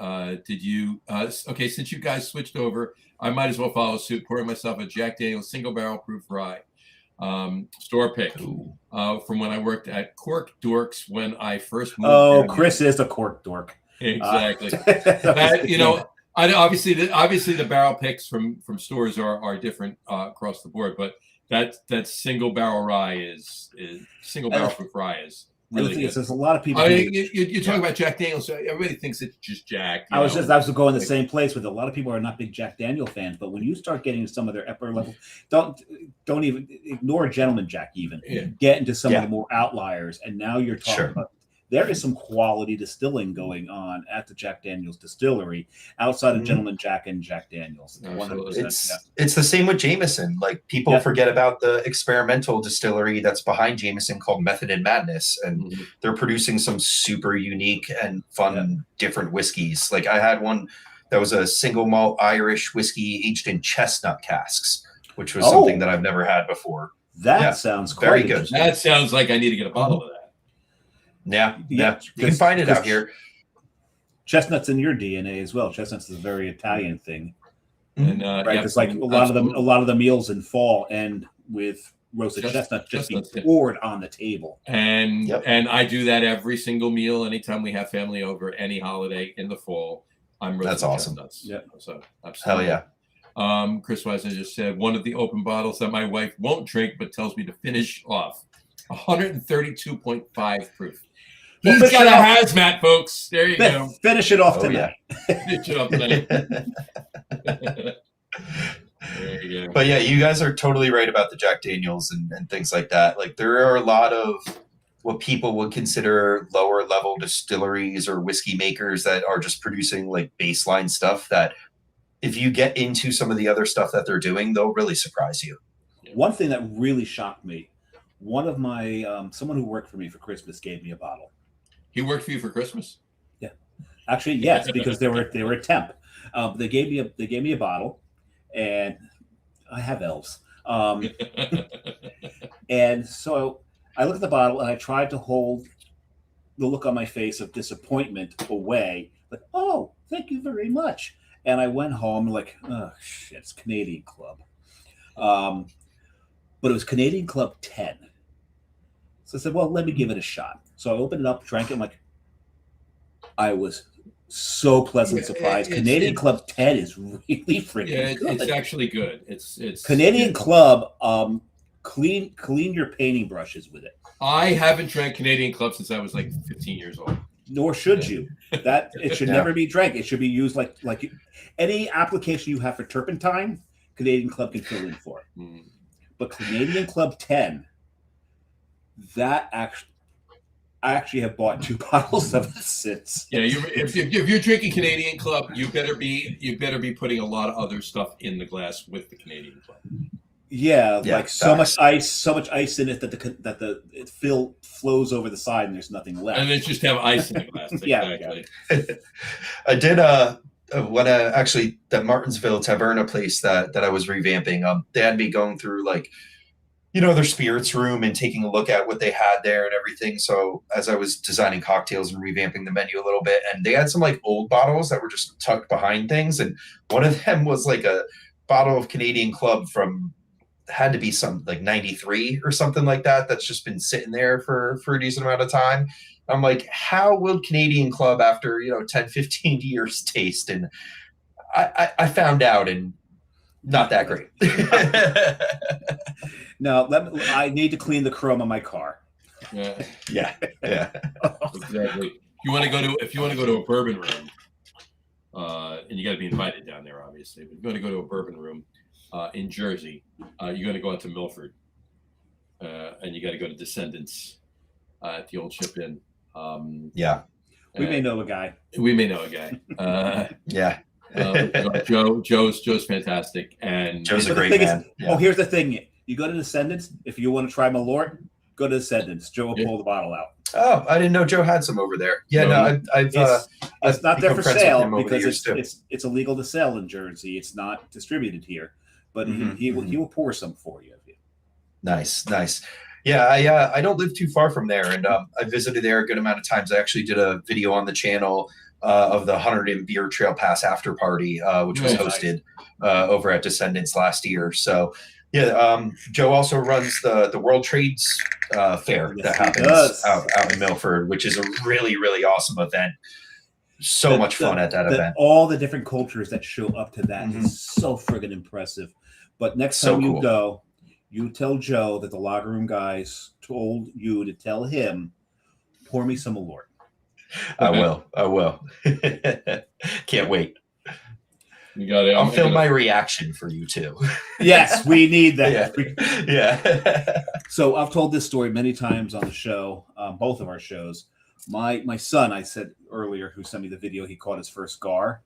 Did you? Okay, since you guys switched over, I might as well follow suit. Pouring myself a Jack Daniel's single barrel proof rye, store pick from when I worked at Cork Dorks when I first moved. Oh, Chris is a cork dork. Exactly. Obviously the barrel picks from stores are different across the board, but that single barrel rye is single barrel proof rye is really good. There's a lot of people. You're talking about Jack Daniel's, so everybody thinks it's just Jack. I was going the same place with a lot of people are not big Jack Daniel fans, but when you start getting some of their upper level, don't even ignore Gentleman Jack. Even get into some of the more outliers, and now you're talking about. There is some quality distilling going on at the Jack Daniel's distillery outside of Gentleman Jack and Jack Daniel's. 100%. It's the same with Jameson. Like people forget about the experimental distillery that's behind Jameson called Method and Madness, and they're producing some super unique and fun different whiskeys. Like I had one that was a single malt Irish whiskey aged in chestnut casks, which was something that I've never had before. That sounds very good. That sounds like I need to get a bottle of that. Yeah. You can find it out here. Chestnuts in your DNA as well. Chestnuts is a very Italian thing, and it's like a lot of the meals in fall end with roasted chestnuts just being poured on the table. And I do that every single meal. Anytime we have family over, any holiday in the fall, I'm roasting That's awesome. chestnuts. Yeah, so absolutely. Hell yeah. Chris Weiser just said one of the open bottles that my wife won't drink but tells me to finish off. 132.5 proof. He's got a hazmat, folks. There you go. Finish it off tonight. Finish it off tonight. There you go. But yeah, you guys are totally right about the Jack Daniels and things like that. Like there are a lot of what people would consider lower level distilleries or whiskey makers that are just producing like baseline stuff that if you get into some of the other stuff that they're doing, they'll really surprise you. One thing that really shocked me, one of my someone who worked for me for Christmas gave me a bottle. He worked for you for Christmas? Yeah, actually, yes, because they were a temp. They gave me a bottle, and I have elves, and so I looked at the bottle and I tried to hold the look on my face of disappointment away, like, oh, thank you very much. And I went home like, oh shit, it's Canadian Club, but it was Canadian Club 10. So I said, well, let me give it a shot. So I opened it up, drank it. I'm like, I was so pleasantly surprised. Canadian Club 10 is really freaking good. It's actually good. It's Canadian Club. Clean your painting brushes with it. I haven't drank Canadian Club since I was like 15 years old. Nor should you. That it should never be drank. It should be used like any application you have for turpentine. Canadian Club can fill in for it. But Canadian Club 10. That I actually have bought 2 bottles of it since. Yeah, if you're drinking Canadian Club, you better be putting a lot of other stuff in the glass with the Canadian Club. Yeah, like so much ice in it that it flows over the side and there's nothing left. And then just have ice in the glass. Exactly. Yeah. I did when actually that Martinsville Taverna place that I was revamping. They had me going through like, their spirits room and taking a look at what they had there and everything. So as I was designing cocktails and revamping the menu a little bit, and they had some like old bottles that were just tucked behind things, and one of them was like a bottle of Canadian Club from. Had to be some like 93 or something like that. That's just been sitting there for a decent amount of time. I'm like, how will Canadian Club after 10, 15 years taste? And I found out, and not that great. No, I need to clean the chrome on my car. Yeah. Exactly. If you want to go to a bourbon room, and you got to be invited down there, obviously. But if you want to go to a bourbon room in Jersey, you're going to go out to Milford, and you got to go to Descendants at the old Ship Inn. We may know a guy. Yeah. Joe's fantastic, and Joe's a great man. Here's the thing: you go to Descendants. If you want to try Malort, go to Descendants. Joe will pull the bottle out. Oh, I didn't know Joe had some over there. Yeah, It's not there for sale because it's illegal to sell in Jersey. It's not distributed here, but he will pour some for you. Nice. Yeah, I don't live too far from there, and I visited there a good amount of times. I actually did a video on the channel of the 100 Beer Trail Pass after party, which was hosted over at Descendants last year. So, yeah, Joe also runs the World Trades Fair that happens out in Milford, which is a really, really awesome event. So much fun at that event. All the different cultures that show up to that is so friggin' impressive. But next time you go, you tell Joe that the Lager Room guys told you to tell him, pour me some Malort. I will. Can't wait. You got it. I'll film my reaction for you too. Yes, we need that. Yeah. So I've told this story many times on the show, both of our shows. My son, I said earlier, who sent me the video, he caught his first gar.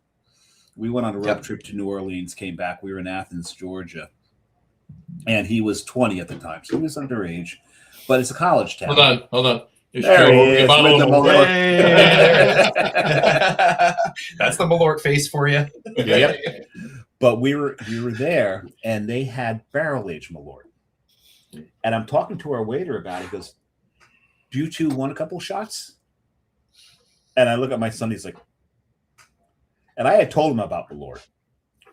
We went on a road trip to New Orleans, came back. We were in Athens, Georgia. And he was 20 at the time, so he was underage. But it's a college town. Hold on. There he is with the Malort. That's the Malort face for you. Yep. But we were there, and they had barrel-aged Malort. And I'm talking to our waiter about it. He goes, "Do you two want a couple shots?" And I look at my son. He's like, and I had told him about Malort.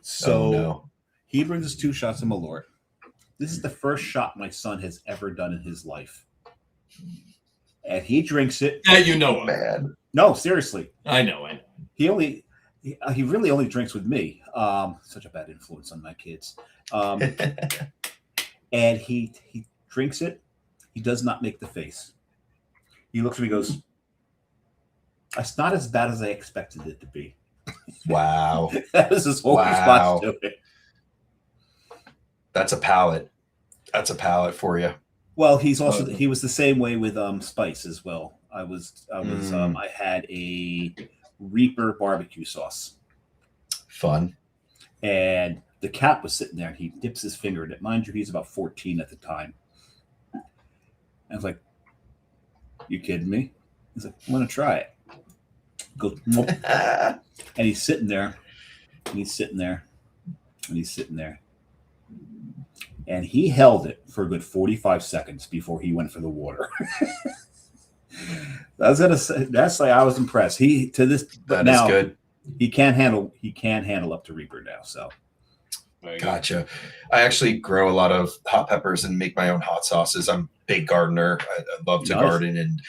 So he brings us 2 shots of Malort. This is the first shot my son has ever done in his life. And he drinks it. Yeah, man. No, seriously. I know. He really only drinks with me. Such a bad influence on my kids. And he drinks it. He does not make the face. He looks at me and goes, "It's not as bad as I expected it to be." Wow. That was his whole response to it. That's a palate. That's a palate for you. Well, he was the same way with spice as well. I had a Reaper barbecue sauce. Fun. And the cat was sitting there and he dips his finger in it. Mind you, he's about 14 at the time. I was like, "You kidding me?" He's like, "I'm gonna try it." Goes, nope. And he's sitting there, and he's sitting there, and he's sitting there. And he held it for a good 45 seconds before he went for the water. I was gonna say I was impressed. That is good. He can't handle up to Reaper now. So gotcha. I actually grow a lot of hot peppers and make my own hot sauces. I'm a big gardener. I love to garden, and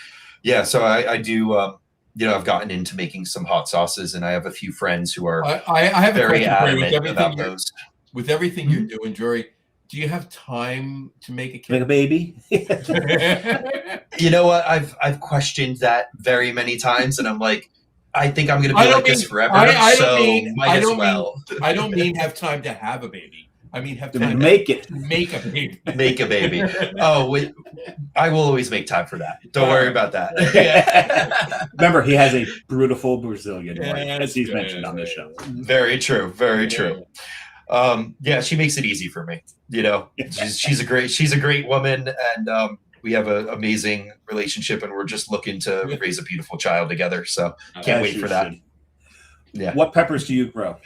so I do. I've gotten into making some hot sauces, and I have a few friends who are I have very a question adamant about those. With everything you're doing, Jory, do you have time to make a kid? Make a baby? You know what? I've questioned that very many times, and I'm like, I think I'm going to be like this forever. I don't mean have time to have a baby. I mean, have To time make it. make a baby. Make a baby. Oh, wait, I will always make time for that. Don't worry about that. Remember, he has a beautiful Brazilian Yeah, wife, as he's mentioned on this show. Very true. Very true. Yeah, she makes it easy for me. You know, she's a great woman, and we have an amazing relationship, and we're just looking to raise a beautiful child together. So can't wait for that. Yeah. What peppers do you grow?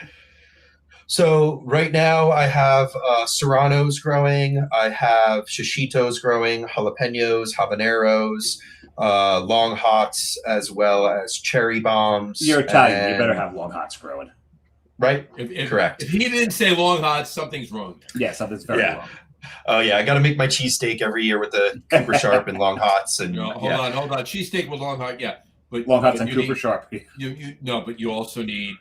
So right now I have serranos growing. I have shishitos growing, jalapenos, habaneros, long hots, as well as cherry bombs. You're Italian. You better have long hots growing. Right? Correct. If he didn't say long hots, something's wrong. Yeah, something's very wrong. Oh yeah, I got to make my cheesesteak every year with the Cooper Sharp and long hots. And Hold on. Cheesesteak with long hot, yeah. But long hots and you Cooper need, Sharp. But you also need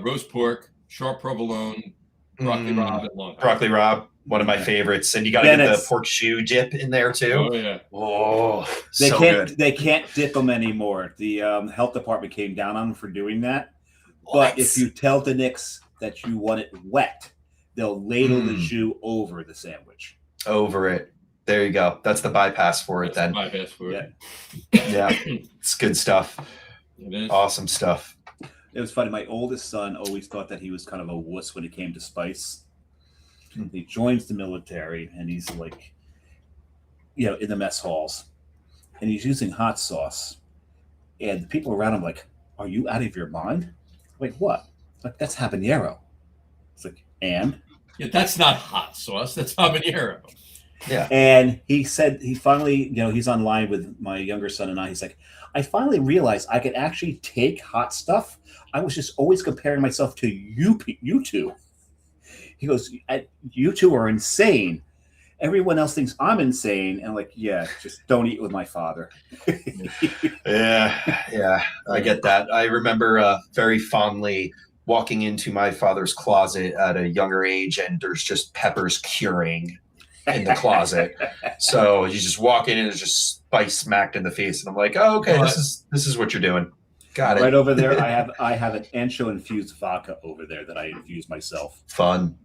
roast pork, sharp provolone, broccoli rabe, and long hot. Broccoli rabe, one of my favorites, and you got to get the pork shoe dip in there too. Oh yeah. Oh, They can't dip them anymore. The health department came down on them for doing that. But if you tell the Knicks that you want it wet, they'll ladle the shoe over the sandwich. Over it. There you go. That's the bypass for it then. Bypass for it. Yeah. It's good stuff. It is. Awesome stuff. It was funny. My oldest son always thought that he was kind of a wuss when it came to spice. He joins the military, and he's like, in the mess halls, and he's using hot sauce. And the people around him like, "Are you out of your mind? Like what?" Like, that's habanero. It's like, and? Yeah, that's not hot sauce. That's habanero. Yeah. And he said he finally, he's online with my younger son and I. He's like, I finally realized I could actually take hot stuff. I was just always comparing myself to you two. He goes, you two are insane. Everyone else thinks I'm insane. And I'm like, yeah, just don't eat with my father. Yeah, I get that. I remember very fondly walking into my father's closet at a younger age, and there's just peppers curing in the closet. So you just walk in and there's just spice smacked in the face, and I'm like, oh, okay, this is what you're doing. Got it. Right over there, I have an ancho infused vodka over there that I infuse myself. Fun.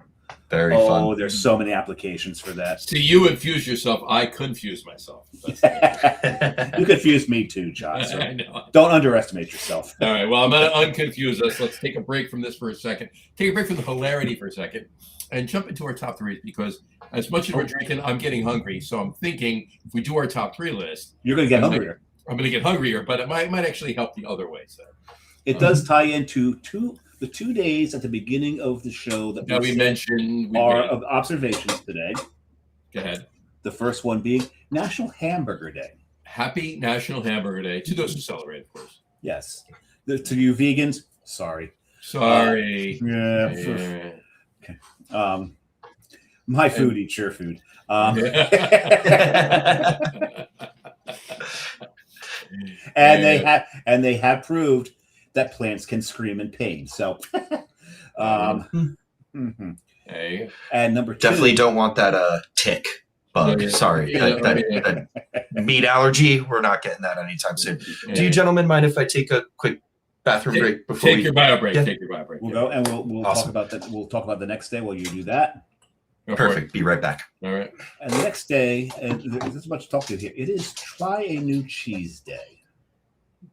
Very fun. Oh, there's so many applications for that. See, you infuse yourself. I confuse myself. You confuse me too, John. So I know. don't underestimate yourself. All right. Well, I'm going to unconfuse us. Let's take a break from this for a second. Take a break from the hilarity for a second and jump into our top three, because as much as we're drinking, I'm getting hungry. So I'm thinking if we do our top three list, you're going to get hungrier. I'm going to get hungrier, but it might actually help the other way. So it does tie into the 2 days at the beginning of the show that we mentioned are of observations today. Go ahead. The first one being National Hamburger Day. Happy National Hamburger Day to those who celebrate, of course. Yes. To you vegans, sorry. Sorry. Okay. My food eats your food. And they have proved that plants can scream in pain. So, Hey. And number two, definitely don't want that tick bug. Sorry, that meat allergy. We're not getting that anytime soon. Do you gentlemen mind if I take a quick bathroom break before your bio break? Yeah. Take your bio break. We'll go and we'll talk about that. We'll talk about the next day while you do that. Perfect. Be right back. All right. And the next day, and there's much to talk to here. It is Try a New Cheese Day.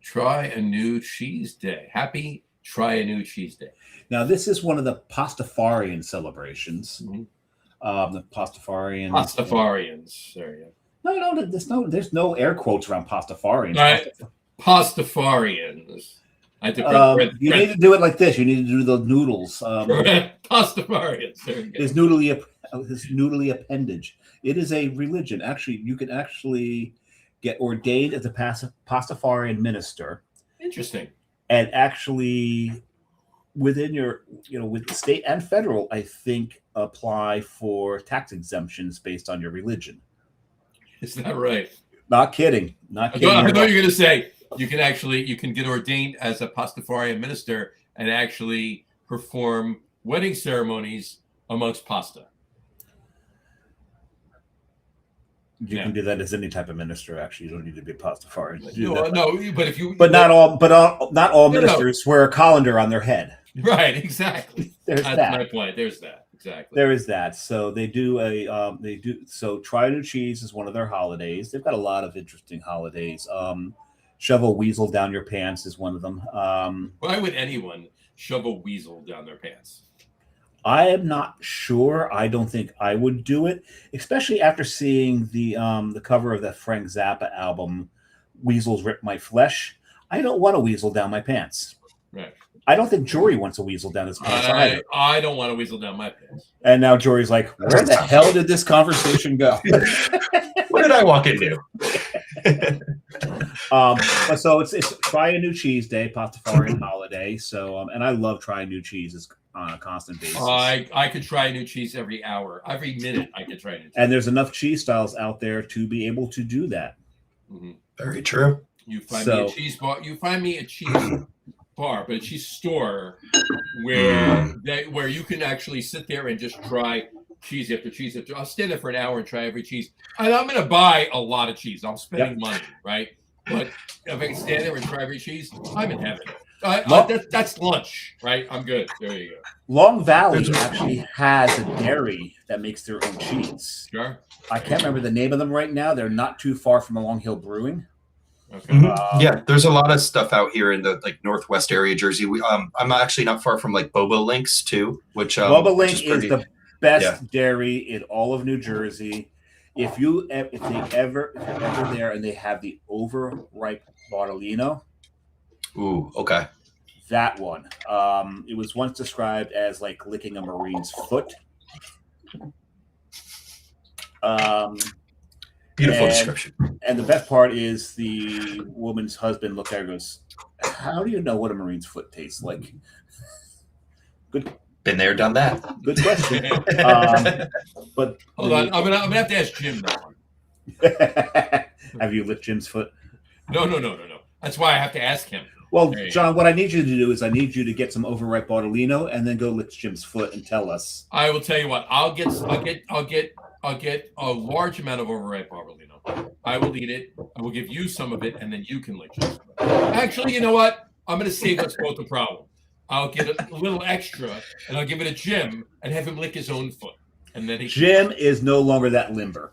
Try a new cheese day. Happy Try a New Cheese Day. Now, this is one of the Pastafarian celebrations. Mm-hmm. The Pastafarians. Pastafarians. There you go. There's no air quotes around Pastafarians. Right. Pastafarians. You need to do it like this. You need to do the noodles. Pastafarians. There you go. His noodly appendage. It is a religion. Actually, you can actually get ordained as a Pastafarian minister. Interesting. And actually, within your, with the state and federal, I think apply for tax exemptions based on your religion. Is that right? Not kidding. Not kidding. I thought you were going to say you can get ordained as a Pastafarian minister and actually perform wedding ceremonies amongst pasta. You can do that as any type of minister. Actually, you don't need to be a Pastafarian. But not all ministers wear a colander on their head. Right, exactly. That's my point. There's that. exactly. There is that. So they do so try new cheese is one of their holidays. They've got a lot of interesting holidays. Shove a weasel down your pants is one of them. Why would anyone shove a weasel down their pants? I am not sure. I don't think I would do it, especially after seeing the cover of that Frank Zappa album, "Weasels Rip My Flesh." I don't want a weasel down my pants. Right. I don't think Jory wants a weasel down his pants either. I don't want a weasel down my pants. And now Jory's like, where the hell did this conversation go? What did I walk into? But so it's try a new cheese day, Pastafarian holiday. So and I love trying new cheeses on a constant basis. I could try new cheese every hour, every minute. I could try new cheese. And there's enough cheese styles out there to be able to do that. Mm-hmm. Very true. You find me a cheese bar. You find me a cheese bar, but a cheese store where you can actually sit there and just try cheese after cheese after. I'll stand there for an hour and try every cheese. And I'm going to buy a lot of cheese. I'm spending money, right? But if I can stand there and try every cheese, I'm in heaven. That's lunch, right? I'm good. There you go. Long Valley actually has a dairy that makes their own cheese. Sure. I can't remember the name of them right now. They're not too far from Long Hill Brewing. Okay. Yeah, there's a lot of stuff out here in the northwest area of Jersey. I'm actually not far from Bobo Links too, which Bobo Link is the best dairy in all of New Jersey. If you're ever there and they have the overripe Bartolino. Ooh, okay. That one. It was once described as like licking a Marine's foot. Beautiful description. And the best part is the woman's husband looked at her and goes, "How do you know what a Marine's foot tastes like?" Good. Been there, done that. Good question. But hold on, I'm gonna have to ask Jim that one. Have you licked Jim's foot? No. That's why I have to ask him. Well, John, what I need you to do is I need you to get some overripe Bartolino and then go lick Jim's foot and tell us. I will tell you what. I'll get a large amount of overripe Bartolino. I will eat it. I will give you some of it, and then you can lick Jim's foot. Actually, you know what? I'm going to save us both the problem. I'll get a little extra, and I'll give it to Jim and have him lick his own foot. And then Jim is no longer that limber.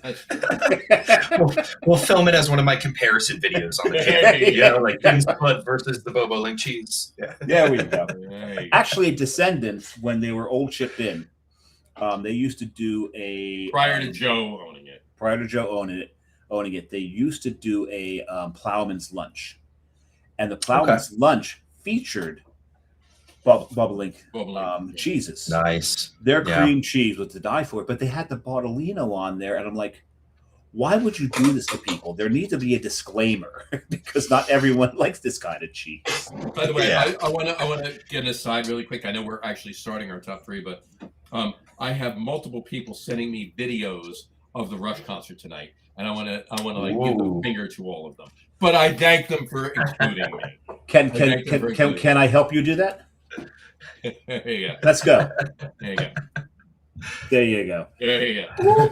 That's true. We'll film it as one of my comparison videos on the channel. Like Jim's foot versus the Bobo Link cheese. Yeah. There we go. Actually, Descendants, when they were old chipped in, they used to do a prior to Joe owning it, they used to do a plowman's lunch, and the plowman's lunch featured bubbling cheeses. Nice. Their cream cheese was to die for it, but they had the Bartolino on there, and I'm like, why would you do this to people? There needs to be a disclaimer because not everyone likes this kind of cheese. By the way, I want to get an aside really quick. I know we're actually starting our top three, but I have multiple people sending me videos of the Rush concert tonight, and I want to give a finger to all of them. But I thank them for including me. Can I help you do that? There you go. Let's go. There you go. There you go. There you go.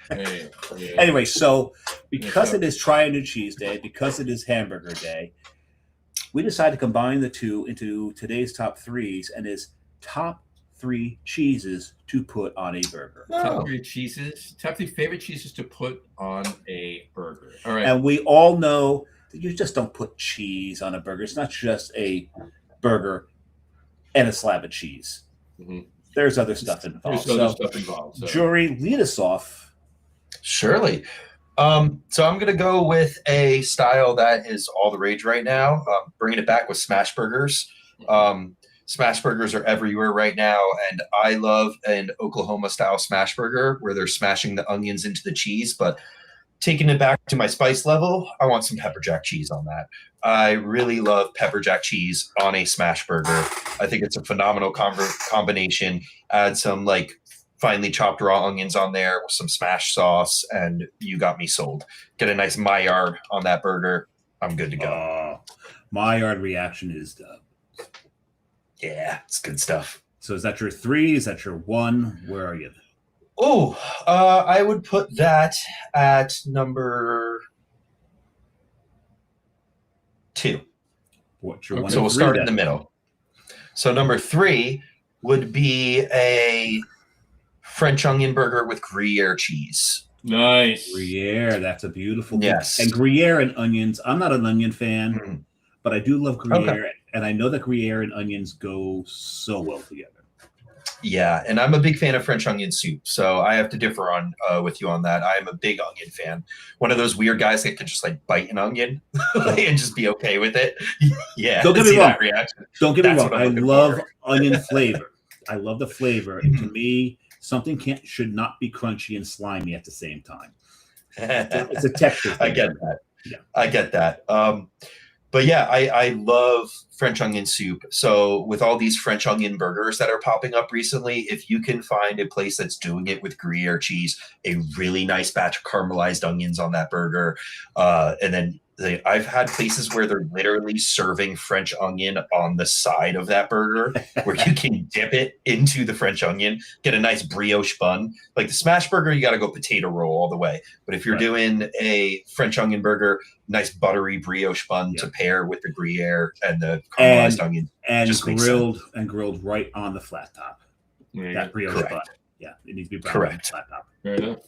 There you go. Anyway, so because it is Try a New Cheese Day, because it is Hamburger Day, we decided to combine the two into today's top threes and is top 3 cheeses to put on a burger. Top 3 cheeses. Top 3 favorite cheeses to put on a burger. All right. And we all know that you just don't put cheese on a burger. It's not just a burger and a slab of cheese. Mm-hmm. There's other stuff involved. So, Jory, lead us off. Surely. So I'm going to go with a style that is all the rage right now, bringing it back with smash burgers. Smash burgers are everywhere right now, and I love an Oklahoma-style smash burger where they're smashing the onions into the cheese, but taking it back to my spice level, I want some pepper jack cheese on that. I really love pepper jack cheese on a smash burger. I think it's a phenomenal combination. Add some finely chopped raw onions on there with some smash sauce, and you got me sold. Get a nice Maillard on that burger. I'm good to go. Maillard reaction is yeah, it's good stuff. So is that your 3? Is that your 1? Where are you? Oh, I would put that at number 2. What's your 1? So we'll start in the middle. So number 3, would be a French onion burger with Gruyere cheese. Nice. Gruyere, that's a beautiful thing. Yes. And Gruyere and onions, I'm not an onion fan, Mhm. but I do love Gruyere. Okay. And I know that Gruyere and onions go so well together. Yeah, and I'm a big fan of French onion soup, so I have to differ on with you on that. I'm a big onion fan. One of those weird guys that can just like bite an onion and just be okay with it. Yeah, Don't get me see wrong. that reaction. Don't get me That's wrong. what I I'm looking love for. onion flavor. I love the flavor. And to me, something should not be crunchy and slimy at the same time. It's a texture thing. I get that. Yeah. I get that. But yeah, I love French onion soup. So with all these French onion burgers that are popping up recently, if you can find a place that's doing it with Gruyere cheese, a really nice batch of caramelized onions on that burger, and then I've had places where they're literally serving French onion on the side of that burger, where you can dip it into the French onion, get a nice brioche bun. Like the smash burger, you got to go potato roll all the way. But if you're doing a French onion burger, nice buttery brioche bun to pair with the Gruyere and the caramelized onion, and grilled right on the flat top. That brioche bun. Yeah, it needs to be brown on the flat top. Fair enough.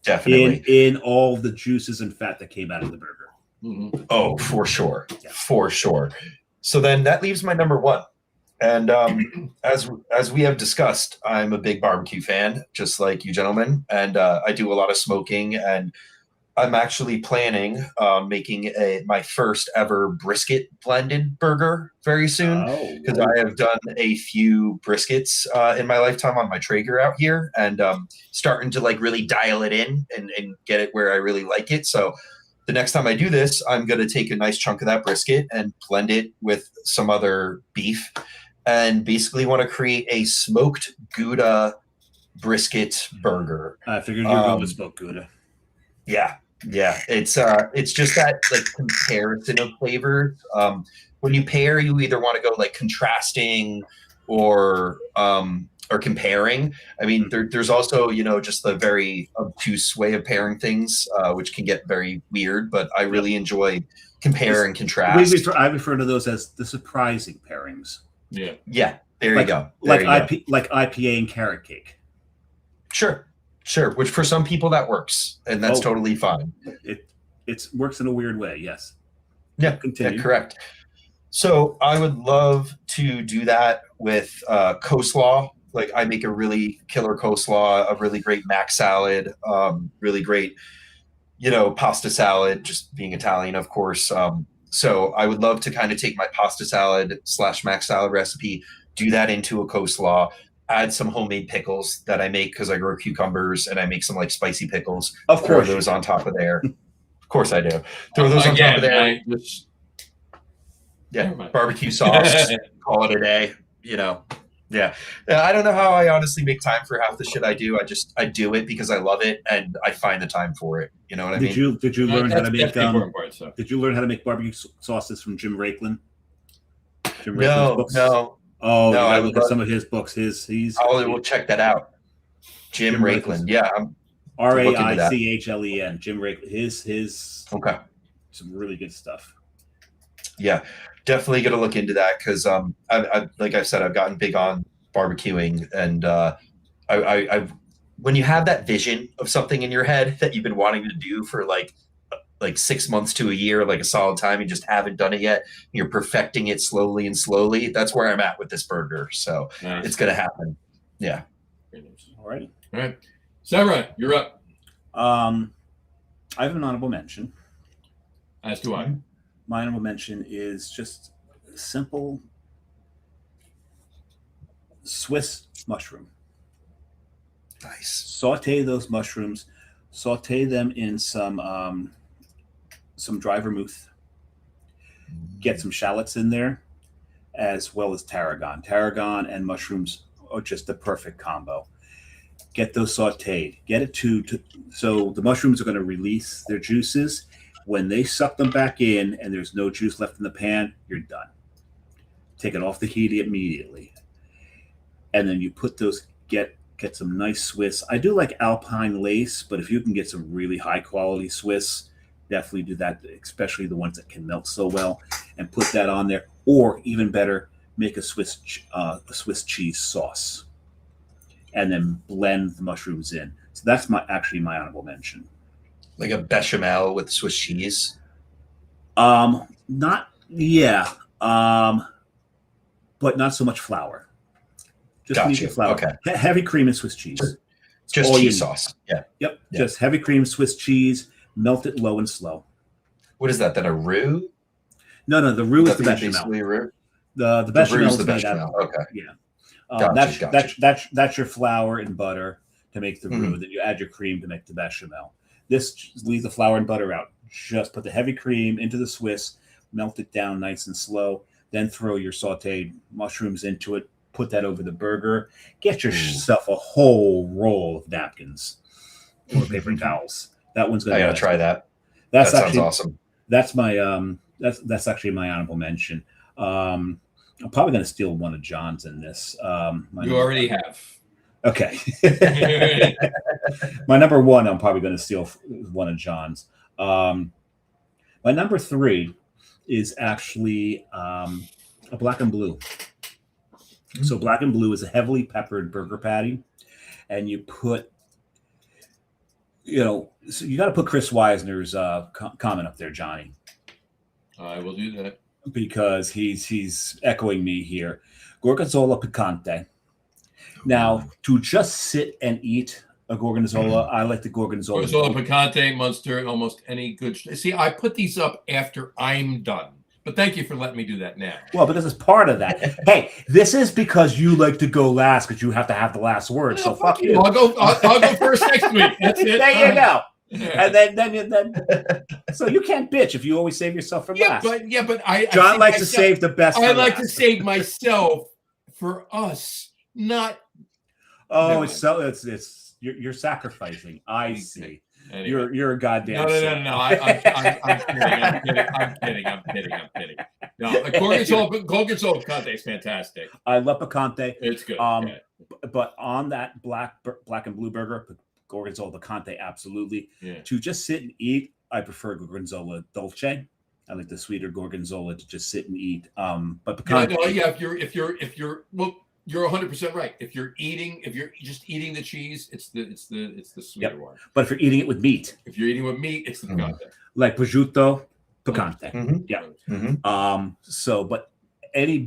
Definitely. In all the juices and fat that came out of the burger. Mm-hmm. Oh, for sure. Yeah. For sure. So then that leaves my number one. And as we have discussed, I'm a big barbecue fan, just like you gentlemen. And I do a lot of smoking. And I'm actually planning making my first ever brisket blended burger very soon. Because I have done a few briskets in my lifetime on my Traeger out here. And starting to like really dial it in and get it where I really like it. So the next time I do this, I'm going to take a nice chunk of that brisket and blend it with some other beef and basically want to create a smoked Gouda brisket burger. I figured you were going with smoked Gouda. Yeah. It's just that like comparison of flavors. When you pair, you either want to go like contrasting or comparing. I mean, there's also, just the very obtuse way of pairing things, which can get very weird, but I really enjoy compare and contrast. I refer to those as the surprising pairings. Yeah. There you go. Like IPA and carrot cake. Sure. Which for some people that works, and that's totally fine. It works in a weird way. Yes. Yeah. Continue. Correct. So I would love to do that with coleslaw. Like I make a really killer coleslaw, a really great mac salad, really great, pasta salad, just being Italian, of course. So I would love to kind of take my pasta salad / mac salad recipe, do that into a coleslaw, add some homemade pickles that I make because I grow cucumbers and I make some like spicy pickles. Of course. Throw those on top of there. Of course I do. Throw those on top of there. Barbecue sauce, call it a day, Yeah. I don't know how I honestly make time for half the shit I do. I do it because I love it and I find the time for it. You know what I mean? Did you learn how to make Did you learn how to make barbecue sauces from Jim Rakeland? No. Oh, no, I look at some of his books. We'll check that out. Jim Rakeland. Yeah. Raichlen. Jim Rakeland. His okay. Some really good stuff. Yeah, definitely going to look into that because I like I said, I've gotten big on barbecuing, and I when you have that vision of something in your head that you've been wanting to do for like 6 months to a year, like a solid time, you just haven't done it yet. You're perfecting it slowly and slowly. That's where I'm at with this burger. So It's going to happen. Yeah. All right. Samurai, you're up. I have an honorable mention. As do I. My honorable mention is just simple Swiss mushroom. Nice. Saute those mushrooms. Saute them in some dry vermouth. Get some shallots in there, as well as tarragon. Tarragon and mushrooms are just the perfect combo. Get those sauteed. Get it so the mushrooms are going to release their juices. When they suck them back in and there's no juice left in the pan, you're done. Take it off the heat immediately. And then you put those, get some nice Swiss. I do like Alpine lace, but if you can get some really high quality Swiss, definitely do that, especially the ones that can melt so well, and put that on there. Or even better, make a Swiss cheese sauce, and then blend the mushrooms in. So that's actually my honorable mention. Like a bechamel with Swiss cheese. Not yeah. But not so much flour. Just Gotcha. Flour. Okay. Heavy cream and Swiss cheese. Just cheese sauce. Yeah. Yep. Yeah. Just heavy cream, Swiss cheese. Melt it low and slow. What is that? Then a roux? No. The roux is the bechamel. Roux? The bechamel is is the made out bechamel. of. Okay. Yeah. Gotcha. That's your flour and butter to make the roux. Then you add your cream to make the bechamel. This leaves the flour and butter out. Just put the heavy cream into the Swiss, melt it down nice and slow. Then throw your sauteed mushrooms into it. Put that over the burger. Get yourself a whole roll of napkins or paper towels. That one's gonna. I gotta try that. That sounds awesome. That's my that's actually my honorable mention. I'm probably gonna steal one of John's in this. You already have. Okay. My number one, I'm probably going to steal one of John's. My number three is actually a black and blue. So black and blue is a heavily peppered burger patty, and you put, so you got to put Chris Weisner's comment up there, Johnny. I will do that because he's echoing me here. Gorgonzola picante. Now, to just sit and eat a gorgonzola, I like the gorgonzola. Gorgonzola picante, Munster, almost any good. See, I put these up after I'm done. But thank you for letting me do that now. Well, because it's part of that. Hey, this is because you like to go last because you have to have the last word. So fuck you. I'll go first next week. That's it. There you go. Yeah. And then so you can't bitch if you always save yourself for last. But John likes to save the best. I like to save myself for us, not. Oh, it's you're sacrificing. I see. Anyway. You're a goddamn. No. I'm kidding. No, Gorgonzola picante is fantastic. I love picante. It's good. But on that black and blue burger, Gorgonzola picante, absolutely. Yeah. To just sit and eat, I prefer Gorgonzola dolce. I like the sweeter Gorgonzola to just sit and eat. But picante. If you're well. You're 100% right. If you're just eating the cheese, it's the sweeter one. But if you're eating it with meat, it's the picante. Like prosciutto, picante. Mm-hmm. Yeah. Mm-hmm. So, but any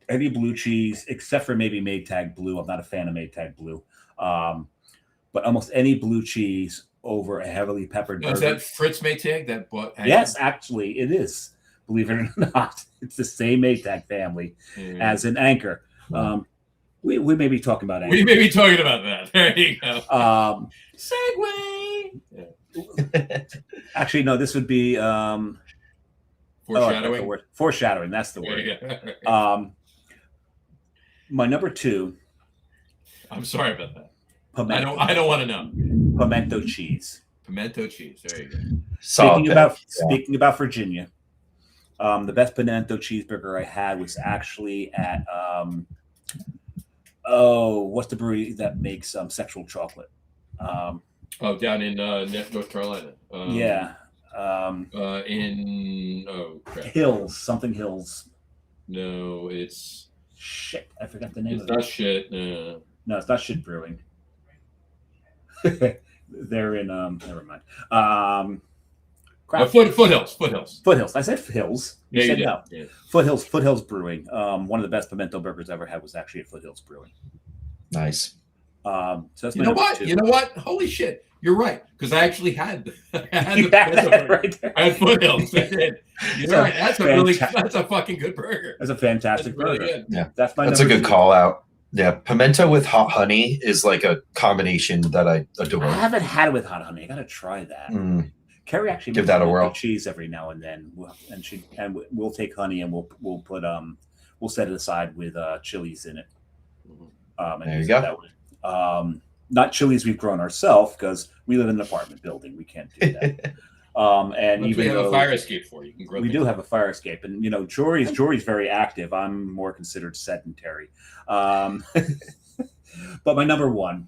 blue cheese, except for maybe Maytag Blue, I'm not a fan of Maytag Blue. But almost any blue cheese over a heavily peppered burger. Is that Fritz Maytag? Yes, actually, it is. Believe it or not, it's the same Maytag family as an Anchor. We may be talking about Anchor. We may be talking about that. There you go. Segue. Yeah. Actually, no. This would be foreshadowing. Foreshadowing. That's the word. My number two. I'm sorry about that. Pimento. I don't want to know. Pimento cheese. Pimento cheese. There you go. Speaking about Virginia, the best pimento cheeseburger I had was actually at what's the brewery that makes sexual chocolate? Down in North Carolina. Hills, something Hills. No, it's shit. I forgot the name. It's not shit. No, it's not shit brewing. They're in never mind. Foothills. I said Hills. You said no. Yeah. Foothills Brewing. One of the best pimento burgers I ever had was actually at Foothills Brewing. Nice. So that's you know what? Holy shit. You're right. Because I actually had the right there. I had Foothills. I did. You're right. That's a fucking good burger. That's a fantastic burger. Really yeah. That's a good call out. Yeah. Pimento with hot honey is like a combination that I adore. I haven't had it with hot honey. I gotta try that. Carrie actually give that a whirl. Cheese every now and then, and we'll take honey and we'll put we'll set it aside with chilies in it. And there you go. Not chilies we've grown ourselves because we live in an apartment building. We can't do that. And even we have a fire escape for you, can grow. We do have a fire escape, and Jory's very active. I'm more considered sedentary. But my number one,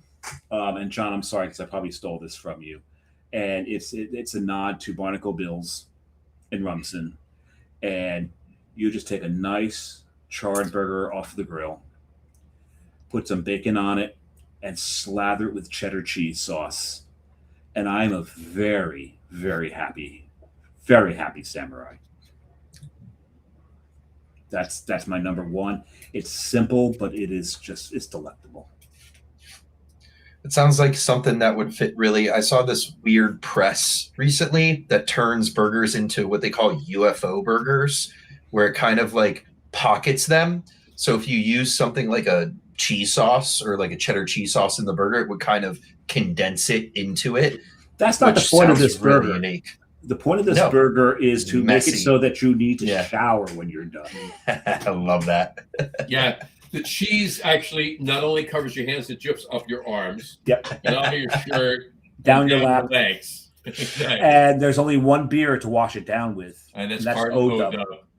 and John, I'm sorry because I probably stole this from you. And it's a nod to Barnacle Bills in Rumson, and you just take a nice charred burger off the grill, put some bacon on it, and slather it with cheddar cheese sauce. And I'm a very, very happy samurai. That's my number one. It's simple, but it's delectable. It sounds like something that would fit really. I saw this weird press recently that turns burgers into what they call UFO burgers, where it kind of like pockets them. So if you use something like a cheese sauce or like a cheddar cheese sauce in the burger, it would kind of condense it into it. That's not the point of this burger. Really unique. The point of this burger is to Messy. make it so that you need to shower when you're done. I love that. Yeah. The cheese actually not only covers your hands, it drips up your arms. Yep. And onto your shirt. Down your lap. Legs. Exactly. And there's only one beer to wash it down with. And that's O-Dub.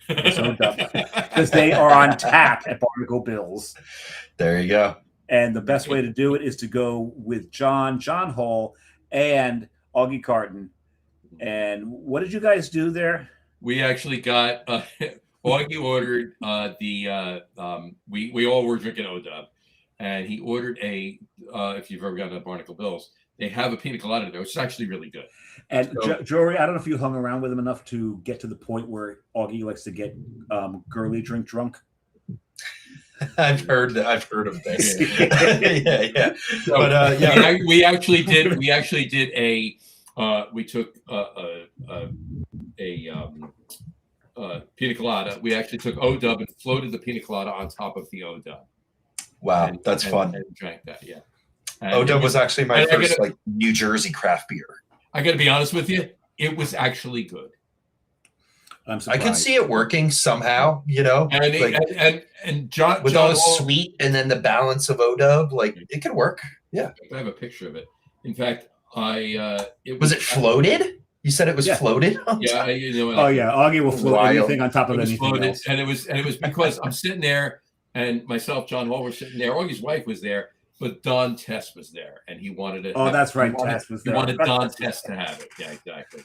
It's O-Dub. Because they are on tap at Barnacle Bill's. There you go. And the best way to do it is to go with John Hall, and Augie Carton. And what did you guys do there? We actually got Augie ordered we all were drinking O-Dub, and he ordered if you've ever gotten a Barnacle Bill's, they have a pina colada there, which is actually really good. And Jory, I don't know if you hung around with him enough to get to the point where Augie likes to get girly drunk. I've heard of this. yeah. So, but we actually did we took a pina colada. We actually took O-Dub and floated the pina colada on top of the O-Dub. Wow, that's fun. And drank that, yeah. O-Dub was actually my first New Jersey craft beer. I got to be honest with you, it was actually good. I'm surprised. I can see it working somehow, and John with all the sweet and then the balance of O-Dub, it could work. Yeah, I have a picture of it. In fact, was it floated? You said it was floated? Yeah, Augie will float anything on top of anything else. And it was because I'm sitting there, and myself, John Hall, were sitting there. Augie's wife was there, but Don Tess was there, and he wanted to. Oh, that's right, Tess was there. He wanted Don Tess to have it. Yeah, exactly.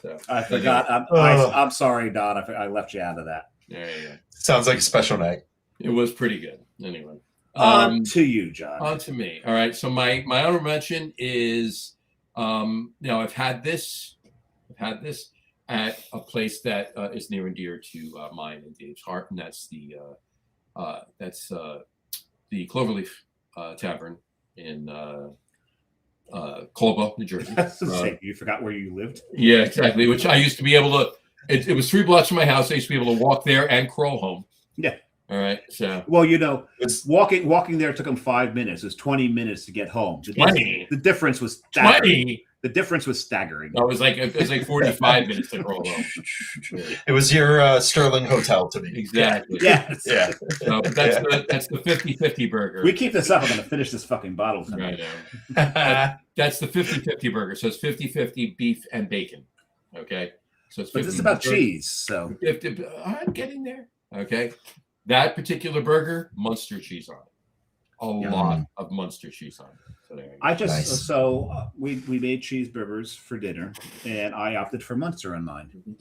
So, I forgot. I'm sorry, Don. I left you out of that. Yeah. Sounds like a special night. It was pretty good. Anyway. On to you, John. On to me. All right. So my honorable mention is, I've had this at a place that is near and dear to mine and Dave's heart, and that's the Cloverleaf Tavern in Caldwell, New Jersey. You forgot where you lived? Yeah, exactly. Which I used to be able to. It was 3 blocks from my house. I used to be able to walk there and crawl home. Yeah. All right. So. Well, walking there took him 5 minutes. It was 20 minutes to get home. The difference was staggering. 20. The difference was staggering. No, it was like 45 minutes to crawl home. It was your Sterling Hotel to me. Exactly. Yes. Yeah. So that's the 50-50 burger. We keep this up. I'm going to finish this fucking bottle tonight. Right. That's the 50-50 burger. So it's 50-50 beef and bacon. Okay. So it's 50. But this is about cheese. So I'm getting there. Okay. That particular burger, Munster cheese on it. A lot of Munster cheese on it. We made cheeseburgers for dinner, and I opted for Munster on mine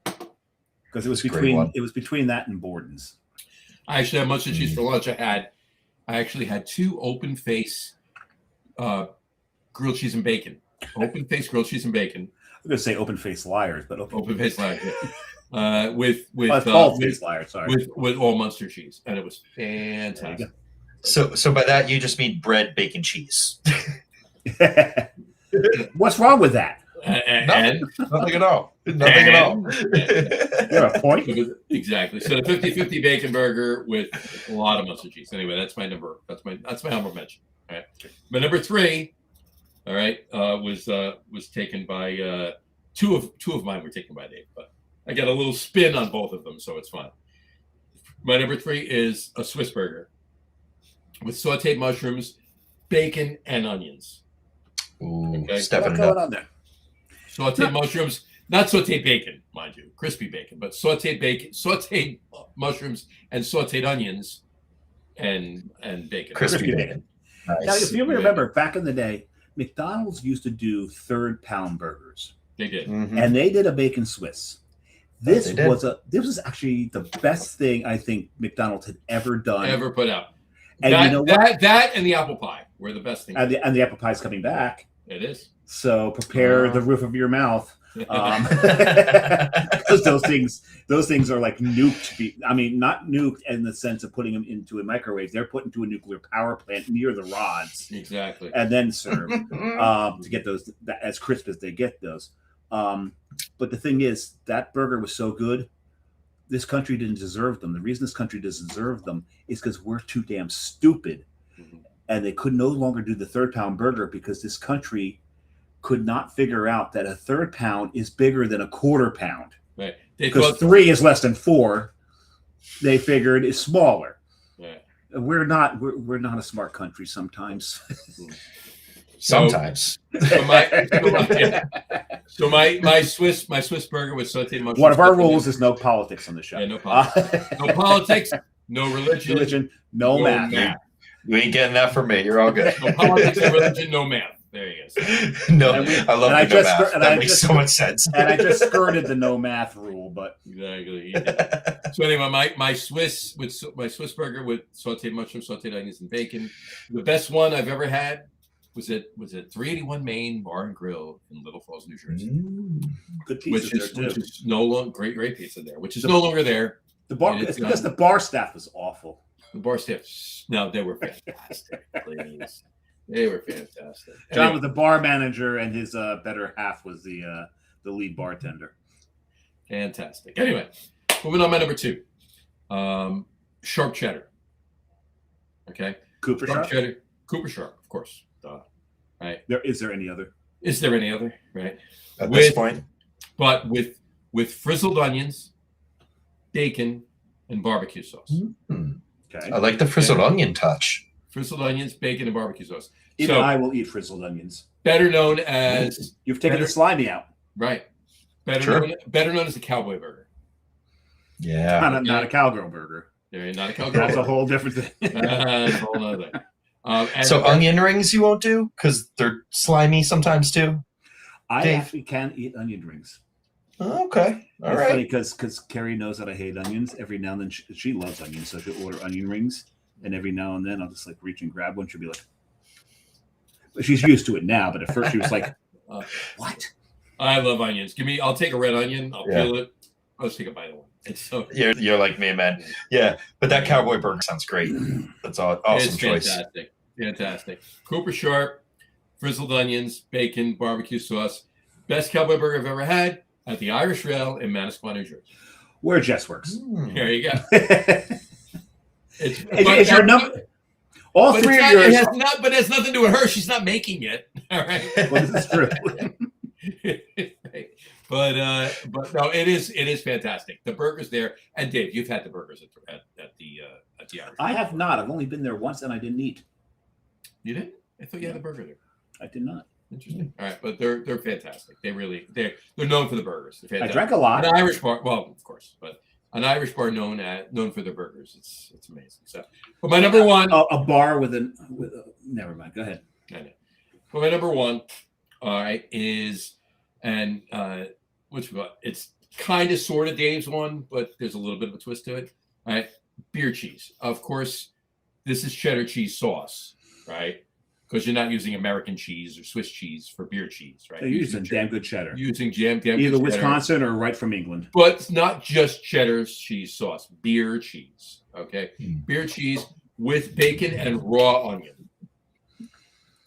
because it was between that and Borden's. I actually had Munster cheese for lunch. I actually had 2 open face grilled cheese and bacon. Open face grilled cheese and bacon. I'm going to say open face liars, but open face liars. Yeah. With face liars. Sorry. With all Munster cheese, and it was fantastic. So by that you just mean bread, bacon, cheese. What's wrong with that? Nothing at all. Nothing at all. You're a point. Exactly. So the 50-50 bacon burger with a lot of Munster cheese. Anyway, that's my honorable mention. All right. My number 3, all right, was taken by two of mine were taken by Dave, but I got a little spin on both of them, so it's fun. My number 3 is a Swiss burger with sauteed mushrooms, bacon, and onions. Ooh, okay. Stepping What's going on there? Sauteed mushrooms, not sauteed bacon, mind you, crispy bacon, but sauteed bacon, sauteed mushrooms, and sauteed onions, and bacon. Crispy bacon. Nice. Now, if you remember, back in the day, McDonald's used to do 3rd pound burgers. They did. And they did a bacon Swiss. This was actually the best thing I think McDonald's had ever done. Ever put out. And that, you know what? That and the apple pie were the best things. And the apple pie's coming back. It is. So prepare the roof of your mouth. Because those things are like nuked. I mean, not nuked in the sense of putting them into a microwave. They're put into a nuclear power plant near the rods. Exactly. And then served to get those as crisp as they get those. But the thing is, that burger was so good, this country didn't deserve them. The reason this country doesn't deserve them is because we're too damn stupid. And they could no longer do the 3-pound burger because this country could not figure out that a 3rd pound is bigger than a 1/4 pound. Right. Because 3 is less than 4. They figured is smaller. Right. We're not a smart country sometimes. Sometimes. So my Swiss burger with sauteed mushrooms. One of our rules is no politics on the show. Yeah, no politics. No politics, no religion, no math. You ain't getting that from me. You're all good. No politics, no religion, no math. There you go. No, I love the no math. That makes so much sense. And I just skirted the no math rule, but exactly. So anyway, my Swiss burger with sauteed mushrooms, sauteed onions, and bacon. The best one I've ever had was at 381 Main Bar and Grill in Little Falls, New Jersey. Good pizza there too. Which is no longer great pizza there, which is no longer there. The bar, it's because the bar staff was awful. The bar staff, no, they were fantastic. Please. They were fantastic. John was the bar manager, and his better half was the lead bartender. Fantastic. Anyway, moving on, my number 2, sharp cheddar. Okay, Cooper sharp Sharp? cheddar, Cooper Sharp, of course. Right. Is there any other? Is there any other? Right. At this point, but with frizzled onions, bacon, and barbecue sauce. Okay. I like the frizzled onion touch. Frizzled onions, bacon, and barbecue sauce. Even I will eat frizzled onions. Better known as you've taken the slimy out, right? Better known as the cowboy burger. Yeah, not a cowgirl burger. They're not a cowgirl. That's a whole different thing. That's a whole other thing. So onion rings you won't do because they're slimy sometimes too. I actually can eat onion rings. Oh, okay, all right. Funny because Carrie knows that I hate onions. Every now and then she loves onions, so she'll order onion rings. And every now and then I'll just like reach and grab one. She'll be like, but she's used to it now. But at first she was like, what? I love onions. I'll take a red onion. I'll peel it. I'll just take a bite of one. It's so you're like me, man. Yeah, but that cowboy burger sounds great. That's awesome choice. Fantastic. Cooper Sharp, frizzled onions, bacon, barbecue sauce. Best cowboy burger I've ever had at the Irish Rail in Manasquan, New Jersey. Where Jess works. There you go. It's your number. All three of yours. But it has nothing to do with her. She's not making it. All right. Well, this is true. But no, it is fantastic. The burgers there, and Dave, you've had the burgers at the Irish. I have not. I've only been there once, and I didn't eat. You didn't? I thought you had a burger there. I did not. Interesting. All right, but they're fantastic. They're known for the burgers. I drank a lot. An Irish bar, well, of course, but an Irish bar known for their burgers. It's amazing. So, but my number one, a bar with a never mind. Go ahead. I know. But my number one, all right, is it's kind of sort of Dave's one, but there's a little bit of a twist to it. All right, beer cheese. Of course, this is cheddar cheese sauce, right? Because you're not using American cheese or Swiss cheese for beer cheese, right? They're using damn good cheddar. Using damn either Wisconsin or right from England. But it's not just cheddar cheese sauce, beer cheese, okay? Beer cheese with bacon and raw onion.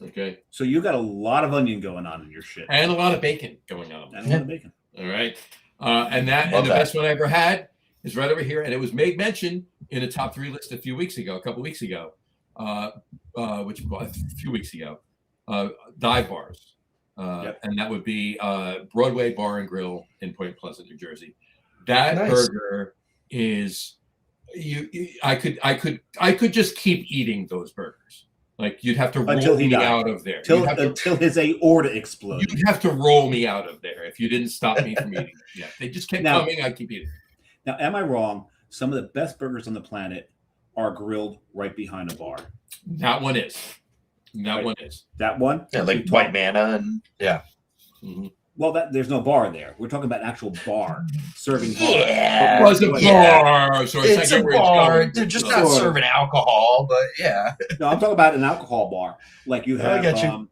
Okay. So you got a lot of onion going on in your shit. And a lot of bacon going on. And a lot of bacon. All right. And the best one I ever had is right over here. And it was made mention in a top 3 list a few weeks ago, a few weeks ago. Dive bars. And that would be Broadway Bar and Grill in Point Pleasant, New Jersey. That burger is I could just keep eating those burgers. Like you'd have to roll me out of there until his aorta exploded. You'd have to roll me out of there if you didn't stop me from eating. Yeah, they just kept coming. I keep eating. Now, am I wrong? Some of the best burgers on the planet are grilled right behind a bar. That one is. That one is. That one? Yeah, like white manna and yeah. Mm-hmm. Well, there's no bar there. We're talking about an actual bar serving bar. Yeah. It was a bar, so It's I a get where bar. it's They're going. just So- not serving alcohol, but yeah. No, I'm talking about an alcohol bar, like you I have, get you.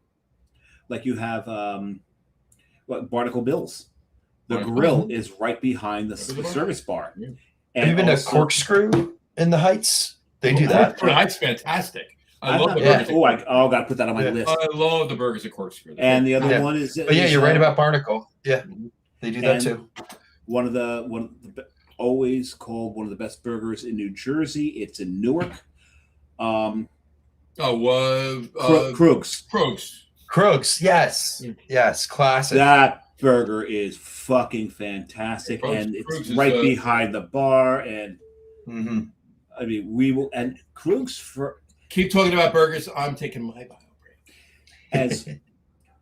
What Barnacle Bill's. The Barnacle. grill is right behind the service bar. Yeah. Have you been to also- Corkscrew in the Heights? They do that. That's fantastic. I I've love not the been- burgers. got to put that on my Yeah. list. I love the burgers at Corkscrew. And the other Yeah. one is, But yeah, you're right about Barnacle. Yeah, Mhm. they do that And- too. one of the always called one of the best burgers in New Jersey. It's in Newark. Krug's. Krogs. Yes, Yeah. yes, classic. That burger is fucking fantastic, Krug's- and it's Krug's is, right behind the bar. And hmm I mean, we will. And Krug's Keep talking about burgers. I'm taking my bio break. as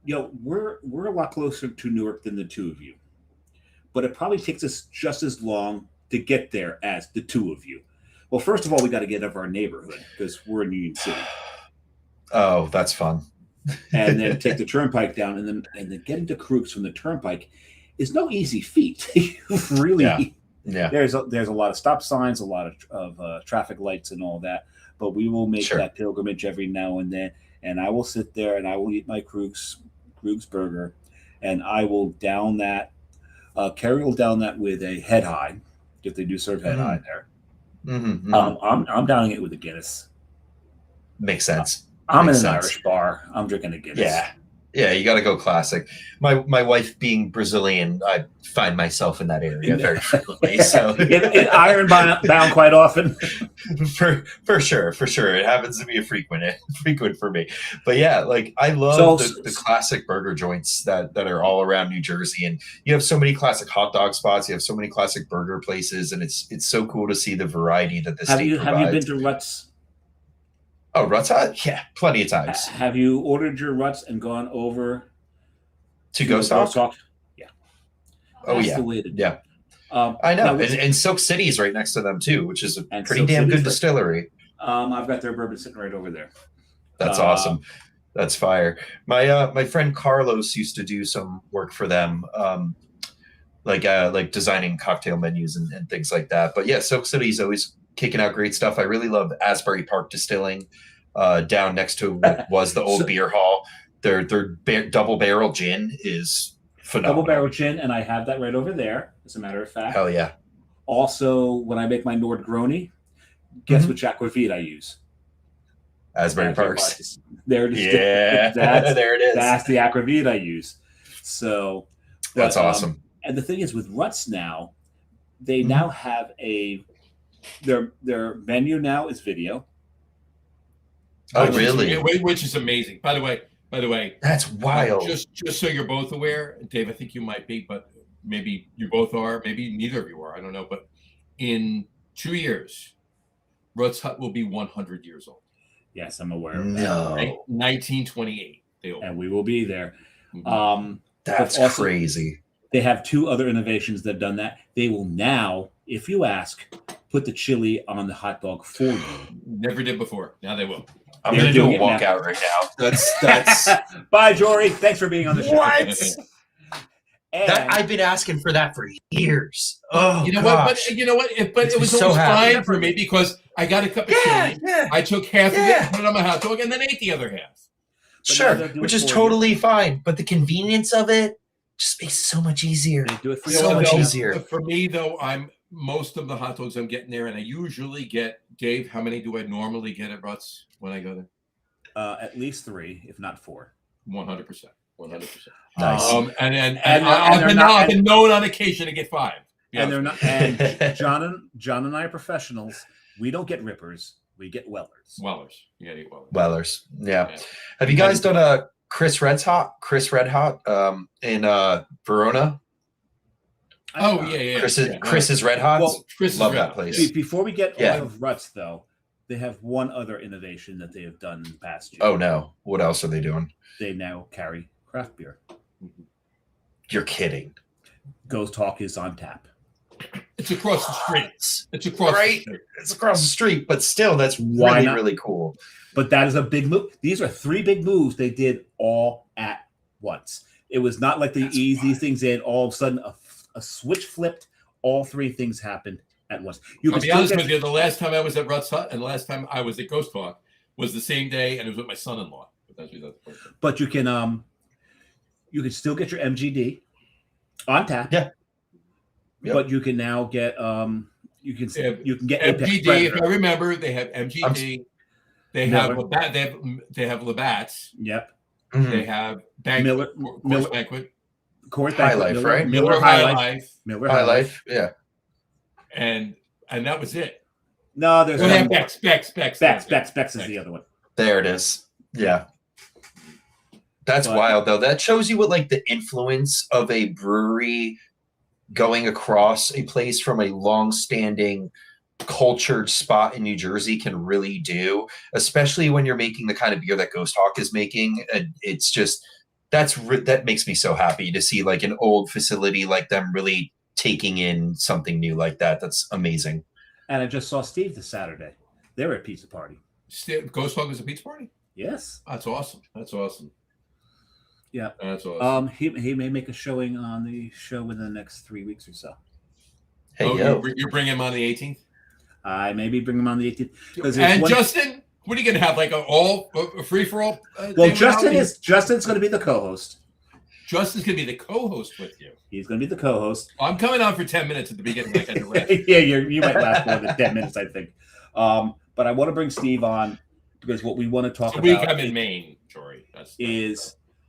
we're a lot closer to Newark than the two of you, but it probably takes us just as long to get there as the two of you. Well, first of all, we got to get out of our neighborhood because we're in Union City, Oh, that's fun. and then take the turnpike down, and then getting to Krug's from the turnpike is no easy feat. Really, Yeah. there's a lot of stop signs, a lot of traffic lights, and all that. But we will make Sure. that pilgrimage every now and then, and I will sit there and I will eat my Krug's burger, and I will down that. Carrie will down that with a head high, if they do serve head high there. Mm-hmm. I'm downing it with a Guinness. Makes sense. I'm in Makes an sense. Irish bar. I'm drinking a Guinness. Yeah, you got to go classic. My wife being Brazilian, I find myself in that area very frequently. So in iron bound quite often. for sure, it happens to be a frequent for me. But yeah, like I love the classic burger joints that are all around New Jersey, and you have so many classic hot dog spots. You have so many classic burger places, and it's so cool to see the variety that the state provides. Have you been to Ruts? Oh, Ruts Hut? Yeah, plenty of times. Have you ordered your Ruts and gone over To go soft? Yeah. Oh, That's yeah. the way to do Yeah. it. I know. now, And Silk City is right next to them, too, which is a And pretty Silk damn City's good right- distillery. I've got their bourbon sitting right over there. That's awesome. That's fire. My friend Carlos used to do some work for them, like designing cocktail menus and things like that. But yeah, Silk City's always kicking out great stuff. I really love Asbury Park Distilling down next to what was the old beer hall. Their double barrel gin is phenomenal. Double barrel gin, and I have that right over there, as a matter of fact. Hell yeah. Also, when I make my Nordgroni, guess which aquavit I use? Asbury Parks. There it is. Yeah, there it is. That's the aquavit I use. So That's awesome. And the thing is, with Ruts now, they now have their menu now is video. Oh, Which is- really? Which is amazing. By the way, That's wild. Just so you're both aware, Dave, I think you might be, but maybe you both are. Maybe neither of you are. I don't know. But in 2 years, Ruts Hut will be 100 years old. Yes, I'm aware of that. No, 1928. They opened. And we will be there. Mhm. that's but also- crazy. They have two other innovations that have done that. They will now, if you ask, put the chili on the hot dog for you. Never did before. Now they will. I'm They're gonna do a doing it now. walkout right now. That's Bye, Jory. Thanks for being on the show. what? And That I've been asking for that for years. Oh, You know gosh. what? But you know what? But Makes it me was so always happy. fine for me because I got a cup of Yeah, chili. yeah, I took half of Yeah. it, put it on my hot dog, and then ate the other half. But now sure, they'll do which it is for you. totally fine. But the convenience of it just makes it so much easier. They do it for You So know you. what, much though? easier. For me, though, most of the hot dogs I'm getting there, and I usually get, Dave, how many do I normally get at Ruts when I go there? At least 3, if not 4. 100%. 100%. Nice. And they're I've not- been known on occasion to get 5. Yeah. And they're not. And John and I are professionals. We don't get rippers. We get Wellers. Wellers. You gotta eat Wellers. Wellers. Yeah. Yeah. Have you guys done a Chris Red Hot in Verona? Oh, yeah. Chris's Red Hots. Well, Chris is Love red that hot. place. Before we get Yeah. out of Ruts, though, they have one other innovation that they have done in the past year. Oh no! What else are they doing? They now carry craft beer. You're kidding. Ghost Hawk is on tap. It's across the street. It's across Right. the street. It's across the street, but still, that's Why really not? really cool. But that is a big move. These are 3 big moves they did all at once. It was not like they eased these things in. All of a sudden, a switch flipped. All three things happened at once. I'll be honest with you. The last time I was at Rutt's Hut and the last time I was at Ghost Talk was the same day, and it was with my son-in-law. But you can still get your MGD on tap. Yeah. Yep. But you can now get you can get MGD. If I remember, they have MGD. They have Labatt's. Yep. Mm-hmm. They have Banquet, Miller Banquet. Coors High Banquet, Life, right? Miller High Life. Miller High Life. Yeah. And that was it. No, there's Bex is the other one. There it is. Yeah. That's wild, though. That shows you what, like, the influence of a brewery going across a place from a long-standing, cultured spot in New Jersey can really do, especially when you're making the kind of beer that Ghost Hawk is making. It's just that makes me so happy to see, like, an old facility like them really taking in something new like that. That's amazing. And I just saw Steve this Saturday. They were at pizza party. Ghost Hawk was a pizza party? Yes. That's awesome. Yeah. That's awesome. He may make a showing on the show within the next 3 weeks or so. Hey, you're bringing him on the 18th? I maybe bring him on the 18th. And Justin, what are you going to have? Like a free for all? Well, Justin's going to be the co-host. Justin's going to be the co-host with you. He's going to be the co-host. I'm coming on for 10 minutes at the beginning. Like yeah, you might last more than 10 minutes, I think. But I want to bring Steve on because what we want to talk about. I'm in Maine, Jory.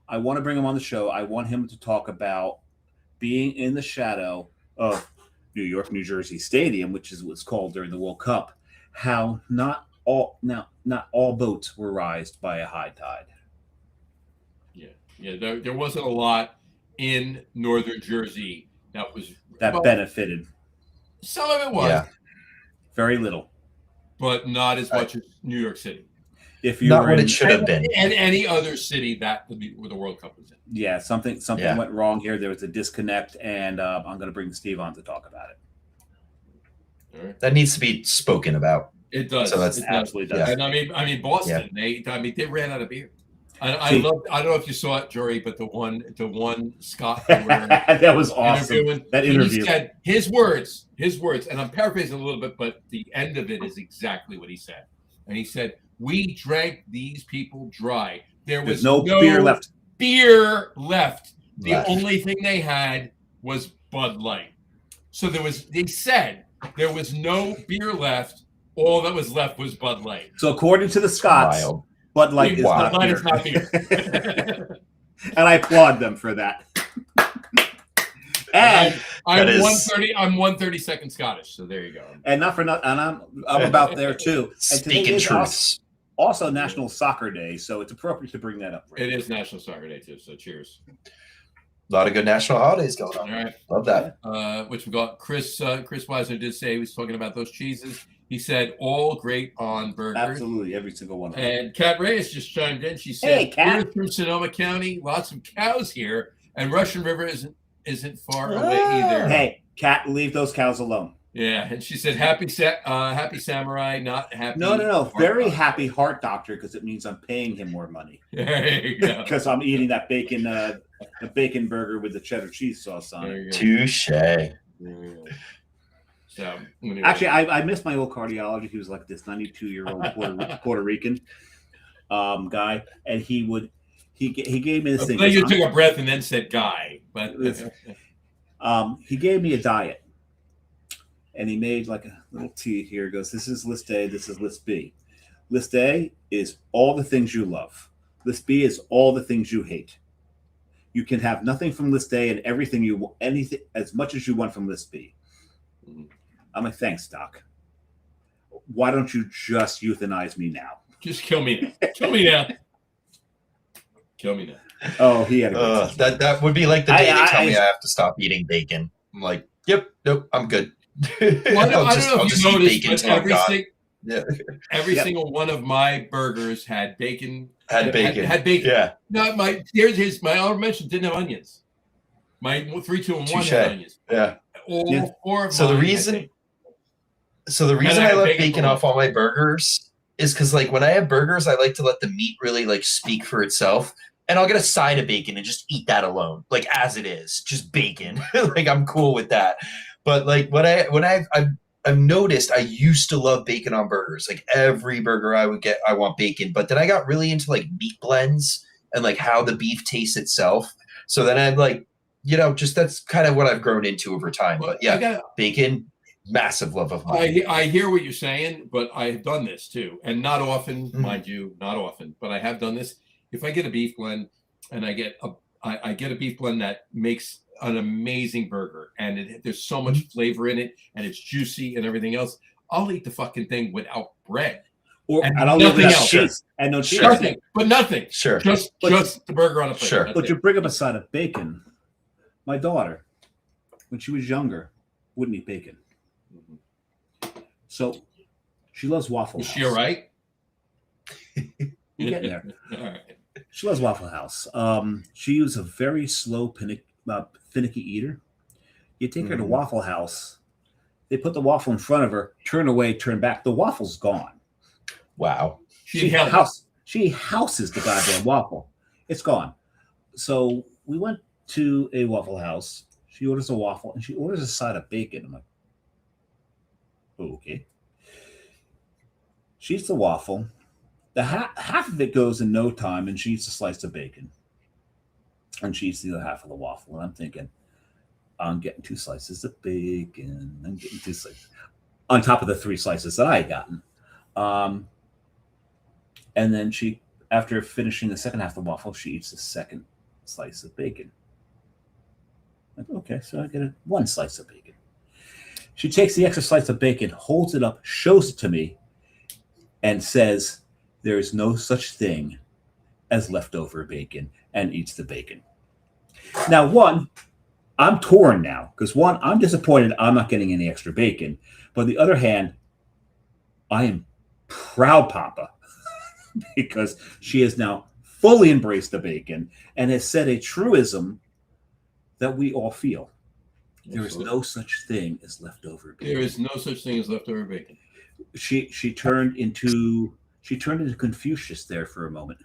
I want to bring him on the show. I want him to talk about being in the shadow of New York, New Jersey Stadium, which is what's called during the World Cup. How not all boats were raised by a high tide. Yeah. There wasn't a lot in northern Jersey that benefited. Some of it was, very little, but not as much as New York City. If you not what it should have been, and any other city where the World Cup was in. Yeah, something went wrong here. There was a disconnect, and I'm going to bring Steve on to talk about it. All right. That needs to be spoken about. It does. So it absolutely does. And I mean, Boston. Yeah. They ran out of beer. I don't know if you saw it, Jory, but the one Scott that was awesome. That interview. He said his words, and I'm paraphrasing a little bit, but the end of it is exactly what he said. And he said, "We drank these people dry. There's no beer left. The only thing they had was Bud Light. So they said there was no beer left. All that was left was Bud Light. So according to the Scots, Bud Light is not beer. And I applaud them for that. And I'm 132nd Scottish, so there you go. And not for nothing, and I'm about there too. Speaking truths. Also National Soccer Day, so it's appropriate to bring that up. It is National Soccer Day too, so cheers. A lot of good national holidays going on. All right. Love that. Which we got Chris Weiser did say he was talking about those cheeses. He said all great on burgers. Absolutely, every single one of them. And Kat Reyes just chimed in. She said, "Hey, we're from Sonoma County, lots of cows here, and Russian River isn't far away either." Hey, Kat, leave those cows alone. Yeah, and she said, "Happy samurai, not happy." No. Very happy heart doctor because it means I'm paying him more money. There you go. Because I'm eating that bacon, the bacon burger with the cheddar cheese sauce on it. Touche. So anyway. Actually, I miss my old cardiologist. He was like this 92-year-old Puerto Rican guy, and he gave me this thing. You took a breath and then said "guy," but he gave me a diet. And he made like a little T here. He goes, this is list A, this is list B. List A is all the things you love. List B is all the things you hate. You can have nothing from list A and anything as much as you want from list B. I'm like, thanks, Doc. Why don't you just euthanize me now? Just kill me now. Kill me now. Kill me now. Oh, he had a that would be like the day they tell me I have to stop eating bacon. I'm like, nope, I'm good. Well, I don't know if you noticed, but every single one of my burgers had bacon. Had bacon. Yeah. No, my honorable mention didn't have onions. My 3, 2, and 1 had onions. Yeah. All 4 of so the reason I left bacon off all my burgers is because, like, when I have burgers, I like to let the meat really, like, speak for itself. and I'll get a side of bacon and just eat that alone, like as it is, just bacon. Like I'm cool with that. But like I've noticed I used to love bacon on burgers. Like every burger I would get, I want bacon. But then I got really into like meat blends and like how the beef tastes itself. So then I'm like, just that's kind of what I've grown into over time. Well, but yeah, bacon, massive love of mine. I hear what you're saying, but I've done this too. And not often, mind you, not often, but I have done this. If I get a beef blend and I get a beef blend that makes an amazing burger and there's so much flavor in it and it's juicy and everything else, I'll eat the fucking thing without bread. And I'll nothing else. Cheese. And no cheese. Nothing, but nothing. Sure. Just the burger on a plate. Sure. But you bring up a side of bacon. My daughter, when she was younger, wouldn't eat bacon. So she loves Waffle House. Is she all right? You're getting there. All right. She loves Waffle House. She was a very slow, finicky eater. You take her to Waffle House, they put the waffle in front of her, turn away, turn back. The waffle's gone. Wow. She houses the goddamn waffle. It's gone. So we went to a Waffle House. She orders a waffle and she orders a side of bacon. I'm like, okay. She eats the waffle. The half of it goes in no time, and she eats a slice of bacon. And she eats the other half of the waffle. And I'm thinking, I'm getting 2 slices of bacon. I'm getting 2 slices on top of the 3 slices that I had gotten. And then she, after finishing the second half of the waffle, she eats the second slice of bacon. Like, okay, so I get 1 slice of bacon. She takes the extra slice of bacon, holds it up, shows it to me, and says, there is no such thing as leftover bacon, and eats the bacon. Now, I'm torn now, because I'm disappointed I'm not getting any extra bacon. But on the other hand, I am proud Papa because she has now fully embraced the bacon and has said a truism that we all feel. There is no such thing as leftover bacon. There is no such thing as leftover bacon. She turned into Confucius there for a moment.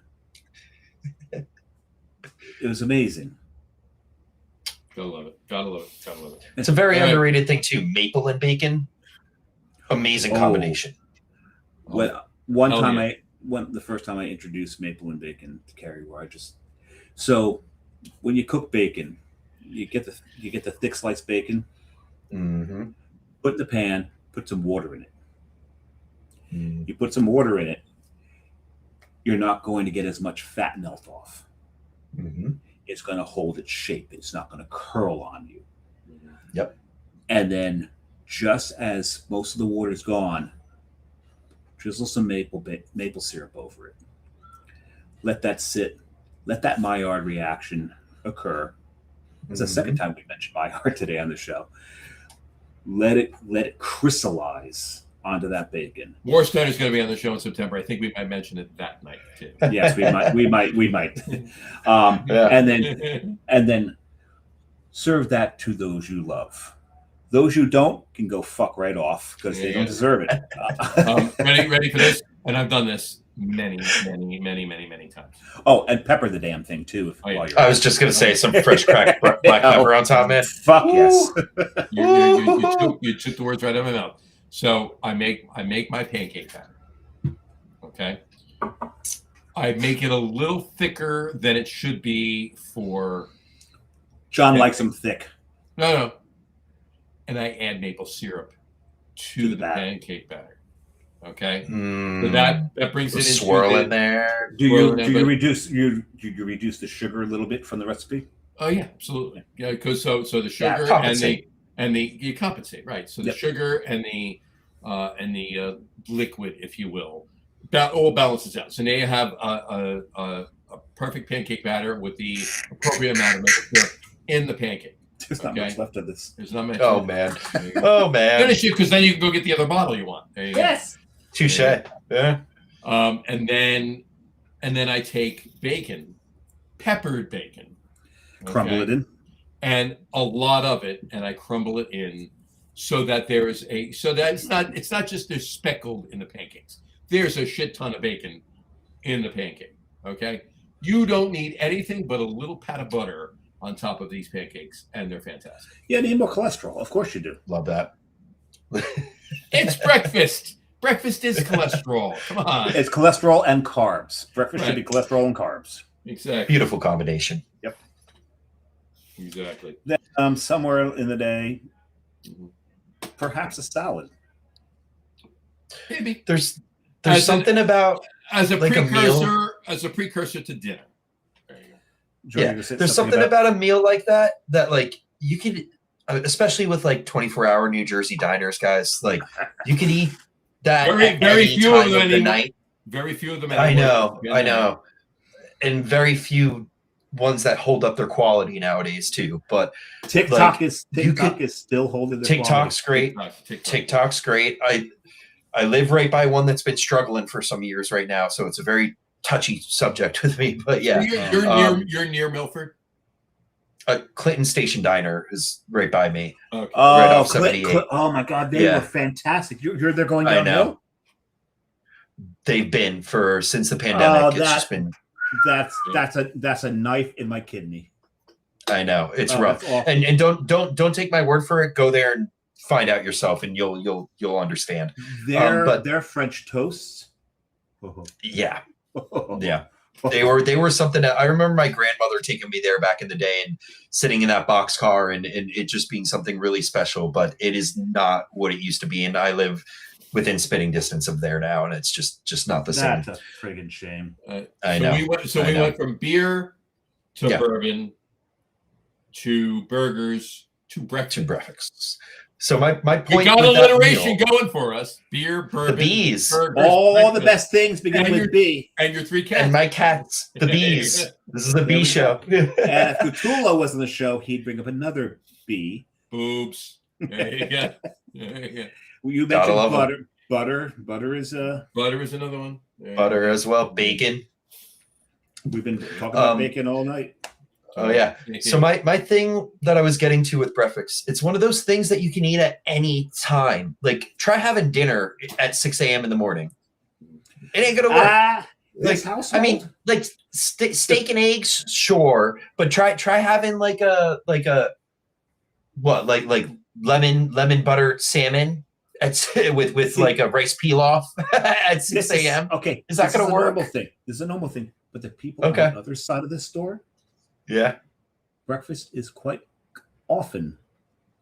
It was amazing. Gotta love it. Gotta love it. Gotta love it. It's a very underrated thing too. Maple and bacon, amazing combination. The first time I introduced maple and bacon to Carrie, so when you cook bacon, you get the thick sliced bacon. Mm-hmm. Put in the pan, put some water in it. You put some water in it, you're not going to get as much fat melt off. Mm-hmm. It's going to hold its shape. It's not going to curl on you. Yep. And then, just as most of the water's gone, drizzle some maple syrup over it. Let that sit. Let that Maillard reaction occur. It's the second time we mentioned Maillard today on the show. Let it crystallize onto that bacon. Warstein is going to be on the show in September. I think we might mention it that night too. Yes, we might. And then serve that to those you love. Those you don't can go fuck right off because they don't deserve it. Ready for this? And I've done this many times. Oh, and pepper the damn thing too. I was just going to say some fresh cracked black pepper on top, man. Fuck yes. You took the words right out of my mouth. So I make my pancake batter. Okay. I make it a little thicker than it should be for. John likes them thick. No. And I add maple syrup to the pancake batter. Okay. So that brings it into swirl in there. Do you reduce the sugar a little bit from the recipe? Oh yeah, absolutely. Yeah, because so the sugar and the you compensate, right? So the sugar and the liquid, if you will, that all balances out. So now you have a perfect pancake batter with the appropriate amount of maple syrup in the pancake. There's not much left of this. There's not much. Oh man. Oh man. Finish it because then you can go get the other bottle you want. There you go. Yes. Touche. Yeah. And then I take bacon, peppered bacon, crumble it in, and a lot of it, and I crumble it in so that it's not just there's speckled in the pancakes. There's a shit ton of bacon in the pancake. Okay, You don't need anything but a little pat of butter on top of these pancakes, and they're fantastic. You need more cholesterol. Of course you do. Love that. It's breakfast. Breakfast is cholesterol. Come on. It's cholesterol and carbs. Breakfast should be cholesterol and carbs. Exactly. Beautiful combination. Yep. Exactly. Then somewhere in the day, perhaps a salad. Maybe There's something about as a like precursor to dinner. There you go. Jordan, there's something about a meal like that like you could, especially with like 24-hour New Jersey diners, guys, like you could eat that very few of them the night. Very few of them. I know, and very few ones that hold up their quality nowadays too. But TikTok is still holding their TikTok's quality. great. TikTok's great. I live right by one that's been struggling for some years right now, so it's a very touchy subject with me. But yeah, you're near Milford. Clinton Station Diner is right by me. Okay. Right off 78. Oh my God, they were fantastic. They're going downhill. I know. They've been since the pandemic. It's just been. That's a knife in my kidney. I know, it's rough. And don't take my word for it. Go there and find out yourself, and you'll understand. Their French toasts. Yeah. Yeah. They were something that I remember my grandmother taking me there back in the day and sitting in that boxcar and it just being something really special, but it is not what it used to be. And I live within spitting distance of there now, and it's just not the same. That's a friggin' shame. I know. We went from beer to bourbon to burgers to breakfast. So my point. You got alliteration going for us. Beer, bourbon, the bees. burgers, all the best things begin with B. And your three cats. And my cats, the bees. This is a bee show. And if Cthulhu was on the show, he'd bring up another bee. Boobs. There you go. You mentioned butter. Butter is another one. Butter as well. Bacon. We've been talking about bacon all night. Oh yeah. So my thing that I was getting to with breakfast, it's one of those things that you can eat at any time. Like try having dinner at 6 a.m. in the morning. It ain't gonna work. I mean, like steak and eggs, sure, but try having like a lemon butter salmon with like a rice pilaf at 6 a.m. Okay, is that gonna work? This is a normal thing, but the people on the other side of this store. Yeah. Breakfast is quite often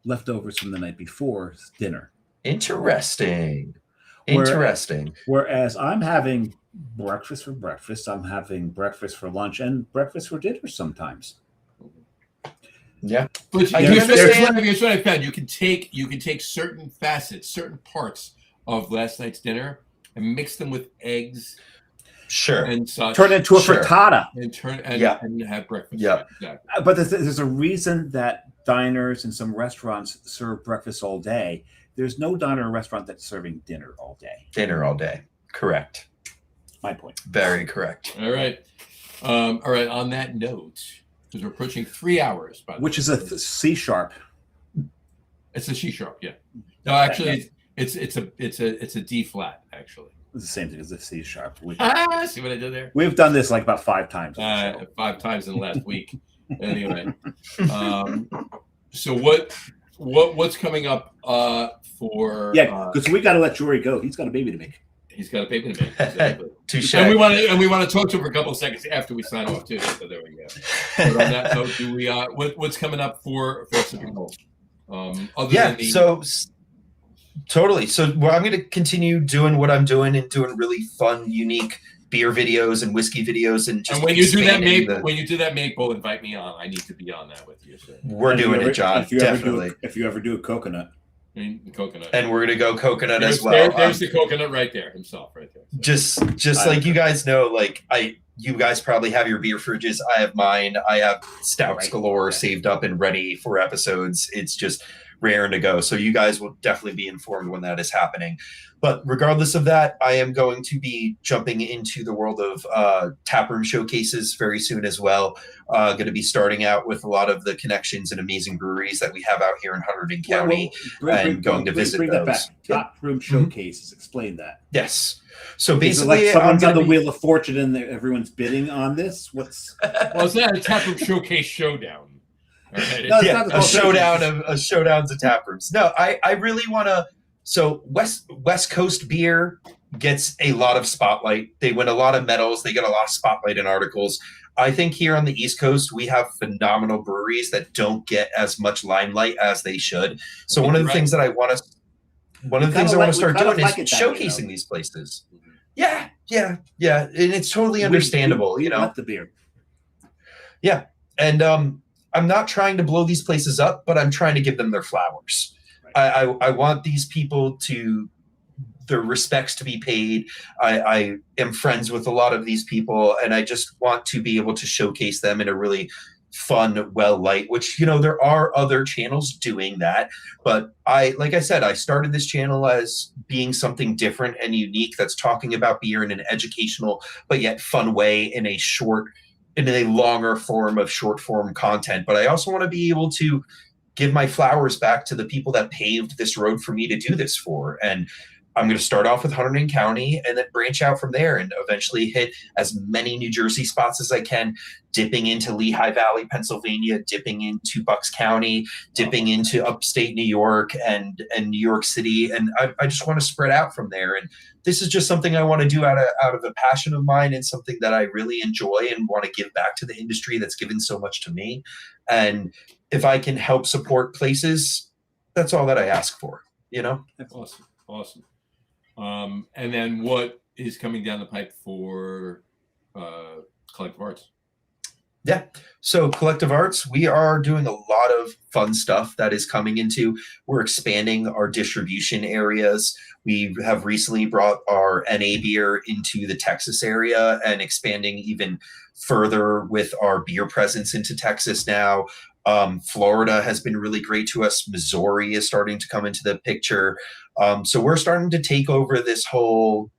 leftovers from the night before dinner. Interesting. Whereas I'm having breakfast for breakfast, I'm having breakfast for lunch, and breakfast for dinner sometimes. Yeah. But here's what I found. You can take certain facets, certain parts of last night's dinner and mix them with eggs. Sure. And such. Turn it into a frittata. And have breakfast. Yeah. Exactly. But there's a reason that diners and some restaurants serve breakfast all day. There's no diner or restaurant that's serving dinner all day. Correct. My point. Very correct. All right. On that note, because we're approaching 3 hours, by the which way. is a C sharp. It's a C sharp. Yeah. No, actually, it's a D flat. Actually. It's the same thing as the C sharp. See what I did there? We've done this like about 5 times. 5 times in the last week. Anyway, so what's coming up for? Yeah, because we got to let Jory go. He's got a baby to make. He's got a baby to make. Exactly. Touche. And we want to talk to him for a couple of seconds after we sign off too. So there we go. But on that note, do we? What's coming up for Sippin Gold? Totally. So I'm going to continue doing what I'm doing and doing really fun, unique beer videos and whiskey videos. And when you do that maple, invite me on. I need to be on that with you. So. We're doing it, John. Definitely. If you ever do a coconut. Coconut. And we're going to go coconut as well. There's the coconut right there himself, right there. So. Just like you guys know, you guys probably have your beer fridges. I have mine. I have stouts galore saved up and ready for episodes. It's just raring to go. So you guys will definitely be informed when that is happening. But regardless of that, I am going to be jumping into the world of taproom showcases very soon as well. Going to be starting out with a lot of the connections and amazing breweries that we have out here in Hunterdon County, going to visit bring those. That back. Taproom showcases. Explain that. Yes. So Is it basically, like someone's on the Wheel of Fortune and everyone's bidding on this? What's Well, it's not a taproom showcase showdown. All right? No, it's yeah, not the a whole showdown thing. of showdowns of tap rooms. No, I really want to. So West Coast beer gets a lot of spotlight. They win a lot of medals. They get a lot of spotlight in articles. I think here on the East Coast, we have phenomenal breweries that don't get as much limelight as they should. So one of the things that I want to start doing is showcasing these places. Yeah. And it's totally understandable, we want the beer. Yeah. And I'm not trying to blow these places up, but I'm trying to give them their flowers. Right. I want these people to their respects to be paid. I am friends with a lot of these people, and I just want to be able to showcase them in a really fun, well light, which, there are other channels doing that. But like I said, I started this channel as being something different and unique that's talking about beer in an educational, but yet fun way in a longer form of short form content. But I also want to be able to give my flowers back to the people that paved this road for me to do this for. And I'm going to start off with Hunterdon County and then branch out from there and eventually hit as many New Jersey spots as I can, dipping into Lehigh Valley, Pennsylvania, dipping into Bucks County, dipping into upstate New York and New York City. And I just want to spread out from there. And this is just something I want to do out of a passion of mine and something that I really enjoy and want to give back to the industry that's given so much to me. And if I can help support places, that's all that I ask for, That's awesome. And then what is coming down the pipe for Collective Arts? Yeah. So Collective Arts, we are doing a lot of fun stuff that is coming into. We're expanding our distribution areas. We have recently brought our NA beer into the Texas area and expanding even further with our beer presence into Texas now. Florida has been really great to us. Missouri is starting to come into the picture. So we're starting to take over this whole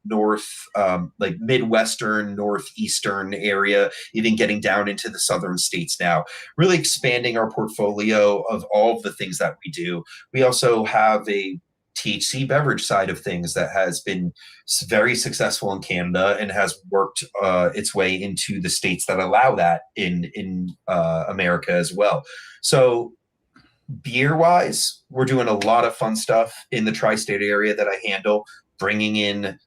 Midwestern, Northeastern area, even getting down into the southern states now, really expanding our portfolio of all of the things that we do. We also have a THC beverage side of things that has been very successful in Canada and has worked its way into the states that allow that in America as well. So beer wise, we're doing a lot of fun stuff in the tri-state area that I handle, bringing in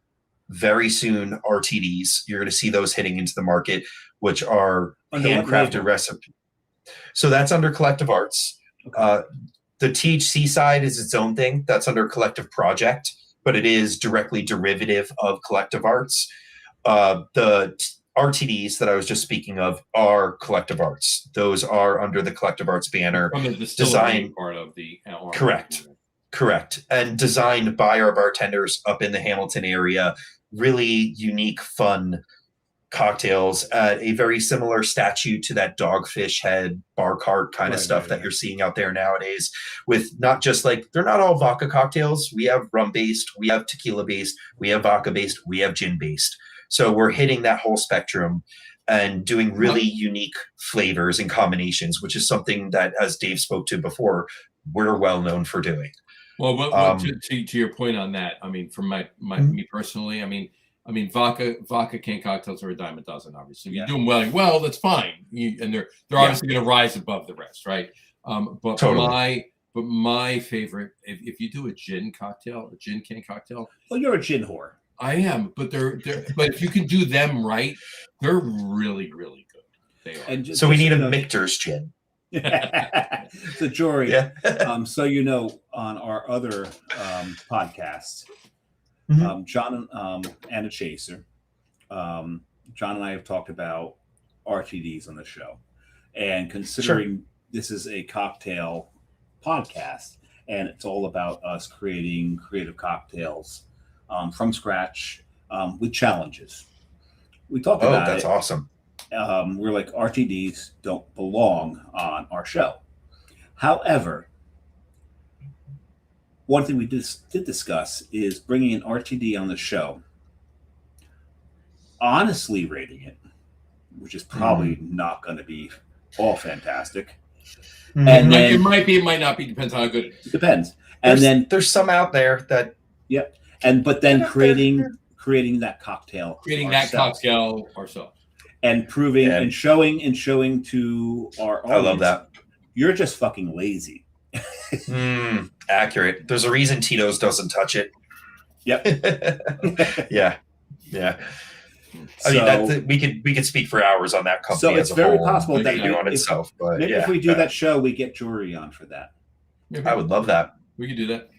very soon RTDs. You're going to see those hitting into the market, which are handcrafted recipes. So that's under Collective Arts. Okay. The THC side is its own thing. That's under Collective Project, but it is directly derivative of Collective Arts. The RTDs that I was just speaking of are Collective Arts. Those are under the Collective Arts banner. From the distillery part of the Correct. And designed by our bartenders up in the Hamilton area. Really unique, fun cocktails at a very similar statute to that Dogfish Head bar cart kind of stuff that you're seeing out there nowadays, with not just they're not all vodka cocktails. We have rum based, we have tequila based, we have vodka based, we have gin based. So we're hitting that whole spectrum and doing really unique flavors and combinations, which is something that, as Dave spoke to before, we're well known for doing. Well, to your point on that, I mean, from me personally, I mean, vodka canned cocktails are a dime a dozen. Obviously, if you do them well, that's fine. And they're obviously going to rise above the rest, right? But totally. My favorite, if you do a gin canned cocktail. Well, you're a gin whore. I am, but but if you can do them right, they're really, really good. They are. And so we need a Michter's gin. So Jory, so on our other podcast. John and a Chaser. John and I have talked about RTDs on the show, and considering this is a cocktail podcast and it's all about us creating creative cocktails from scratch with challenges. We talked about that's awesome. We're like, RTDs don't belong on our show. However, one thing we did discuss is bringing an RTD on the show, honestly rating it, which is probably not going to be all fantastic. And then, it might be, it might not be, depends on how good. It depends. And then there's some out there that. Yep. But then creating that cocktail. Creating that cocktail ourselves. And proving and showing to our audience. I love that. You're just fucking lazy. Accurate. There's a reason Tito's doesn't touch it. Yep. Yeah. I mean, we could speak for hours on that company. So it's very possible that if we do that show, we get Jory on for that. I would love that. We could do that.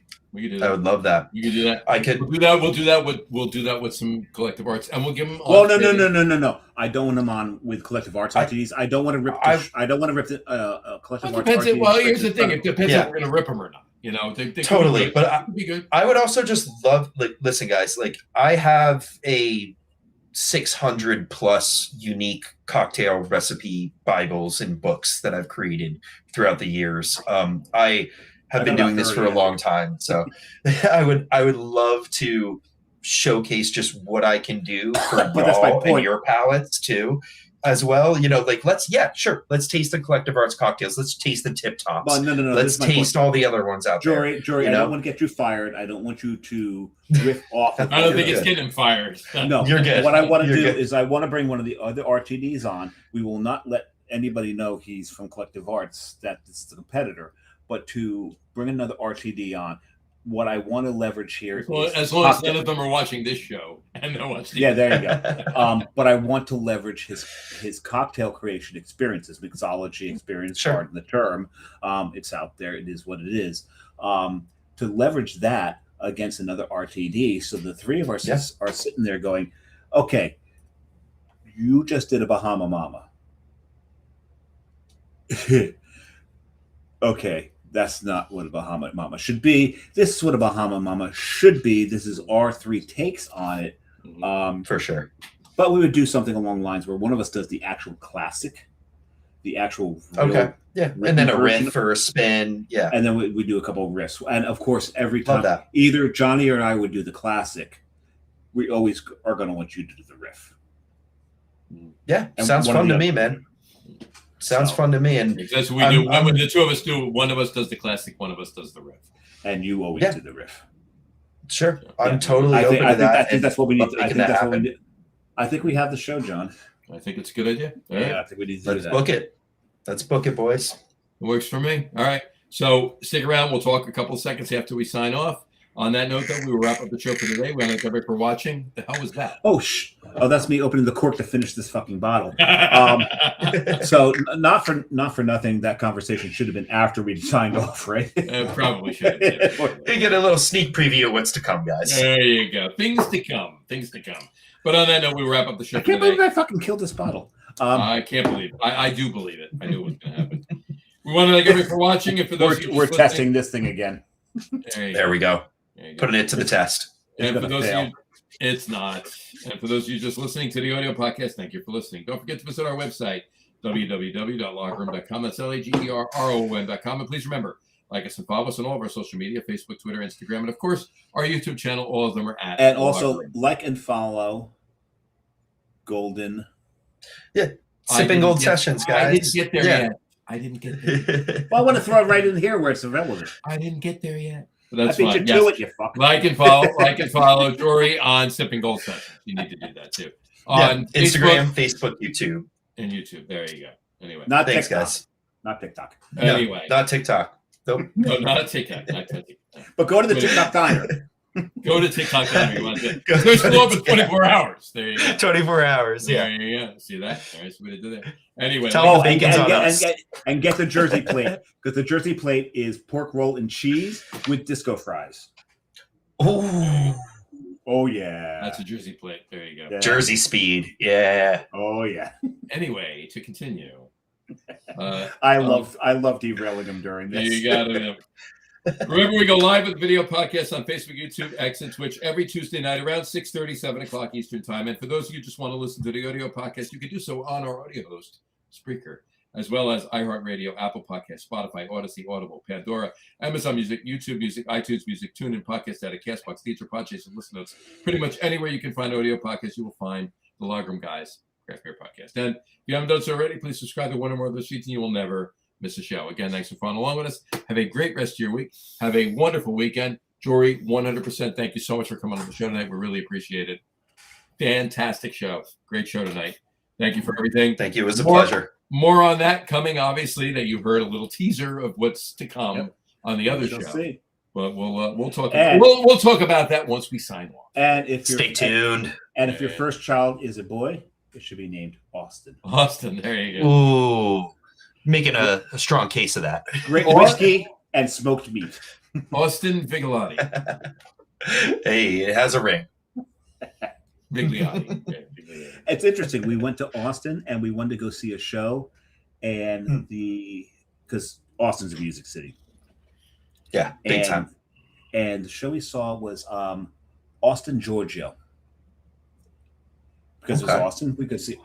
I would love that. You could do that. I could. We'll do that with some Collective Arts, and we'll give them. Well, no. I don't want them on with Collective Arts RTDs. I don't want to rip. I don't want to rip the Collective Arts RTDs. Well, here's the thing: it depends if we're going to rip them or not. You know, they totally. But be good. I would also just love. Like, listen, guys. Like, I have a 600 plus unique cocktail recipe Bibles and books that I've created throughout the years. I have been doing this for a long time, so I would love to showcase just what I can do for y'all and your palates too, as well. You know, like let's taste the Collective Arts cocktails. Let's taste the Tip Tops. Well, no. Let's taste all the other ones out there. Jory, I don't want to get you fired. I don't want you to riff off. I don't think it's getting fired. No, you're good. What I want to do is I want to bring one of the other RTDs on. We will not let anybody know he's from Collective Arts, that it's the competitor, but to bring another RTD on. What I want to leverage here is as long as none of them are watching this show and they're watching. Yeah, there you go. But I want to leverage his cocktail creation experience, his mixology experience, pardon the term. It's out there. It is what it is. To leverage that against another RTD, so the three of us are sitting there going, okay, you just did a Bahama Mama. Okay. That's not what a Bahama Mama should be. This is what a Bahama Mama should be. This is our three takes on it. For sure. But we would do something along the lines where one of us does the actual classic, the actual and then a riff or a spin. Yeah. And then we do a couple of riffs. And of course, every time either Johnny or I would do the classic, we always are going to want you to do the riff. Yeah. Sounds fun to me, man. Sounds fun to me, and that's what we do. When the two of us do, one of us does the classic, one of us does the riff, and you always do the riff. Sure, I'm totally open to that. I think that's what we need. I think we have the show, John. I think it's a good idea. I think we need to do that. Let's book it, boys. It works for me. All right, so stick around. We'll talk a couple of seconds after we sign off. On that note, though, we will wrap up the show for today. We want to thank everybody for watching. The hell was that? Oh, that's me opening the cork to finish this fucking bottle. So not for nothing, that conversation should have been after we signed off, right? Probably should have. You get a little sneak preview of what's to come, guys. There you go. Things to come. But on that note, we will wrap up the show. I can't believe I fucking killed this bottle. I can't believe it. I do believe it. I knew it was going to happen. We want to thank everybody for watching. And for those we're testing this thing again. There we go. Putting it to the test. And for those of you, it's not. And for those of you just listening to the audio podcast, thank you for listening. Don't forget to visit our website, www.lagerroom.com. That's LAGERROM.com. And please remember, like us and follow us on all of our social media, Facebook, Twitter, Instagram, and of course, our YouTube channel. All of them are at. And also like and follow Golden. Yeah. Sippin Gold Sessions, guys. I didn't get there yet. I didn't get there. Well, I want to throw it right in here where it's irrelevant. I didn't get there yet. But that's fine. Do it, you fuck. Like and follow Jory on Sippin Gold Sessions. You need to do that too. On Instagram, Facebook, YouTube. And YouTube. There you go. Anyway. Thanks, guys. Not TikTok. Anyway. No, not TikTok. Nope. No, not TikTok. But go to the TikTok diner. Go to TikTok diner. They're still open 24 hours. There you go. 24 hours. Yeah. There you go. See that? All right, so we do that. Anyway. And get the Jersey plate, because the Jersey plate is pork roll and cheese with disco fries. Oh yeah. That's a Jersey plate. There you go. Yeah. Jersey speed. Yeah. Oh yeah. Anyway, to continue. I love derailing them during this. You got it. Remember, we go live with video podcasts on Facebook, YouTube, X, and Twitch every Tuesday night around 6:30, 7 o'clock Eastern Time. And for those of you who just want to listen to the audio podcast, you can do so on our audio host, Spreaker. as well as iHeartRadio, Apple Podcasts, Spotify, Odyssey, Audible, Pandora, Amazon Music, YouTube Music, iTunes Music, TuneIn, Podcast Addict, CastBox, Teacher, Podchaser, and Listen Notes. Pretty much anywhere you can find audio podcasts, you will find the Logroom Guys Craft Beer Podcast. And if you haven't done so already, please subscribe to one or more of those feeds, and you will never miss a show. Again, thanks for following along with us. Have a great rest of your week. Have a wonderful weekend. Jory, 100%, thank you so much for coming on the show tonight. We really appreciate it. Fantastic show. Great show tonight. Thank you for everything. Thank you. It was a pleasure. More on that coming, obviously, that you heard a little teaser of what's to come on the other show. See. But we'll talk. We'll talk about that once we sign off. And if stay tuned. And if your first child is a boy, it should be named Austin. Austin, there you go. Ooh, making a strong case of that. Great whiskey and smoked meat. Austin Vigliotti. Hey, it has a ring. Vigliotti. It's interesting. We went to Austin and we wanted to go see a show, and because Austin's a music city. Yeah, big time. And the show we saw was Austin, Georgia. Because it was Austin, we could see.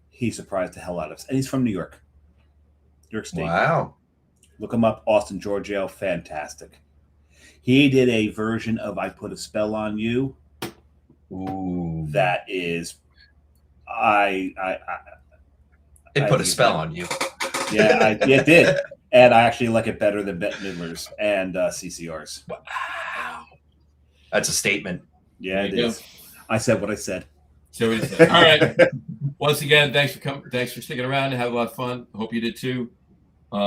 He surprised the hell out of us, and he's from New York State. Wow. Look him up, Austin, Georgia. Fantastic. He did a version of "I Put a Spell on You." Ooh, that is, it put a spell on you. Yeah, it did, and I actually like it better than Bette Midler's and CCR's. Wow, that's a statement. Yeah, it is. I said what I said. So what he said. All right. Once again, thanks for coming. Thanks for sticking around and have a lot of fun. Hope you did too. We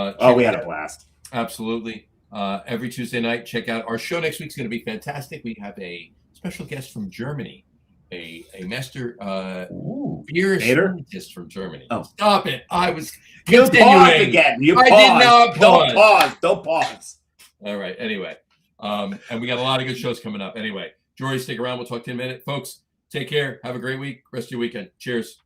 had a blast. Absolutely. Every Tuesday night, check out our show. Next week's going to be fantastic. We have a special guest from Germany, a master beer scientist from Germany. Oh, stop it! I was continuing. You paused again. You paused. I did not pause. Don't pause. All right. Anyway, and we got a lot of good shows coming up. Anyway, Jory, stick around. We'll talk to you in a minute, folks. Take care. Have a great week. Rest of your weekend. Cheers.